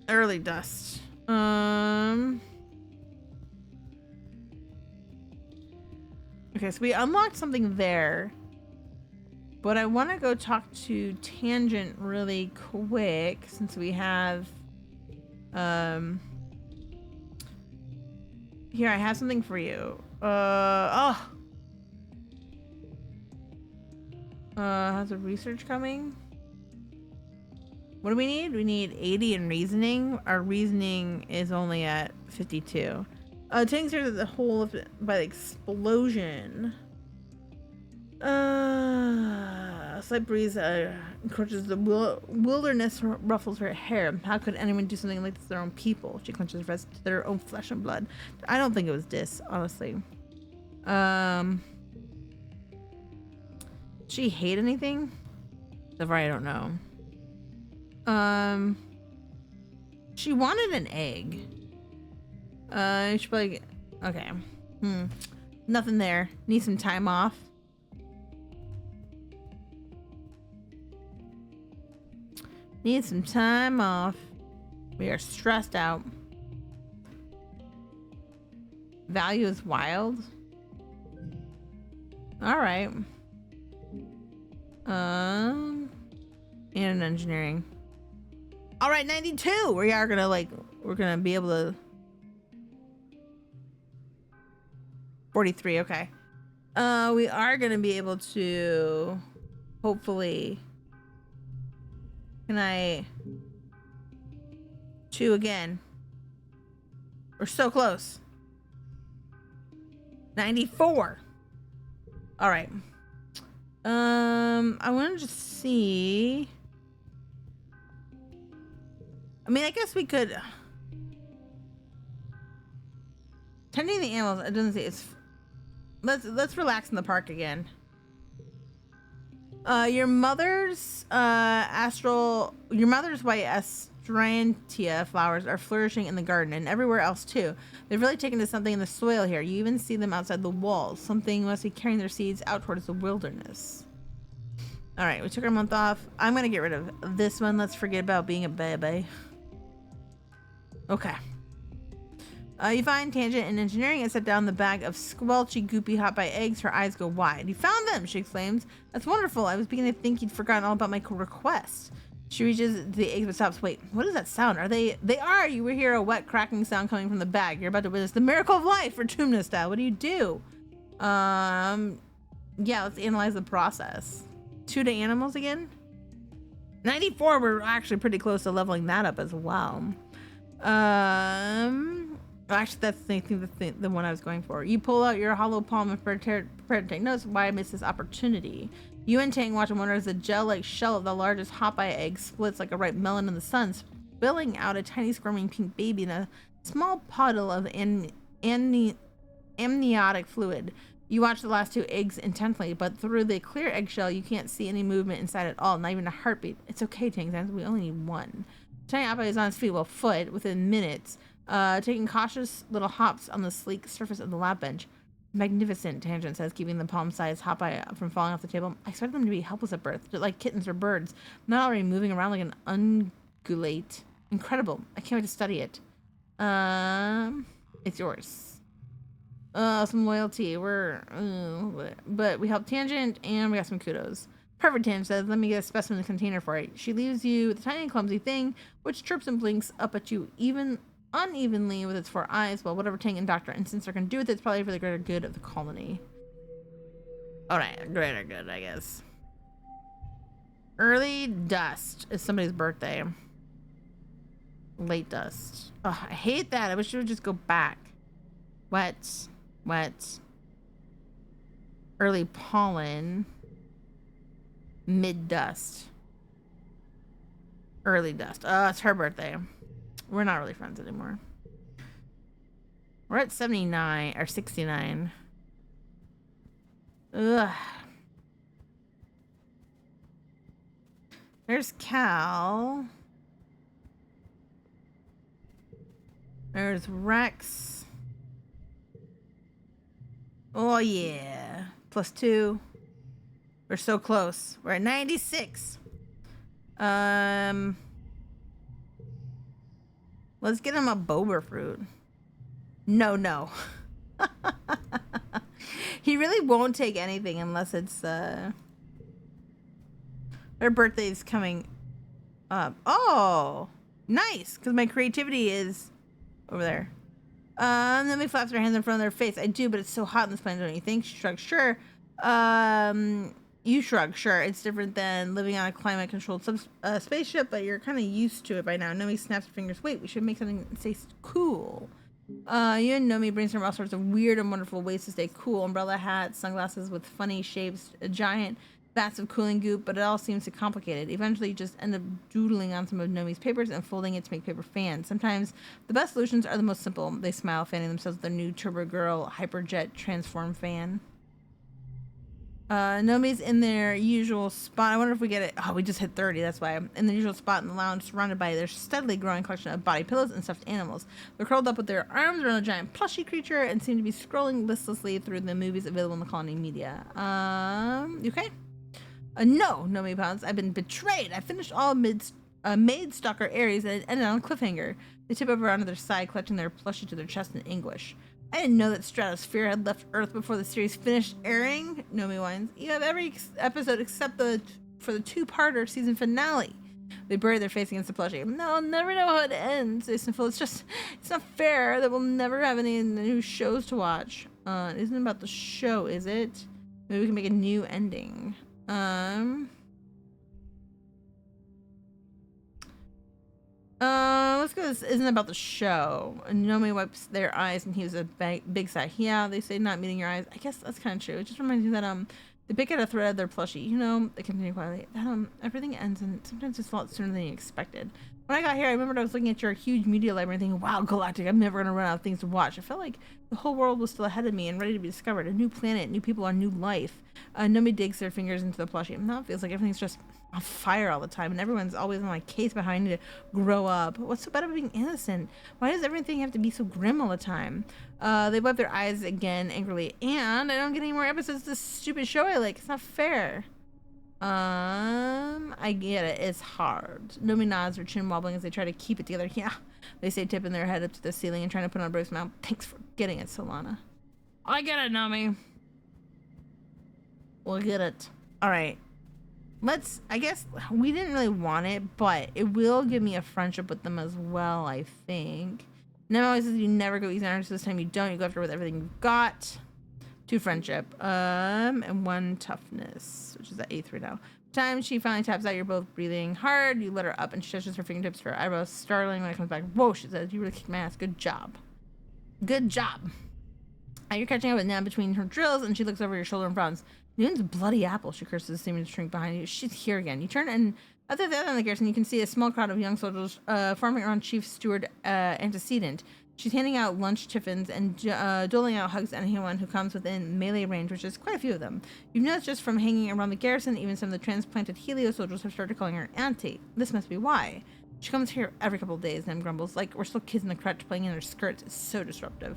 Early dust. Okay, so we unlocked something there. But I want to go talk to Tangent really quick since we have Here, I have something for you. Oh. How's the research coming? What do we need? We need 80 in reasoning. Our reasoning is only at 52. Tanks are the whole of it by the explosion. Slight breeze encroaches the wilderness, ruffles her hair. How could anyone do something like this to their own people? She clenches her fist to their own flesh and blood. I don't think it was Dis, honestly. She hate anything? So far, I don't know. She wanted an egg. She'd be like, okay. Nothing there. Need some time off. Need some time off. We are stressed out. Value is wild. All right. And engineering. All right, 92. We are gonna we're gonna be able to. 43. Okay. We are gonna be able to, hopefully. Can I? 2 again. We're so close. 94. All right. I want to just see. I mean, I guess we could. Tending the animals. It doesn't say it's. Let's relax in the park again. Your mother's white astrantia flowers are flourishing in the garden and everywhere else too. They've really taken to something in the soil here. You even see them outside the walls. Something must be carrying their seeds out towards the wilderness. All right, we took our month off. I'm gonna get rid of this one. Let's forget about being a baby. Okay. You find Tangent in engineering and set down the bag of squelchy, goopy, hot by eggs. Her eyes go wide. You found them, she exclaims. That's wonderful. I was beginning to think you'd forgotten all about my request. She reaches the eggs but stops. Wait, what is that sound? Are they? They are. You will hear a wet, cracking sound coming from the bag. You're about to witness the miracle of life for Tumna style. What do you do? Yeah, let's analyze the process. 2 to animals again. 94. We're actually pretty close to leveling that up as well. Actually, that's the one I was going for. You pull out your hollow palm and prepare to take notes. Why I missed this opportunity? You and Tang watch and wonder as the gel-like shell of the largest hot-eye egg splits like a ripe melon in the sun, spilling out a tiny squirming pink baby in a small puddle of amniotic fluid. You watch the last 2 eggs intently, but through the clear eggshell, you can't see any movement inside at all, not even a heartbeat. It's okay, Tang. We only need 1. Tiny Appa is on his feet, well, foot, within minutes. Taking cautious little hops on the sleek surface of the lab bench. Magnificent, Tangent says, keeping the palm-sized hop eye from falling off the table. I expected them to be helpless at birth, like kittens or birds, not already moving around like an ungulate. Incredible. I can't wait to study it. It's yours. Some loyalty. But we helped Tangent, and we got some kudos. Perfect, Tangent says. Let me get a specimen in the container for it. She leaves you with a tiny clumsy thing, which chirps and blinks up at you unevenly with its 4 eyes. Well, whatever Tang and Dr. Instance can do with it, it's probably for the greater good of the colony. Alright, greater good, I guess. Early dust is somebody's birthday. Late dust. Oh, I hate that. I wish it would just go back. Wet. Early pollen. Mid dust. Early dust. It's her birthday. We're not really friends anymore. We're at 79 or 69. Ugh. There's Cal. There's Rex. Oh yeah. +2. We're so close. We're at 96. Let's get him a boba fruit. No. He really won't take anything unless it's their birthday's coming up. Oh, nice, because my creativity is over there. Nomi flaps her hands in front of their face. I do, but it's so hot on this planet, don't you think? She shrugs. Sure. You shrug. Sure. It's different than living on a climate-controlled spaceship, but you're kind of used to it by now. Nomi snaps her fingers. Wait, we should make something that stays cool. You and Nomi brainstorm all sorts of weird and wonderful ways to stay cool. Umbrella hats, sunglasses with funny shapes, a giant vats of cooling goop, but it all seems too complicated. Eventually, you just end up doodling on some of Nomi's papers and folding it to make paper fans. Sometimes the best solutions are the most simple. They smile, fanning themselves with their new Turbo Girl Hyperjet Transform fan. Nomi's in their usual spot. I wonder if we get it. Oh, we just hit 30. That's why. In their usual spot in the lounge, surrounded by their steadily growing collection of body pillows and stuffed animals. They're curled up with their arms around a giant plushy creature and seem to be scrolling listlessly through the movies available in the colony media. You okay? No, Nomi pounds. I've been betrayed. I finished all Maid Stalker Aries and it ended on a cliffhanger. They tip over onto their side, clutching their plushie to their chest in anguish. I didn't know that Stratosphere had left Earth before the series finished airing. Nomi whines. You have every episode except for the two-parter season finale. They bury their face against the plushie. No, I'll never know how it ends. They sniffle. It's not fair that we'll never have any new shows to watch. It isn't about the show, is it? Maybe we can make a new ending. Let's go. This isn't about the show. Nomi wipes their eyes and heaves a big sigh. Yeah, they say not meeting your eyes. I guess that's kind of true. It just reminds me that they pick at a thread of their plushie. You know, they continue quietly. That everything ends and sometimes it's a lot sooner than you expected. When I got here, I remembered I was looking at your huge media library and thinking, wow, Galactic, I'm never gonna run out of things to watch. I felt like the whole world was still ahead of me and ready to be discovered. A new planet, new people, a new life. Nomi digs their fingers into the plushie. Now it feels like everything's just on fire all the time and everyone's always on my case behind me to grow up. What's so bad about being innocent? Why does everything have to be so grim all the time? They wipe their eyes again angrily. And I don't get any more episodes of this stupid show I like. It's not fair. I get it. It's hard. Nomi nods, her chin wobbling as they try to keep it together. Yeah, they say, tipping their head up to the ceiling and trying to put on a brave smile. Thanks for getting it, Solana. I get it, Nomi. We'll get it. All right. I guess we didn't really want it, but it will give me a friendship with them as well, I think. Nem always says you never go easy on her, so this time you don't. You go after her with everything you've got. 2 friendship, and 1 toughness, which is at 8th right now. Time she finally taps out, you're both breathing hard. You let her up, and she touches her fingertips to her eyebrows, startling when it comes back. Whoa, she says, you really kicked my ass. Good job. Good job. You're catching up with Nam between her drills, and she looks over your shoulder and frowns. Noon's bloody apple, she curses, seeming to shrink behind you. She's here again. You turn, and at the other end of the garrison, you can see a small crowd of young soldiers forming around Chief Steward Antecedent. She's handing out lunch tiffins and doling out hugs to anyone who comes within melee range, which is quite a few of them. You've noticed just from hanging around the garrison, even some of the transplanted Helio soldiers have started calling her Auntie. This must be why. She comes here every couple of days, Nem grumbles. Like, we're still kids in the crutch playing in her skirts. It's so disruptive.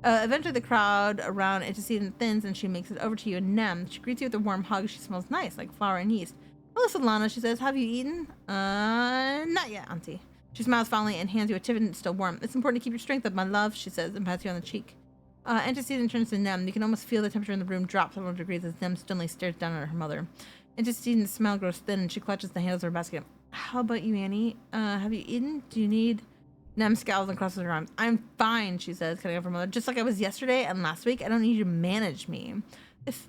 Eventually, the crowd around Antecedent thins, and she makes it over to you and Nem. She greets you with a warm hug. She smells nice, like flour and yeast. Hello, Solana, she says. Have you eaten? Not yet, Auntie. She smiles fondly and hands you a tiffin that's still warm. It's important to keep your strength up, my love, she says, and pats you on the cheek. Antecedent turns to Nem. You can almost feel the temperature in the room drop several degrees as Nem sternly stares down at her mother. Antecedent's smile grows thin, and she clutches the handles of her basket. How about you, Annie? Have you eaten? Do you need... Nem scowls and crosses her arms. I'm fine, she says, cutting off her mother. Just like I was yesterday and last week, I don't need you to manage me. If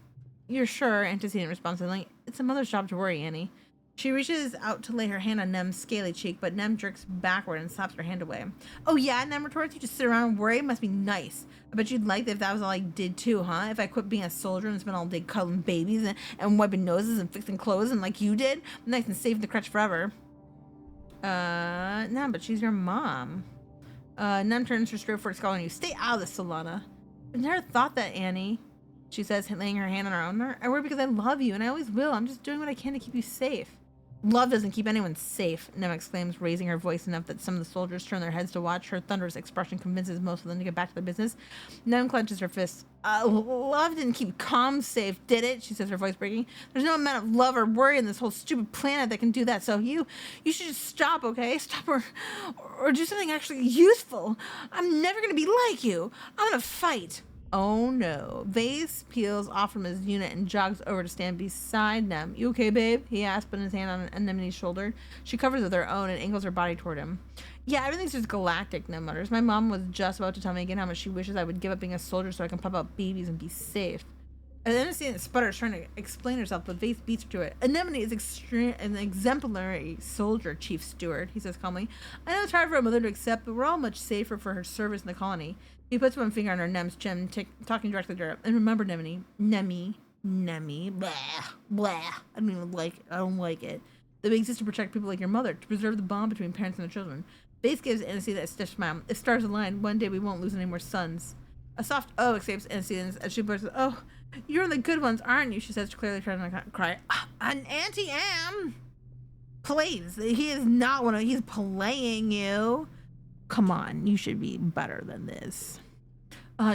you're sure, Antecedent responds suddenly, it's a mother's job to worry, Annie. She reaches out to lay her hand on Nem's scaly cheek, but Nem jerks backward and slaps her hand away. Oh yeah, Nem retorts, you just sit around and worry? It must be nice. I bet you'd like it if that was all I did too, huh? If I quit being a soldier and spent all day cuddling babies and wiping noses and fixing clothes and like you did, I'm nice and safe in the crutch forever. No, but she's your mom. Nem turns her straight for calling you. Stay out of this, Solana. I've never thought that, Annie, she says, laying her hand on her arm. I worry because I love you, and I always will. I'm just doing what I can to keep you safe. Love doesn't keep anyone safe, Nem exclaims, raising her voice enough that some of the soldiers turn their heads to watch. Her thunderous expression convinces most of them to get back to their business. Nem clenches her fists. Love didn't keep calm safe, did it? She says, her voice breaking. There's no amount of love or worry in this whole stupid planet that can do that, so you should just stop, okay? Stop or do something actually useful. I'm never gonna be like you. I'm gonna fight. Oh no. Vase peels off from his unit and jogs over to stand beside Nem. You okay, babe? He asks, putting his hand on Anemone's shoulder. She covers it with her own and angles her body toward him. Yeah, everything's just galactic, Nem mutters. My mom was just about to tell me again how much she wishes I would give up being a soldier so I can pop out babies and be safe. And then Anestina sputters, trying to explain herself, but Vase beats her to it. Anemone is an exemplary soldier, Chief Steward, he says calmly. I know it's hard for a mother to accept, but we're all much safer for her service in the colony. He puts one finger on her Nem's chin, talking directly to her. And remember, Nemi, blah, blah. I don't like it. That we exist to protect people like your mother, to preserve the bond between parents and their children. Vase gives Anestina a stiff smile. If stars align, one day we won't lose any more sons. A soft "oh" escapes Anestina as she bursts. Oh, you're the good ones, aren't you? She says, clearly trying to not cry. An Auntie Am, please. He is not one of. He's playing you. Come on, you should be better than this.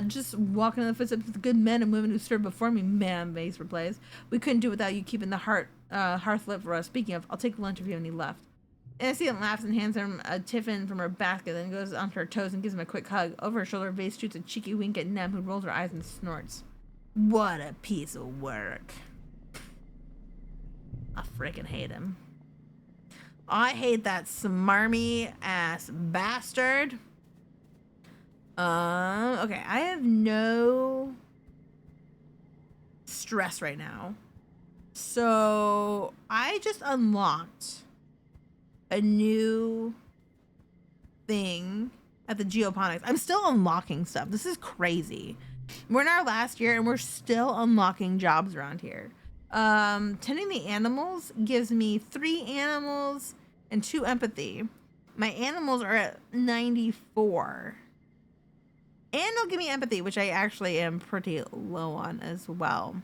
Just walking in the footsteps of the good men and women who served before me, ma'am, Vase replies. We couldn't do without you keeping the hearth lit for us. Speaking of, I'll take lunch if you have any left. Anestina laughs and hands him a tiffin from her basket, then goes onto her toes and gives him a quick hug. Over her shoulder, Vase shoots a cheeky wink at Nem, who rolls her eyes and snorts. What a piece of work. I freaking hate him. I hate that smarmy ass bastard. Okay, I have no stress right now. So I just unlocked a new thing at the geoponics. I'm still unlocking stuff. This is crazy. We're in our last year and we're still unlocking jobs around here. Tending the animals gives me 3 animals and 2 empathy. My animals are at 94. And it'll give me empathy, which I actually am pretty low on as well.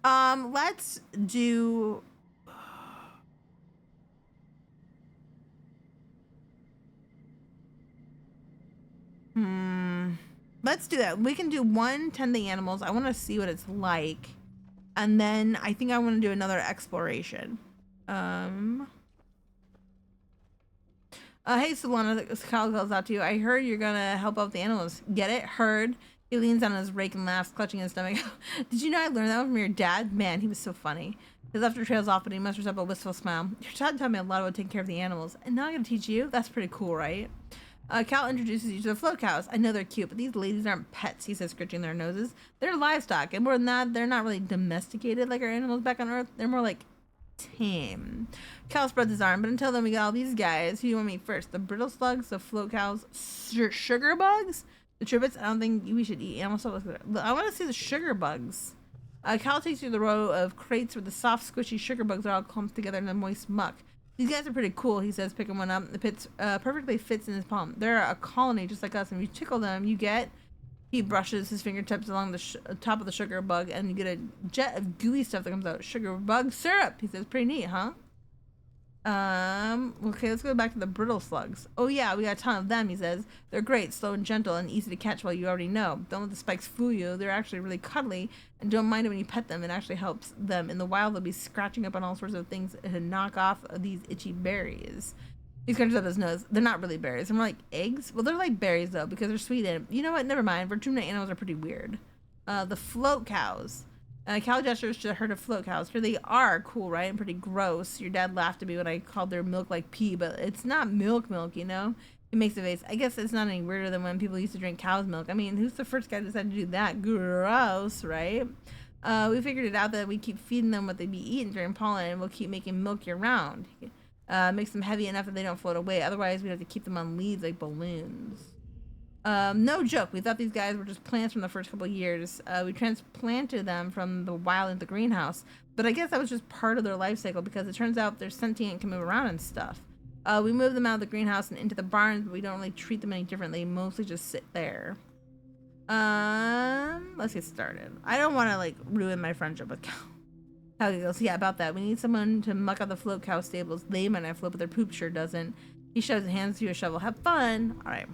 Let's do... Let's do that. We can do 1, tend the animals. I want to see what it's like. And then I think I want to do another exploration. Hey, Solana, Kyle calls out to you. I heard you're gonna help out the animals. Get it? Heard. He leans on his rake and laughs, clutching his stomach. Did you know I learned that from your dad? Man, he was so funny. His laughter trails off, but he musters up a wistful smile. Your dad taught me a lot about taking care of the animals, and now I'm gonna teach you? That's pretty cool, right? Cal introduces you to the float cows. I know they're cute, but these ladies aren't pets, he says, scratching their noses. They're livestock, and more than that, they're not really domesticated like our animals back on Earth. They're more like tame. Cal spreads his arm, but until then we got all these guys. Who do you want to meet first? The brittle slugs, the float cows, sugar bugs, the tribits. I don't think we should eat animal stuff. I want to see the sugar bugs. Cal takes you to the row of crates where the soft, squishy sugar bugs are all clumped together in the moist muck. These guys are pretty cool, he says, picking one up. The pits perfectly fits in his palm. They're a colony just like us, and if you tickle them, you get... He brushes his fingertips along the top of the sugar bug, and you get a jet of gooey stuff that comes out. Sugar bug syrup, he says. Pretty neat, huh? Okay, let's go back to the brittle slugs. Oh yeah, we got a ton of them, he says. They're great, slow and gentle, and easy to catch. Well, you already know. Don't let the spikes fool you. They're actually really cuddly, and don't mind it when you pet them. It actually helps them. In the wild, they'll be scratching up on all sorts of things to knock off these itchy berries. He scratches up his nose. They're not really berries. They're more like eggs. Well, they're like berries, though, because they're sweet. And you know what? Never mind. Vertumnate animals are pretty weird. The float cows. Cal gestures to her to float cows. Here they are. Cool, right? And pretty gross. Your dad laughed at me when I called their milk like pee, but it's not milk, you know? He makes a face. I guess it's not any weirder than when people used to drink cow's milk. I mean, who's the first guy to decide to do that? Gross, right? We figured it out that we keep feeding them what they'd be eating during pollen, and we'll keep making milk year-round. Makes them heavy enough that they don't float away. Otherwise, we'd have to keep them on leaves like balloons. No joke. We thought these guys were just plants from the first couple of years. We transplanted them from the wild into the greenhouse. But I guess that was just part of their life cycle because it turns out they're sentient and can move around and stuff. We moved them out of the greenhouse and into the barns, but we don't really treat them any differently. They mostly just sit there. Let's get started. I don't want to, like, ruin my friendship with Cal. How he goes, yeah, about that. We need someone to muck out the float cow stables. They might not float, but their poop sure doesn't. He shoves his hands to a shovel. Have fun. All right.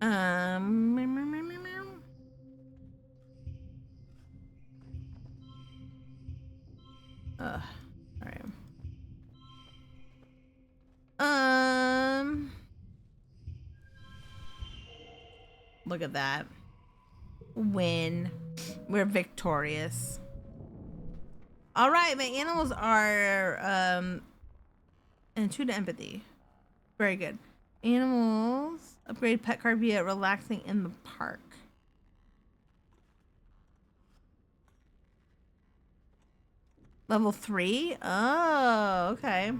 All right. Look at that. Win. We're victorious. All right, my animals are and 2 to empathy. Very good. Animals upgrade pet card via relaxing in the park. Level 3? Oh, okay.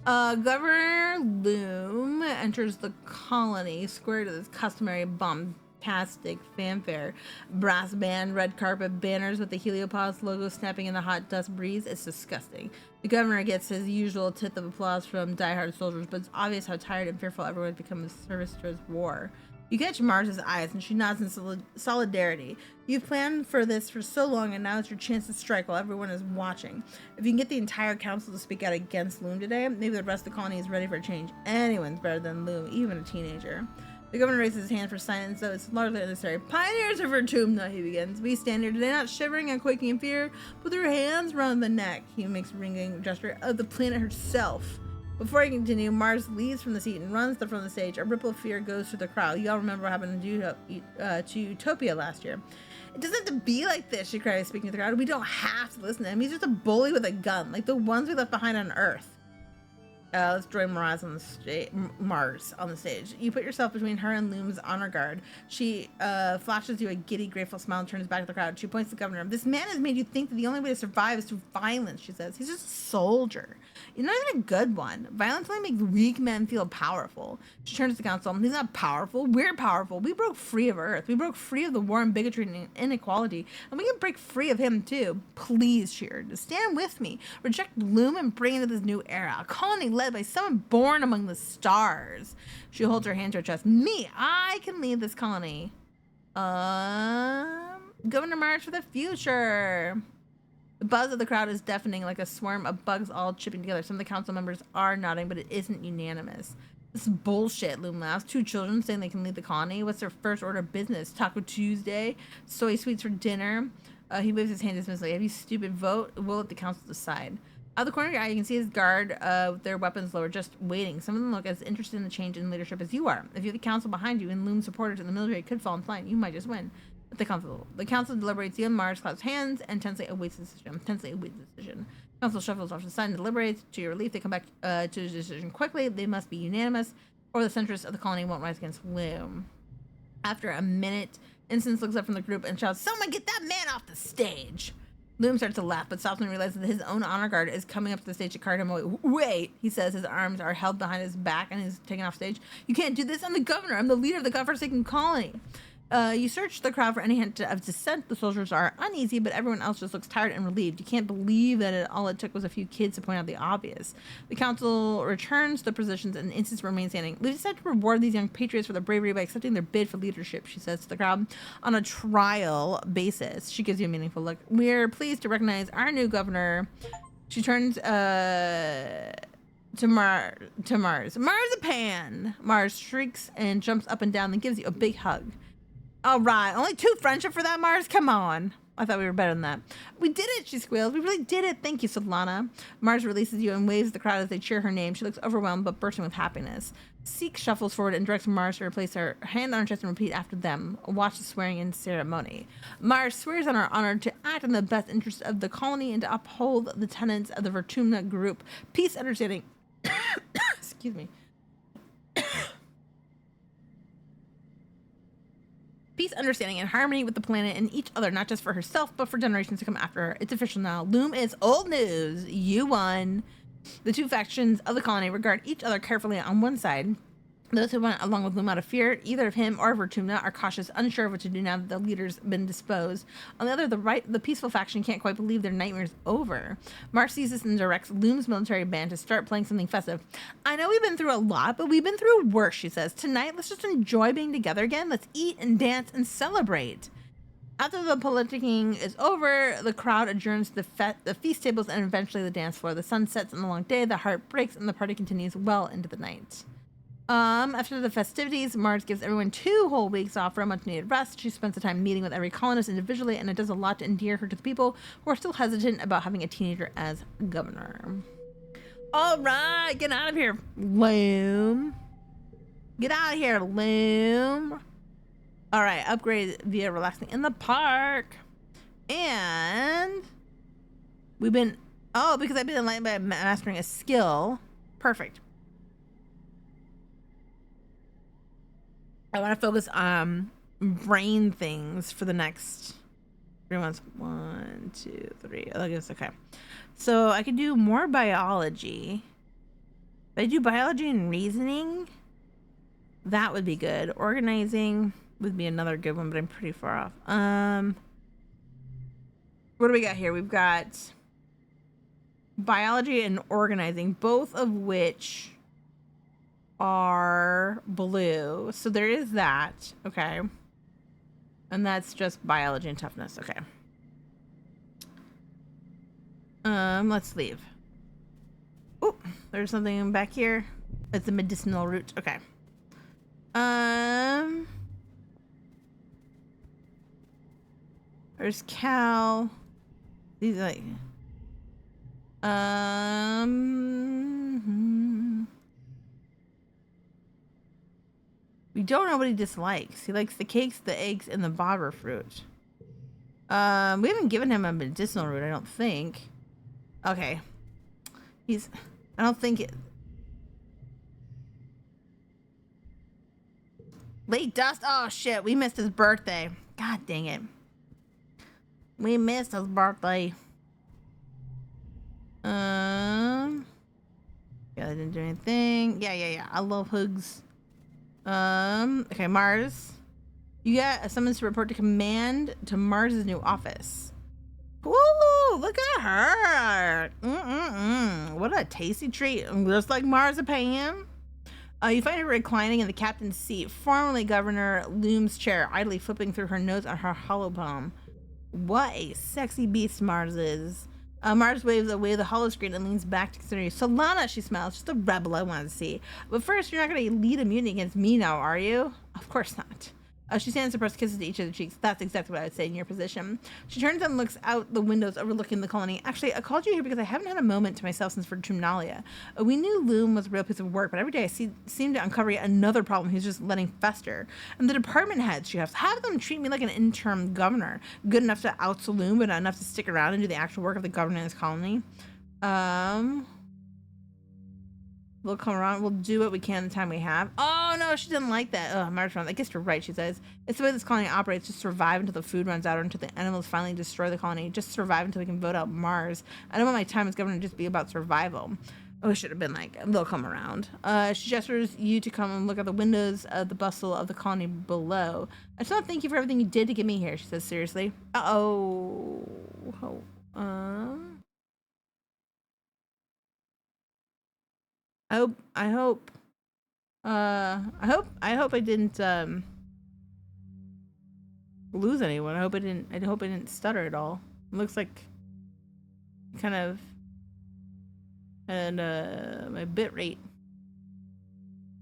Governor Loom enters the colony, square to this customary bombastic fanfare. Brass band, red carpet, banners with the Heliopause logo snapping in the hot dust breeze. It's disgusting. The governor gets his usual tithe of applause from diehard soldiers, but it's obvious how tired and fearful everyone has become in service to his war. You catch Mars's eyes, and she nods in solidarity. You've planned for this for so long, and now it's your chance to strike while everyone is watching. If you can get the entire council to speak out against Loom today, maybe the rest of the colony is ready for a change. Anyone's better than Loom, even a teenager. The governor raises his hand for silence, though it's largely unnecessary. Pioneers of Vertumna, he begins. We stand here today not shivering and quaking in fear, but with our hands around the neck. He makes a ringing gesture of the planet herself. Before he continue, Mars leaves from the seat and runs to the front of the stage. A ripple of fear goes through the crowd. Y'all remember what happened to Utopia last year. It doesn't have to be like this, she cries, speaking to the crowd. We don't have to listen to him. He's just a bully with a gun, like the ones we left behind on Earth. Let's join Mars on the stage. You put yourself between her and Loom's honor guard. She flashes you a giddy, grateful smile and turns back to the crowd. She points to the governor. This man has made you think that the only way to survive is through violence, she says. He's just a soldier. You're not even a good one. Violence only makes weak men feel powerful. She turns to the council. He's not powerful. We're powerful. We broke free of Earth. We broke free of the war and bigotry and inequality. And we can break free of him, too. Please, she urged. Stand with me. Reject Loom and bring into this new era. A colony led by someone born among the stars. She holds her hand to her chest. Me, I can lead this colony. Governor Mars for the future. The buzz of the crowd is deafening, like a swarm of bugs all chipping together. Some of the council members are nodding, but it isn't unanimous. This is bullshit, Loom laughs. 2 children saying they can lead the colony. What's their first order of business? Taco Tuesday? Soy sweets for dinner? He waves his hand dismissively. Have you stupid vote? We'll let the council decide. Out of the corner of your eye, you can see his guard with their weapons lowered, just waiting. Some of them look as interested in the change in leadership as you are. If you have the council behind you and Loom supporters in the military could fall in line, you might just win. But the council deliberates. You and Mars claps hands and tensely awaits the decision. Council shuffles off to the side and deliberates. To your relief, they come back to the decision quickly. They must be unanimous, or the centrists of the colony won't rise against Loom. After a minute, Instance looks up from the group and shouts, "Someone get that man off the stage!" Loom starts to laugh, but stops when he realizes that his own honor guard is coming up to the stage to cart him away. Wait, he says, his arms are held behind his back and he's taken off stage. You can't do this. I'm the governor. I'm the leader of the godforsaken colony. You search the crowd for any hint of dissent. The soldiers are uneasy, but everyone else just looks tired and relieved. You can't believe that all it took was a few kids to point out the obvious. The council returns to positions and Instance remains standing. We decided to reward these young patriots for their bravery by accepting their bid for leadership, she says to the crowd, on a trial basis. She gives you a meaningful look. We're pleased to recognize our new governor. She turns to Mars. Marzipan! Mars shrieks and jumps up and down, then gives you a big hug. All right, only 2 friendship for that, Mars? Come on. I thought we were better than that. We did it, she squeals. We really did it. Thank you, Solana. Mars releases you and waves at the crowd as they cheer her name. She looks overwhelmed but bursting with happiness. Seek shuffles forward and directs Mars to replace her hand on her chest and repeat after them. Watch the swearing-in ceremony. Mars swears on her honor to act in the best interest of the colony and to uphold the tenets of the Vertumna group. Peace, understanding. Excuse me. Peace, understanding, and harmony with the planet and each other, not just for herself, but for generations to come after her. It's official now. Loom is old news. You won. The 2 factions of the colony regard each other carefully on one side. Those who went along with Loom out of fear, either of him or Vertumna, are cautious, unsure of what to do now that the leader's been disposed. On the other, the peaceful faction can't quite believe their nightmare's over. Mars sees this and directs Loom's military band to start playing something festive. I know we've been through a lot, but we've been through worse, she says. Tonight, let's just enjoy being together again. Let's eat and dance and celebrate. After the politicking is over, the crowd adjourns to the feast tables and eventually the dance floor. The sun sets on the long day, the heart breaks, and the party continues well into the night. After the festivities, Mars gives everyone 2 whole weeks off for a much needed rest. She spends the time meeting with every colonist individually, and it does a lot to endear her to the people who are still hesitant about having a teenager as governor. All right, get out of here, Loom. Get out of here, Loom. All right, upgrade via relaxing in the park. And we've been, oh, because I've been enlightened by mastering a skill. Perfect. I want to focus on brain things for the next 3 months. 1, 2, 3. I guess, okay. So I could do more biology. If I do biology and reasoning, that would be good. Organizing would be another good one, but I'm pretty far off. What do we got here? We've got biology and organizing, both of which are blue. So there is that. Okay. And that's just biology and toughness. Okay. Let's leave. Oh, there's something back here. It's a medicinal root. Okay. There's Cal. These are like we don't know what he dislikes. He likes the cakes, the eggs, and the bobber fruit. We haven't given him a medicinal root, I don't think. Okay. I don't think it. Late dust? Oh shit, we missed his birthday. God dang it. We missed his birthday. Yeah, I didn't do anything. Yeah. I love hugs. Okay, Mars. You got a summons to report to command to Mars's new office. Woo! Look at her. What a tasty treat. Just like marzipan. You find her reclining in the captain's seat, formerly Governor Loom's chair, idly flipping through her notes on her hollow palm. What a sexy beast Mars is. Mars waves away the hollow screen and leans back to consider you. Solana, she smiles. Just a rebel I want to see. But first, you're not going to lead a mutiny against me now, are you? Of course not. She stands suppressed, kisses to each of the cheeks. That's exactly what I would say in your position. She turns and looks out the windows overlooking the colony. Actually, I called you here because I haven't had a moment to myself since Vertumnalia. We knew Loom was a real piece of work, but every day I seem to uncover yet another problem he's just letting fester. And the department heads she has, have them treat me like an interim governor. Good enough to oust Loom, but not enough to stick around and do the actual work of the governor in his colony. We'll come around. We'll do what we can the time we have. Oh, no, she didn't like that. Oh, Mars runs. I guess you're right, she says. It's the way this colony operates. Just survive until the food runs out or until the animals finally destroy the colony. Just survive until we can vote out Mars. I don't want my time as governor to just be about survival. Oh, it should have been like, they'll come around. She gestures you to come and look at the windows of the bustle of the colony below. I just want to thank you for everything you did to get me here, she says seriously. Uh-oh. I hope I didn't lose anyone. I hope I didn't stutter at all. It looks like kind of and my bit rate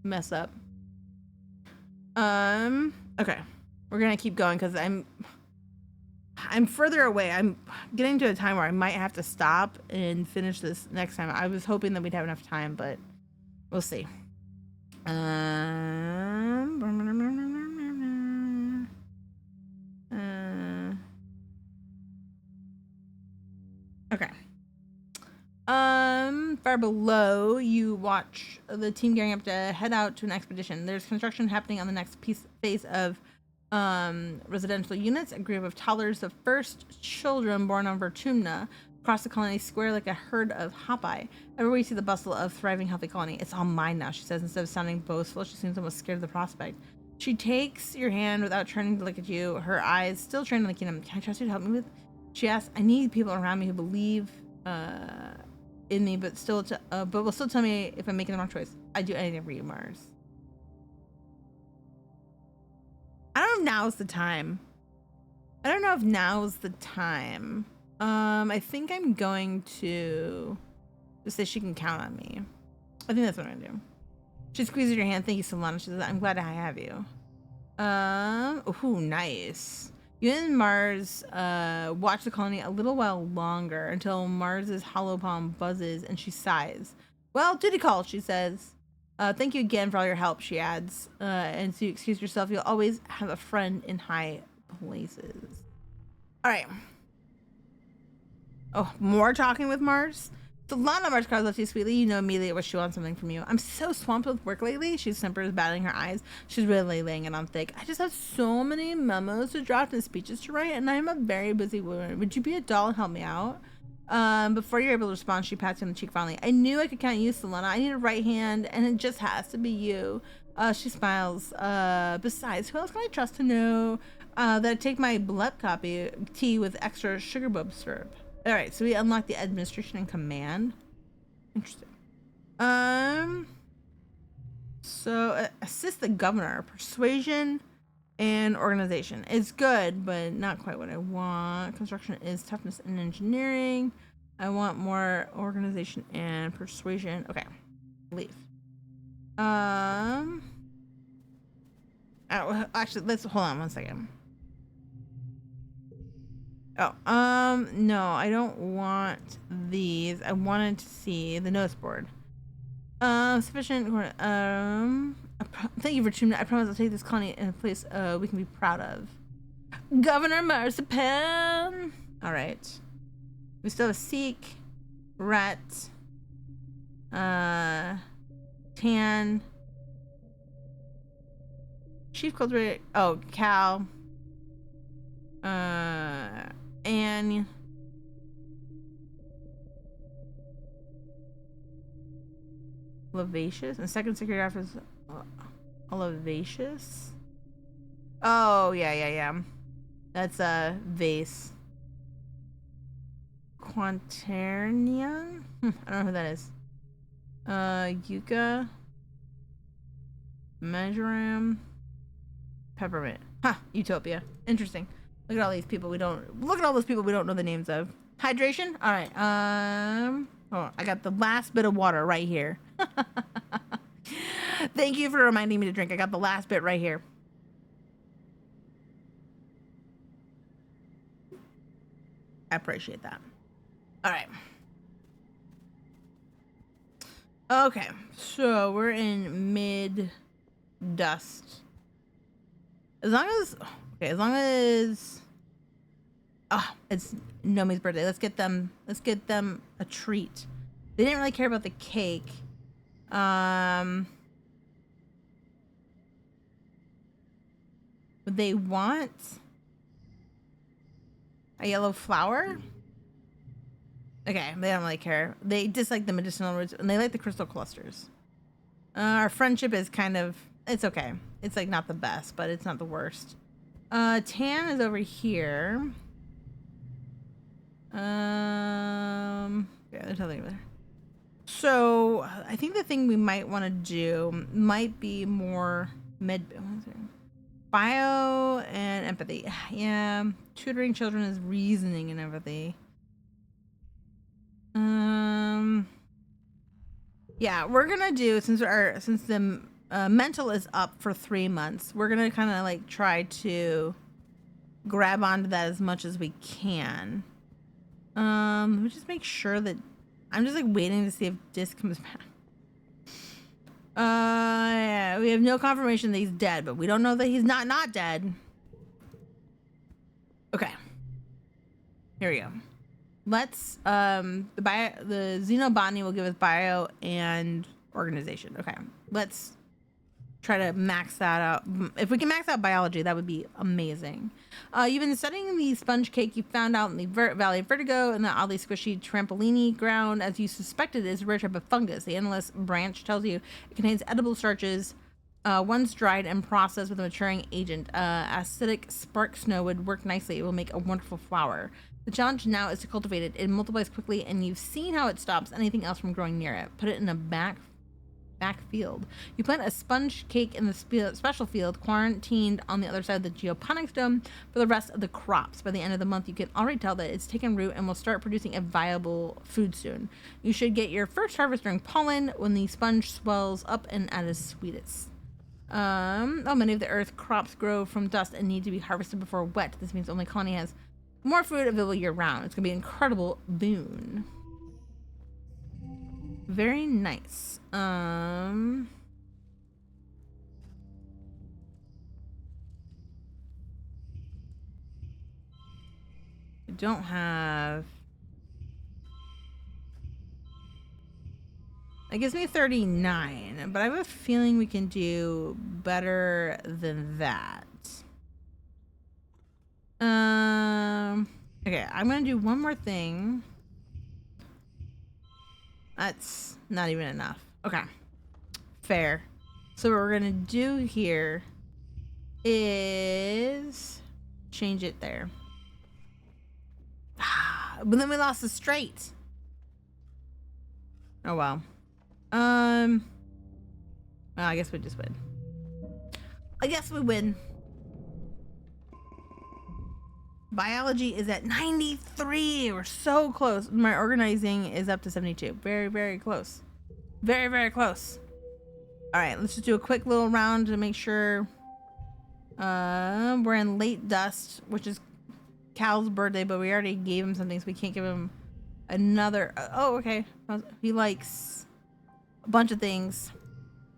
mess up. Okay. We're gonna keep going because I'm further away. I'm getting to a time where I might have to stop and finish this next time. I was hoping that we'd have enough time, but we'll see. Okay. Far below, you watch the team gearing up to head out to an expedition. There's construction happening on the next phase of residential units. A group of toddlers, the first children born on Vertumna, across the colony square like a herd of Hopeye. Everywhere you see the bustle of thriving, healthy colony. It's all mine now, she says, instead of sounding boastful. She seems almost scared of the prospect. She takes your hand without turning to look at you, her eyes still trained on the kingdom. Can I trust you to help me with? She asks, I need people around me who believe in me, but will still tell me if I'm making the wrong choice. I'd do anything for you, Mars. I don't know if now's the time. I think I'm going to just say she can count on me. I think that's what I'm gonna do. She squeezes your hand. Thank you, Solana. She says, I'm glad I have you. Ooh, nice. You and Mars watch the colony a little while longer until Mars's hollow palm buzzes and she sighs. Well, duty call, she says. Thank you again for all your help, she adds. And to excuse yourself, you'll always have a friend in high places. All right. Oh, more talking with Mars? So Lana, Mars cries up to you sweetly. You know immediately what she wants something from you. I'm so swamped with work lately. She simpers, batting her eyes. She's really laying it on thick. I just have so many memos to draft and speeches to write, and I'm a very busy woman. Would you be a doll and help me out? Before you're able to respond, she pats you on the cheek finally. I knew I could count you, Selena. I need a right hand, and it just has to be you. She smiles. Besides, who else can I trust to know that I take my blood copy tea with extra sugar bub syrup? All right, so we unlock the administration and command. Interesting. So assist the governor, persuasion and organization. It's good, but not quite what I want. Construction is toughness and engineering. I want more organization and persuasion. Okay, leave. Actually, let's hold on 1 second. Oh, no, I don't want these. I wanted to see the notice board. Sufficient. Thank you for tuning in. I promise I'll take this colony in a place we can be proud of. Governor Marzipan. All right. We still have Seek, Rat, Tan, Chief Cultivator. Oh, Cal. And Levacious and second security officer Levacious. Oh yeah. That's Vase. Quaternion? I don't know who that is. Yuka. Measuram. Peppermint. Utopia. Interesting. Look at all these people we don't know the names of. Hydration? Alright. Oh, I got the last bit of water right here. Thank you for reminding me to drink. I got the last bit right here. I appreciate that. Alright. Okay. So we're in mid dust. As long as it's Nomi's birthday. Let's get them a treat. They didn't really care about the cake. Would they want a yellow flower? Okay, they don't really care. They dislike the medicinal roots and they like the crystal clusters. Our friendship is kind of, it's okay. It's like not the best, but it's not the worst. Tan is over here. Yeah, there's nothing there. So I think the thing we might want to do might be more bio and empathy. Yeah, tutoring children is reasoning and empathy. Yeah, we're gonna do since the mental is up for 3 months. We're gonna kind of like try to grab onto that as much as we can. Let me just make sure that I'm just like waiting to see if Disc comes back. Yeah, we have no confirmation that he's dead, but we don't know that he's not dead. Okay, here we go. Let's the xenobotany will give us bio and organization. Okay, let's try to max that out. If we can max out biology, that would be amazing. You've been studying the sponge cake you found out in the Valley of Vertigo and the oddly squishy trampolini ground. As you suspected, is a rare type of fungus. The analyst branch tells you it contains edible starches. Once dried and processed with a maturing agent, acidic spark snow would work nicely. It will make a wonderful flower. The challenge now is to cultivate it. It multiplies quickly, and you've seen how it stops anything else from growing near it. Put it in a back field. You plant a sponge cake in the special field, quarantined on the other side of the geoponics dome for the rest of the crops. By the end of the month, you can already tell that it's taken root and will start producing a viable food soon. You should get your first harvest during pollen when the sponge swells up and at its sweetest. Many of the earth crops grow from dust and need to be harvested before wet. This means only colony has more food available year round. It's gonna be an incredible boon. Very nice. don't have. That gives me 39, but I have a feeling we can do better than that. Okay, I'm gonna do one more thing. That's not even enough. Okay, fair. So what we're gonna do here is change it there. But then we lost the straight. Oh well. Well, I guess we just win. I guess we win. Biology is at 93. We're so close. My organizing is up to 72. Very, very close. Very, very close. All right, let's just do a quick little round to make sure. We're in late dust, which is Cal's birthday, but we already gave him something, so we can't give him another. Oh, okay. He likes a bunch of things.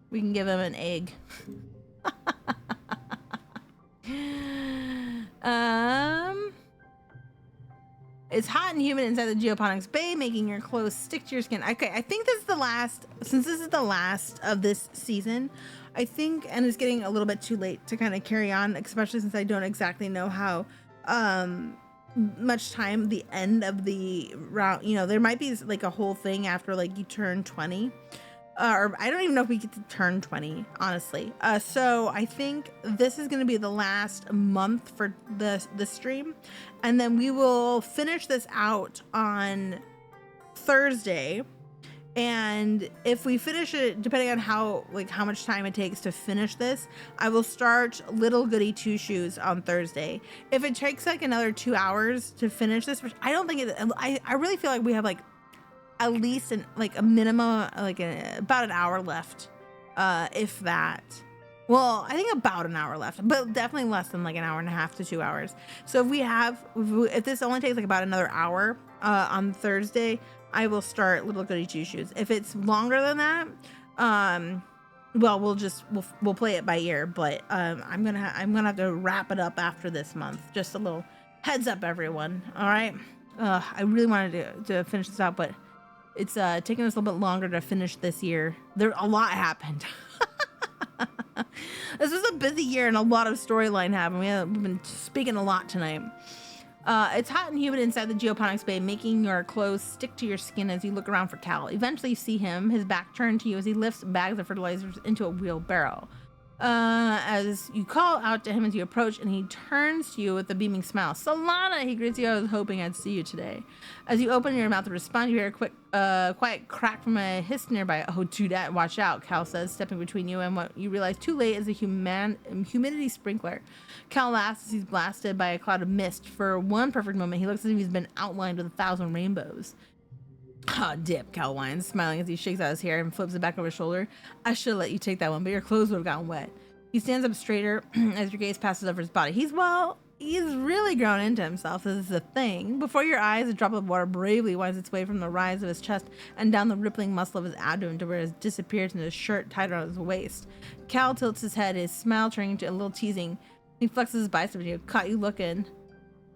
We can give him an egg. It's hot and humid inside the geoponics bay, making your clothes stick to your skin. Okay, I think this is the last, since this is the last of this season, I think, and it's getting a little bit too late to kind of carry on, especially since I don't exactly know how much time the end of the round, you know, there might be like a whole thing after like you turn 20. Or I don't even know if we get to turn 20, honestly. So I think this is going to be the last month for the stream. And then we will finish this out on Thursday. And if we finish it, depending on how much time it takes to finish this, I will start Little Goody Two Shoes on Thursday. If it takes like another 2 hours to finish this, which I don't think it, I really feel like we have like at least a minimum, about an hour left, if that. Well, I think about an hour left, but definitely less than like an hour and a half to 2 hours. So if this only takes like about another hour on Thursday, I will start Little Goody Two Shoes. If it's longer than that, well, we'll play it by ear. But I'm gonna have to wrap it up after this month. Just a little heads up, everyone. All right. I really wanted to finish this out, but it's taking us a little bit longer to finish this year. A lot happened. This was a busy year and a lot of storyline happened. We've been speaking a lot tonight. It's hot and humid inside the geoponics bay, making your clothes stick to your skin as you look around for Cal. Eventually you see him, his back turned to you as he lifts bags of fertilizers into a wheelbarrow. As you call out to him as you approach, and he turns to you with a beaming smile. Solana, he greets you. I was hoping I'd see you today. As you open your mouth to respond, you hear a quick, quiet crack from a hiss nearby. Oh, do that. Watch out, Cal says, stepping between you and what you realize too late is a humidity sprinkler. Cal laughs as he's blasted by a cloud of mist. For one perfect moment, he looks as if he's been outlined with 1,000 rainbows. Ah, dip, Cal whines, smiling as he shakes out his hair and flips it back over his shoulder. I should have let you take that one, but your clothes would have gotten wet. He stands up straighter as your gaze passes over his body. He's really grown into himself. This is a thing. Before your eyes, a drop of water bravely winds its way from the rise of his chest and down the rippling muscle of his abdomen to where it disappears into his shirt tied around his waist. Cal tilts his head, his smile turning into a little teasing. He flexes his bicep and you caught you looking.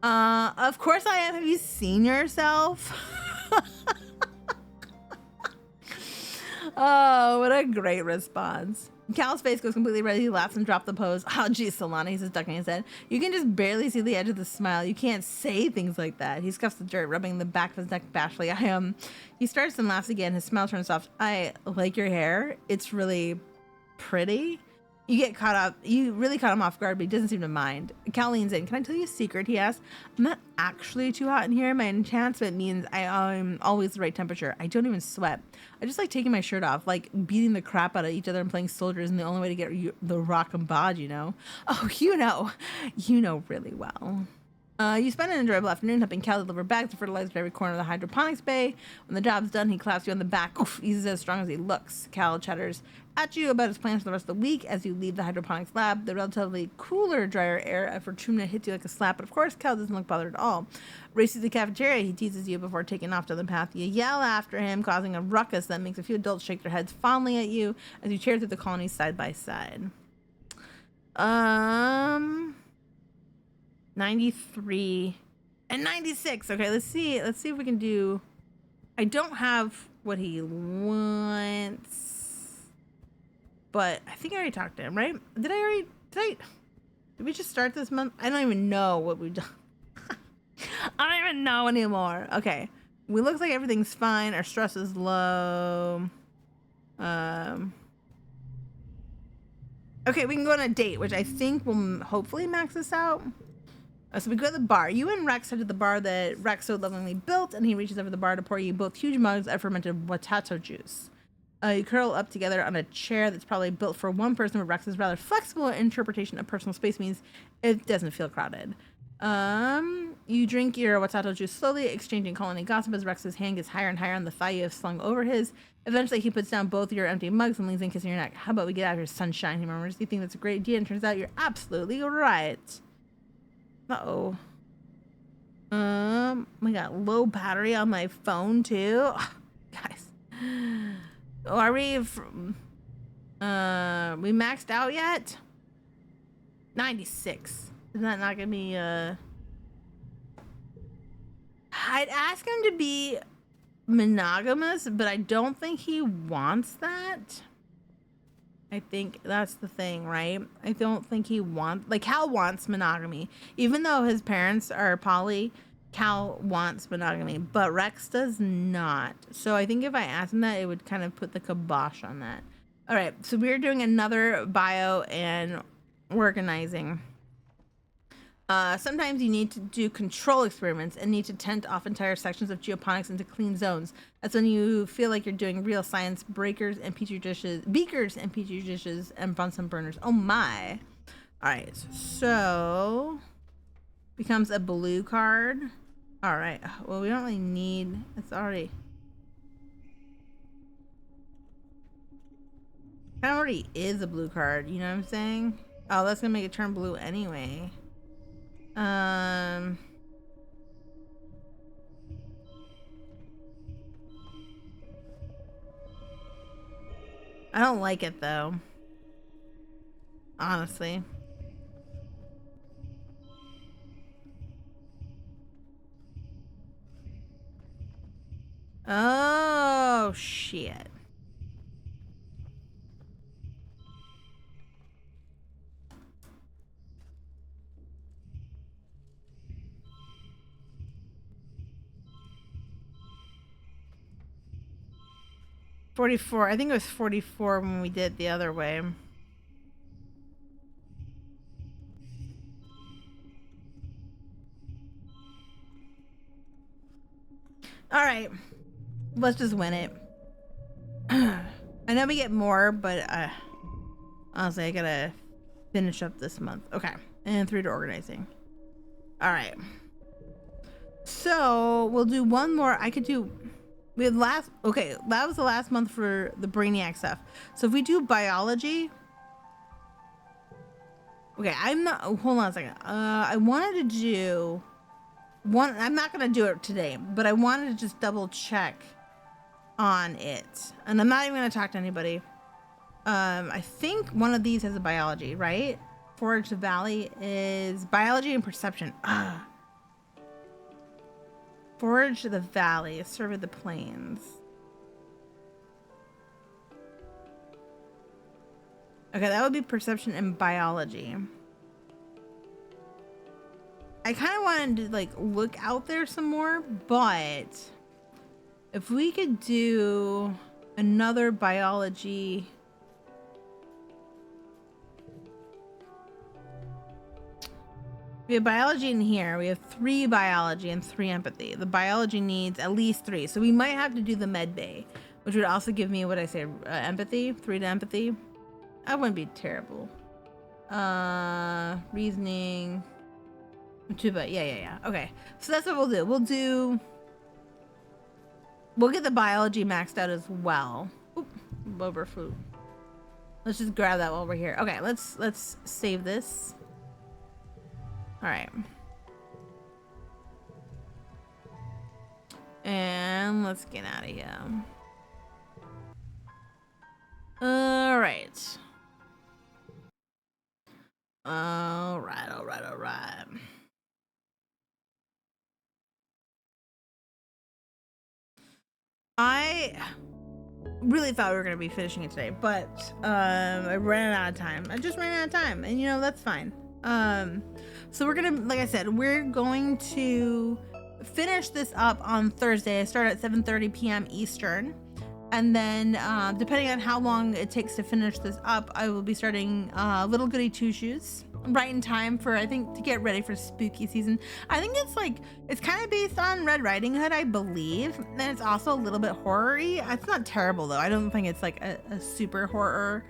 Of course I am. Have you seen yourself? Oh, what a great response. Cal's face goes completely red. He laughs and drops the pose. Oh, geez, Solana, he says, ducking his head. You can just barely see the edge of the smile. You can't say things like that. He scuffs the dirt, rubbing the back of his neck bashfully. He starts and laughs again. His smile turns soft. I like your hair. It's really pretty. You get caught up. You really caught him off guard, but he doesn't seem to mind. Cal leans in. Can I tell you a secret? He asks. I'm not actually too hot in here. My enhancement means I'm always the right temperature. I don't even sweat. I just like taking my shirt off, like beating the crap out of each other and playing soldiers, and the only way to get the rock and bod, you know. Oh, you know really well. You spend an enjoyable afternoon helping Cal deliver bags of fertilizer to every corner of the hydroponics bay. When the job's done, he claps you on the back. Oof, he's as strong as he looks. Cal chatters at you about his plans for the rest of the week as you leave the hydroponics lab. The relatively cooler, drier air of Fortuna hits you like a slap, but of course, Cal doesn't look bothered at all. Races to the cafeteria, he teases you before taking off down the path. You yell after him, causing a ruckus that makes a few adults shake their heads fondly at you as you cheer through the colony side by side. 93. And 96. Okay, let's see. Let's see if we can do. I don't have what he wants, but I think I already talked to him, right? Did we just start this month? I don't even know what we've done. I don't even know anymore. Okay. We looks like everything's fine. Our stress is low. Okay, we can go on a date, which I think will hopefully max this out. So we go to the bar. You and Rex head to the bar that Rex so lovingly built, and he reaches over the bar to pour you both huge mugs of fermented potato juice. You curl up together on a chair that's probably built for one person, but Rex's rather flexible interpretation of personal space means it doesn't feel crowded. You drink your potato juice slowly, exchanging colony gossip as Rex's hand gets higher and higher on the thigh you have slung over his. Eventually, he puts down both your empty mugs and leans in, kissing your neck. How about we get out of here, sunshine, he murmurs. You think that's a great idea, and turns out you're absolutely right. Uh-oh. We got low battery on my phone, too. Oh, guys. Oh, are we maxed out yet? 96. Is that not gonna be I'd ask him to be monogamous, but I don't think he wants that. I think that's the thing, right? I don't think he wants, like, Cal wants monogamy. Even though his parents are poly, Cal wants monogamy, but Rex does not. So I think if I asked him that, it would kind of put the kibosh on that. All right, so we're doing another bio and organizing. Sometimes you need to do control experiments and need to tent off entire sections of geoponics into clean zones. That's when you feel like you're doing real science. Beakers and petri dishes, and Bunsen burners. Oh my! All right, so becomes a blue card. All right. Well, we don't really need. It's already. Kind of already is a blue card. You know what I'm saying? Oh, that's gonna make it turn blue anyway. I don't like it though. Honestly. Oh shit. $44. I think it was $44 when we did it the other way. All right. Let's just win it. I know we get more, but honestly, I gotta finish up this month. Okay. And 3 to organizing. All right. So we'll do one more. I could do. We had last. Okay, that was the last month for the Brainiac stuff. So if we do biology. Okay, I'm not. Oh, hold on a second. I wanted to do one. I'm not gonna do it today, but I wanted to just double check on it, and I'm not even gonna talk to anybody. I think one of these has a biology, right? Forage the Valley is biology and perception. Forage the Valley, survey the plains. Okay, that would be perception and biology. I kind of wanted to like look out there some more, but if we could do another biology. We have biology in here. We have 3 biology and 3 empathy. The biology needs at least 3. So we might have to do the med bay, which would also give me, what I say, empathy, 3 to empathy. That wouldn't be terrible. Reasoning. 2, but yeah. Okay. So that's what we'll do. We'll get the biology maxed out as well. Oop, boba fruit. Let's just grab that while we're here. Okay, let's save this. All right. And let's get out of here. All right. All right. I really thought we were going to be finishing it today, but I ran out of time. I just ran out of time, and you know, that's fine. So we're going to, like I said, we're going to finish this up on Thursday. I start at 7:30 p.m. Eastern. And then, depending on how long it takes to finish this up, I will be starting Little Goody Two Shoes right in time for, I think, to get ready for spooky season. I think it's kind of based on Red Riding Hood, I believe. And it's also a little bit horror-y. It's not terrible, though. I don't think it's like a super horror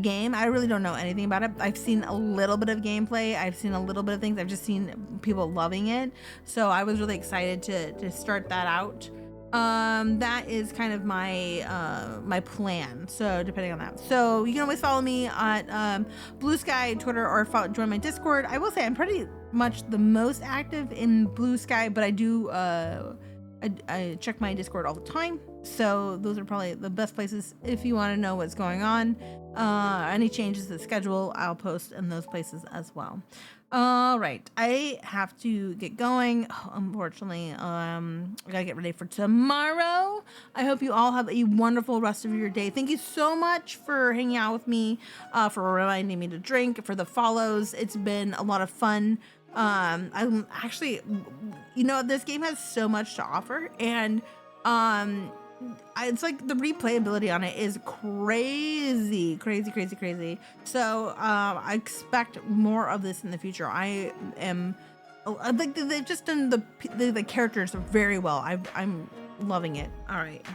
game. I really don't know anything about it. I've seen a little bit of gameplay. I've seen a little bit of things. I've just seen people loving it. So I was really excited to start that out. That is kind of my my plan, so depending on that. So you can always follow me at Blue Sky, Twitter, or join my Discord. I will say I'm pretty much the most active in Blue Sky, but I do I check my Discord all the time, so those are probably the best places if you want to know what's going on. Any changes to the schedule, I'll post in those places as well. All right, I have to get going. Unfortunately, I gotta get ready for tomorrow. I hope you all have a wonderful rest of your day. Thank you so much for hanging out with me, for reminding me to drink, for the follows. It's been a lot of fun. I'm actually, you know, this game has so much to offer, and it's like the replayability on it is crazy. So I expect more of this in the future. I think they've just done the characters very well. I'm loving it. All right.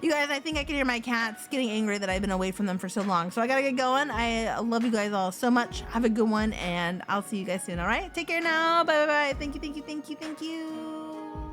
You guys, I think I can hear my cats getting angry that I've been away from them for so long. So I gotta get going. I love you guys all so much. Have a good one, and I'll see you guys soon. All right, take care now. Bye. Thank you.